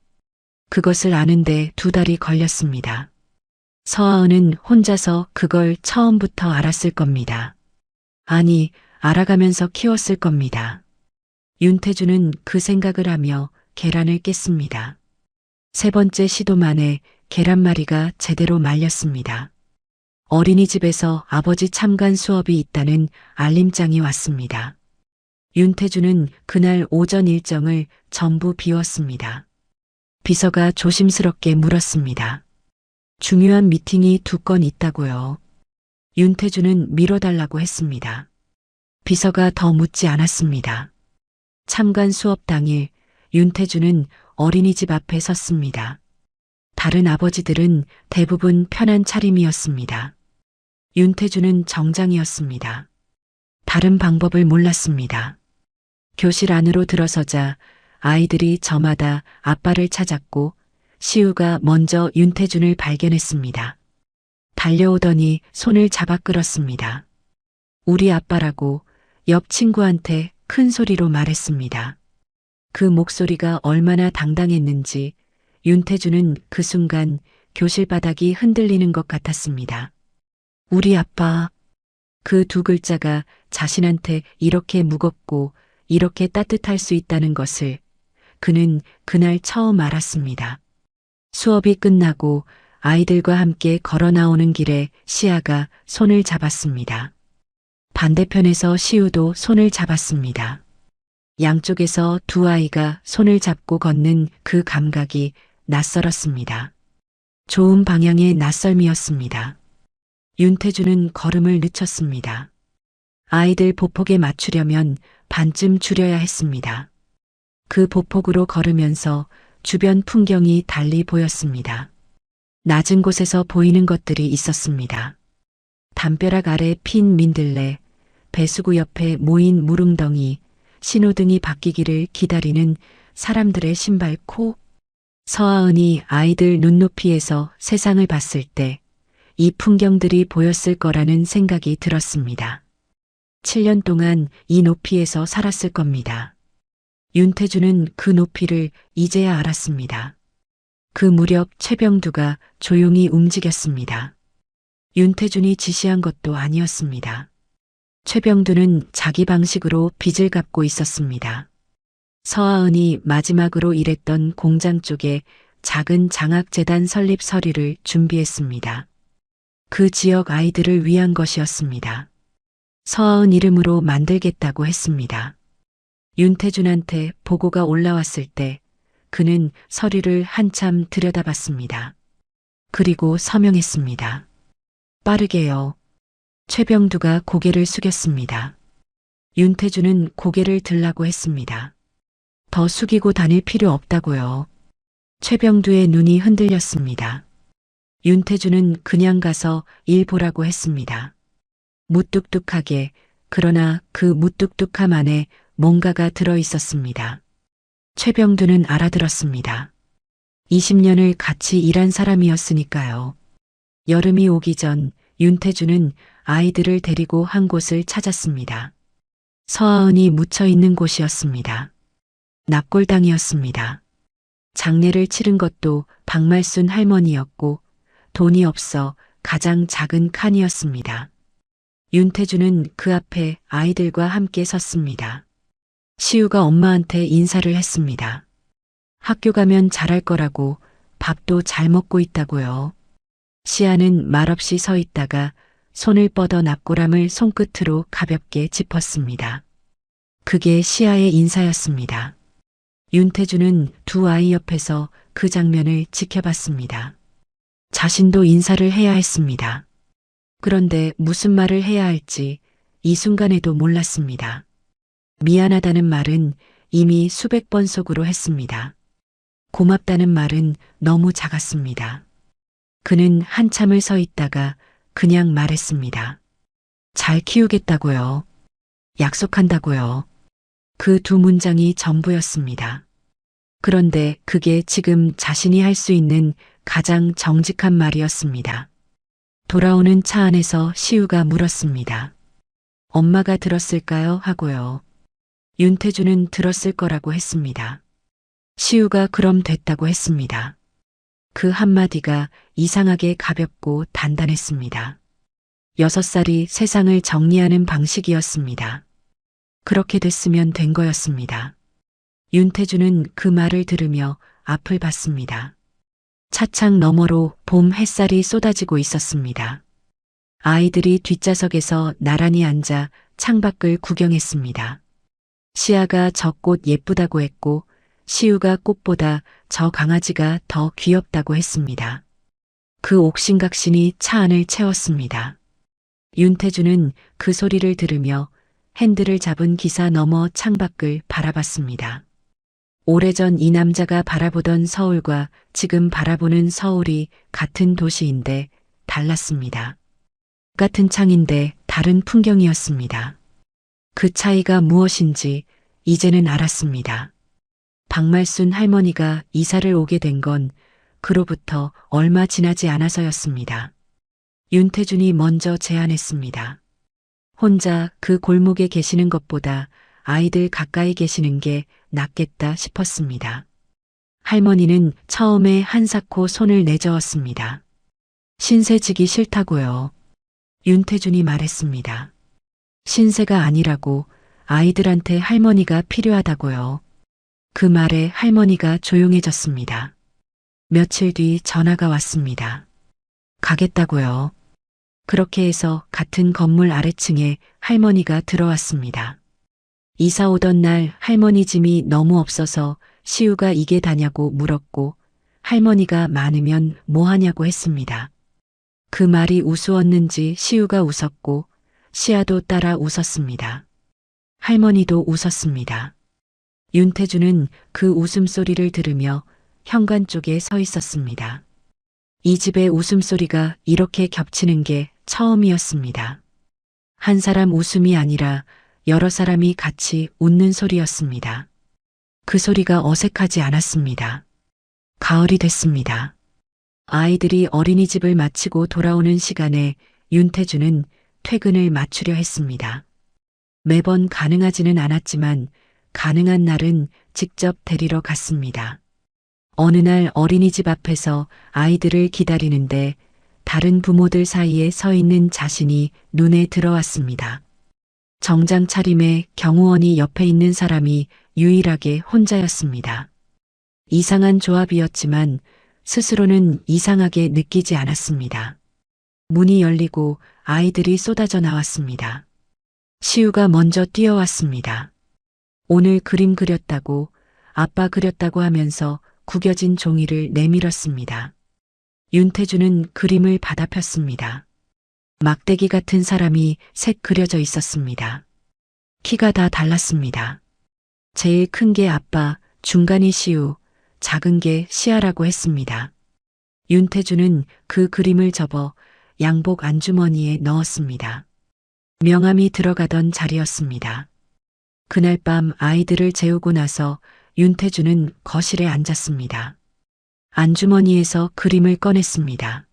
그것을 아는데 2달이 걸렸습니다. 서하은은 혼자서 그걸 처음부터 알았을 겁니다. 아니, 알아가면서 키웠을 겁니다. 윤태주는 그 생각을 하며 계란을 깼습니다. 3번째 시도 만에 계란말이가 제대로 말렸습니다. 어린이집에서 아버지 참관 수업이 있다는 알림장이 왔습니다. 윤태주는 그날 오전 일정을 전부 비웠습니다. 비서가 조심스럽게 물었습니다. 중요한 미팅이 2건 있다고요. 윤태주는 미뤄달라고 했습니다. 비서가 더 묻지 않았습니다. 참관 수업 당일 윤태주는 어린이집 앞에 섰습니다. 다른 아버지들은 대부분 편한 차림이었습니다. 윤태주는 정장이었습니다. 다른 방법을 몰랐습니다. 교실 안으로 들어서자 아이들이 저마다 아빠를 찾았고 시우가 먼저 윤태준을 발견했습니다. 달려오더니 손을 잡아 끌었습니다. 우리 아빠라고 옆 친구한테 큰 소리로 말했습니다. 그 목소리가 얼마나 당당했는지 윤태주는 그 순간 교실 바닥이 흔들리는 것 같았습니다. 우리 아빠. 그 2글자가 자신한테 이렇게 무겁고 이렇게 따뜻할 수 있다는 것을 그는 그날 처음 알았습니다. 수업이 끝나고 아이들과 함께 걸어 나오는 길에 시아가 손을 잡았습니다. 반대편에서 시우도 손을 잡았습니다. 양쪽에서 2 아이가 손을 잡고 걷는 그 감각이 낯설었습니다. 좋은 방향의 낯설미였습니다. 윤태주는 걸음을 늦췄습니다. 아이들 보폭에 맞추려면 반쯤 줄여야 했습니다. 그 보폭으로 걸으면서 주변 풍경이 달리 보였습니다. 낮은 곳에서 보이는 것들이 있었습니다. 담벼락 아래 핀 민들레, 배수구 옆에 모인 무릉덩이, 신호등이 바뀌기를 기다리는 사람들의 신발코. 서아은이 아이들 눈높이에서 세상을 봤을 때 이 풍경들이 보였을 거라는 생각이 들었습니다. 7년 동안 이 높이에서 살았을 겁니다. 윤태주는 그 높이를 이제야 알았습니다. 그 무렵 최병두가 조용히 움직였습니다. 윤태준이 지시한 것도 아니었습니다. 최병두는 자기 방식으로 빚을 갚고 있었습니다. 서아은이 마지막으로 일했던 공장 쪽에 작은 장학재단 설립 서류를 준비했습니다. 그 지역 아이들을 위한 것이었습니다. 서아은 이름으로 만들겠다고 했습니다. 윤태준한테 보고가 올라왔을 때 그는 서류를 한참 들여다봤습니다. 그리고 서명했습니다. 빠르게요. 최병두가 고개를 숙였습니다. 윤태준은 고개를 들라고 했습니다. 더 숙이고 다닐 필요 없다고요. 최병두의 눈이 흔들렸습니다. 윤태준은 그냥 가서 일 보라고 했습니다. 무뚝뚝하게, 그러나 그 무뚝뚝함 안에 뭔가가 들어 있었습니다. 최병두는 알아들었습니다. 20년을 같이 일한 사람이었으니까요. 여름이 오기 전 윤태준은 아이들을 데리고 한 곳을 찾았습니다. 서아은이 묻혀 있는 곳이었습니다. 납골당이었습니다. 장례를 치른 것도 박말순 할머니였고 돈이 없어 가장 작은 칸이었습니다. 윤태주는 그 앞에 아이들과 함께 섰습니다. 시우가 엄마한테 인사를 했습니다. 학교 가면 잘할 거라고, 밥도 잘 먹고 있다고요. 시아는 말없이 서 있다가 손을 뻗어 납골함을 손끝으로 가볍게 짚었습니다. 그게 시아의 인사였습니다. 윤태주는 두 아이 옆에서 그 장면을 지켜봤습니다. 자신도 인사를 해야 했습니다. 그런데 무슨 말을 해야 할지 이 순간에도 몰랐습니다. 미안하다는 말은 이미 수백 번 속으로 했습니다. 고맙다는 말은 너무 작았습니다. 그는 한참을 서 있다가 그냥 말했습니다. 잘 키우겠다고요. 약속한다고요. 그 두 문장이 전부였습니다. 그런데 그게 지금 자신이 할 수 있는 가장 정직한 말이었습니다. 돌아오는 차 안에서 시우가 물었습니다. 엄마가 들었을까요? 하고요. 윤태주는 들었을 거라고 했습니다. 시우가 그럼 됐다고 했습니다. 그 한마디가 이상하게 가볍고 단단했습니다. 6살이 세상을 정리하는 방식이었습니다. 그렇게 됐으면 된 거였습니다. 윤태주는 그 말을 들으며 앞을 봤습니다. 차창 너머로 봄 햇살이 쏟아지고 있었습니다. 아이들이 뒷좌석에서 나란히 앉아 창밖을 구경했습니다. 시아가 저 꽃 예쁘다고 했고 시우가 꽃보다 저 강아지가 더 귀엽다고 했습니다. 그 옥신각신이 차 안을 채웠습니다. 윤태주는 그 소리를 들으며 핸들을 잡은 기사 너머 창밖을 바라봤습니다. 오래전 이 남자가 바라보던 서울과 지금 바라보는 서울이 같은 도시인데 달랐습니다. 같은 창인데 다른 풍경이었습니다. 그 차이가 무엇인지 이제는 알았습니다. 박말순 할머니가 이사를 오게 된 건 그로부터 얼마 지나지 않아서였습니다. 윤태준이 먼저 제안했습니다. 혼자 그 골목에 계시는 것보다 아이들 가까이 계시는 게 낫겠다 싶었습니다. 할머니는 처음에 한사코 손을 내저었습니다. 신세 지기 싫다고요. 윤태준이 말했습니다. 신세가 아니라고 아이들한테 할머니가 필요하다고요. 그 말에 할머니가 조용해졌습니다. 며칠 뒤 전화가 왔습니다. 가겠다고요. 그렇게 해서 같은 건물 아래층에 할머니가 들어왔습니다. 이사 오던 날 할머니 짐이 너무 없어서 시우가 이게 다냐고 물었고 할머니가 많으면 뭐 하냐고 했습니다. 그 말이 우스웠는지 시우가 웃었고 시아도 따라 웃었습니다. 할머니도 웃었습니다. 윤태주는 그 웃음소리를 들으며 현관 쪽에 서 있었습니다. 이 집의 웃음소리가 이렇게 겹치는 게 처음이었습니다. 한 사람 웃음이 아니라 여러 사람이 같이 웃는 소리였습니다. 그 소리가 어색하지 않았습니다. 가을이 됐습니다. 아이들이 어린이집을 마치고 돌아오는 시간에 윤태주는 퇴근을 마치려 했습니다. 매번 가능하지는 않았지만 가능한 날은 직접 데리러 갔습니다. 어느 날 어린이집 앞에서 아이들을 기다리는데 다른 부모들 사이에 서 있는 자신이 눈에 들어왔습니다. 정장 차림에 경호원이 옆에 있는 사람이 유일하게 혼자였습니다. 이상한 조합이었지만 스스로는 이상하게 느끼지 않았습니다. 문이 열리고 아이들이 쏟아져 나왔습니다. 시우가 먼저 뛰어왔습니다. 오늘 그림 그렸다고, 아빠 그렸다고 하면서 구겨진 종이를 내밀었습니다. 윤태주는 그림을 받아 폈습니다. 막대기 같은 사람이 색 그려져 있었습니다. 키가 다 달랐습니다. 제일 큰 게 아빠, 중간이 시우, 작은 게 시아라고 했습니다. 윤태주는 그 그림을 접어 양복 안주머니에 넣었습니다. 명함이 들어가던 자리였습니다. 그날 밤 아이들을 재우고 나서 윤태주는 거실에 앉았습니다. 안주머니에서 그림을 꺼냈습니다.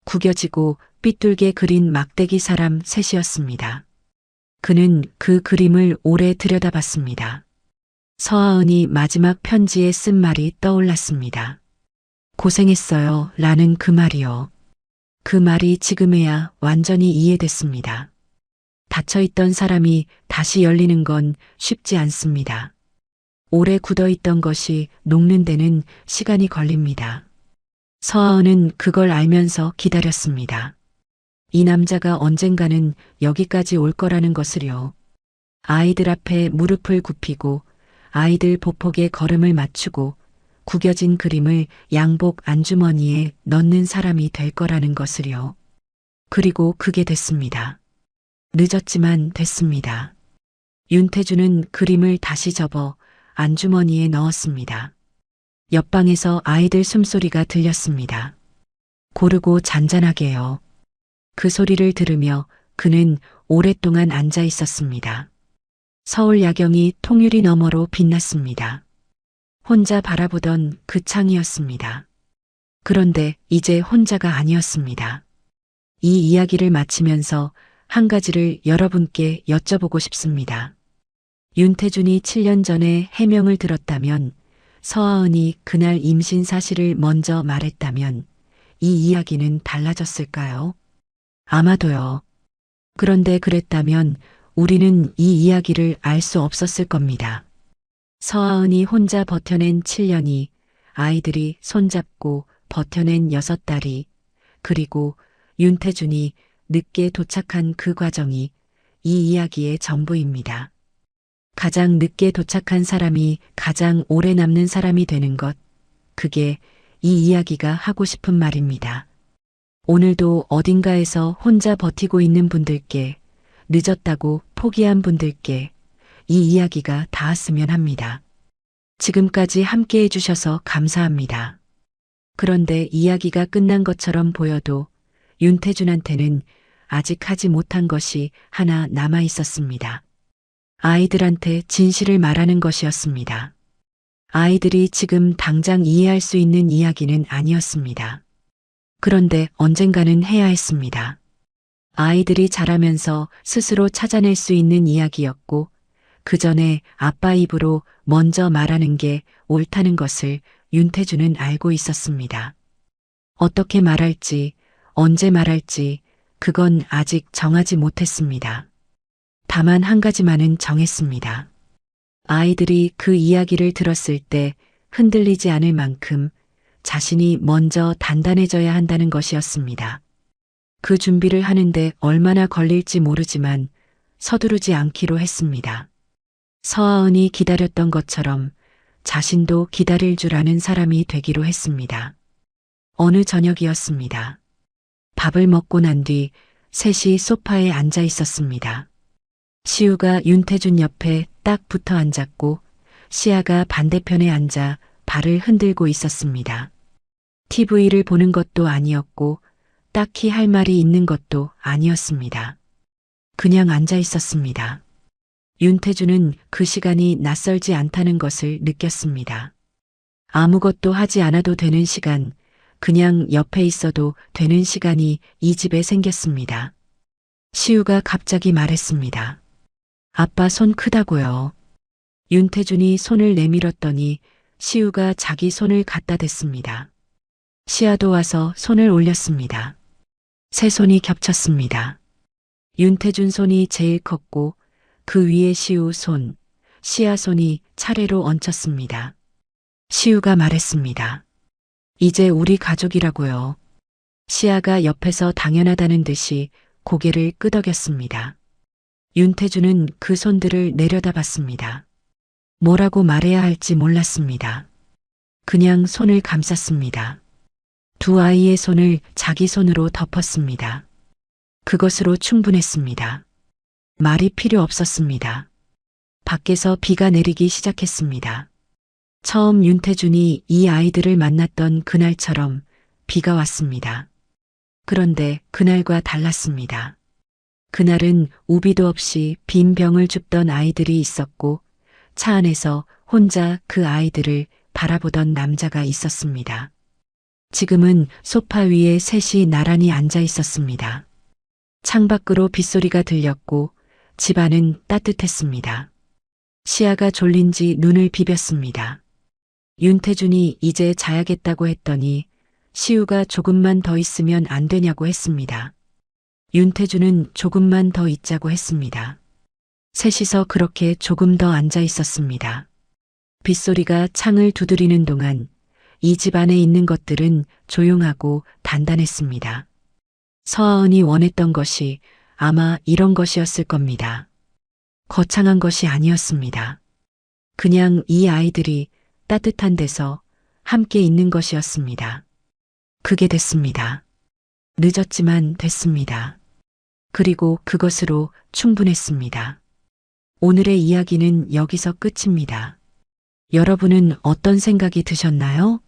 구겨지고 삐뚤게 그린 막대기 사람 셋이었습니다. 그는 그 그림을 오래 들여다봤습니다. 서하은이 마지막 편지에 쓴 말이 떠올랐습니다. 고생했어요 라는 그 말이요. 그 말이 지금에야 완전히 이해됐습니다. 닫혀있던 사람이 다시 열리는 건 쉽지 않습니다. 오래 굳어있던 것이 녹는 데는 시간이 걸립니다. 서하은은 그걸 알면서 기다렸습니다. 이 남자가 언젠가는 여기까지 올 거라는 것을요. 아이들 앞에 무릎을 굽히고 아이들 보폭에 걸음을 맞추고 구겨진 그림을 양복 안주머니에 넣는 사람이 될 거라는 것을요. 그리고 그게 됐습니다. 늦었지만 됐습니다. 윤태주는 그림을 다시 접어 안주머니에 넣었습니다. 옆방에서 아이들 숨소리가 들렸습니다. 고르고 잔잔하게요. 그 소리를 들으며 그는 오랫동안 앉아 있었습니다. 서울 야경이 통유리 너머로 빛났습니다. 혼자 바라보던 그 창이었습니다. 그런데 이제 혼자가 아니었습니다. 이 이야기를 마치면서 한 가지를 여러분께 여쭤보고 싶습니다. 윤태준이 7년 전에 해명을 들었다면, 서하은이 그날 임신 사실을 먼저 말했다면 이 이야기는 달라졌을까요? 아마도요. 그런데 그랬다면 우리는 이 이야기를 알 수 없었을 겁니다. 서하은이 혼자 버텨낸 7년이, 아이들이 손잡고 버텨낸 6달이, 그리고 윤태준이 늦게 도착한 그 과정이 이 이야기의 전부입니다. 가장 늦게 도착한 사람이 가장 오래 남는 사람이 되는 것, 그게 이 이야기가 하고 싶은 말입니다. 오늘도 어딘가에서 혼자 버티고 있는 분들께, 늦었다고 포기한 분들께 이 이야기가 닿았으면 합니다. 지금까지 함께 해주셔서 감사합니다. 그런데 이야기가 끝난 것처럼 보여도 윤태준한테는 아직 하지 못한 것이 하나 남아 있었습니다. 아이들한테 진실을 말하는 것이었습니다. 아이들이 지금 당장 이해할 수 있는 이야기는 아니었습니다. 그런데 언젠가는 해야 했습니다. 아이들이 자라면서 스스로 찾아낼 수 있는 이야기였고, 그 전에 아빠 입으로 먼저 말하는 게 옳다는 것을 윤태준은 알고 있었습니다. 어떻게 말할지, 언제 말할지, 그건 아직 정하지 못했습니다. 다만 한 가지만은 정했습니다. 아이들이 그 이야기를 들었을 때 흔들리지 않을 만큼 자신이 먼저 단단해져야 한다는 것이었습니다. 그 준비를 하는데 얼마나 걸릴지 모르지만 서두르지 않기로 했습니다. 서하은이 기다렸던 것처럼 자신도 기다릴 줄 아는 사람이 되기로 했습니다. 어느 저녁이었습니다. 밥을 먹고 난 뒤 셋이 소파에 앉아 있었습니다. 시우가 윤태준 옆에 딱 붙어 앉았고 시아가 반대편에 앉아 발을 흔들고 있었습니다. TV를 보는 것도 아니었고 딱히 할 말이 있는 것도 아니었습니다. 그냥 앉아 있었습니다. 윤태준은 그 시간이 낯설지 않다는 것을 느꼈습니다. 아무것도 하지 않아도 되는 시간, 그냥 옆에 있어도 되는 시간이 이 집에 생겼습니다. 시우가 갑자기 말했습니다. 아빠 손 크다고요. 윤태준이 손을 내밀었더니 시우가 자기 손을 갖다 댔습니다. 시아도 와서 손을 올렸습니다. 세 손이 겹쳤습니다. 윤태준 손이 제일 컸고 그 위에 시우 손, 시아 손이 차례로 얹혔습니다. 시우가 말했습니다. 이제 우리 가족이라고요. 시아가 옆에서 당연하다는 듯이 고개를 끄덕였습니다. 윤태준은 그 손들을 내려다봤습니다. 뭐라고 말해야 할지 몰랐습니다. 그냥 손을 감쌌습니다. 두 아이의 손을 자기 손으로 덮었습니다. 그것으로 충분했습니다. 말이 필요 없었습니다. 밖에서 비가 내리기 시작했습니다. 처음 윤태준이 이 아이들을 만났던 그날처럼 비가 왔습니다. 그런데 그날과 달랐습니다. 그날은 우비도 없이 빈 병을 줍던 아이들이 있었고 차 안에서 혼자 그 아이들을 바라보던 남자가 있었습니다. 지금은 소파 위에 셋이 나란히 앉아 있었습니다. 창밖으로 빗소리가 들렸고 집안은 따뜻했습니다. 시아가 졸린지 눈을 비볐습니다. 윤태준이 이제 자야겠다고 했더니 시우가 조금만 더 있으면 안 되냐고 했습니다. 윤태준은 조금만 더 있자고 했습니다. 셋이서 그렇게 조금 더 앉아 있었습니다. 빗소리가 창을 두드리는 동안 이 집 안에 있는 것들은 조용하고 단단했습니다. 서아은이 원했던 것이 아마 이런 것이었을 겁니다. 거창한 것이 아니었습니다. 그냥 이 아이들이 따뜻한 데서 함께 있는 것이었습니다. 그게 됐습니다. 늦었지만 됐습니다. 그리고 그것으로 충분했습니다. 오늘의 이야기는 여기서 끝입니다. 여러분은 어떤 생각이 드셨나요?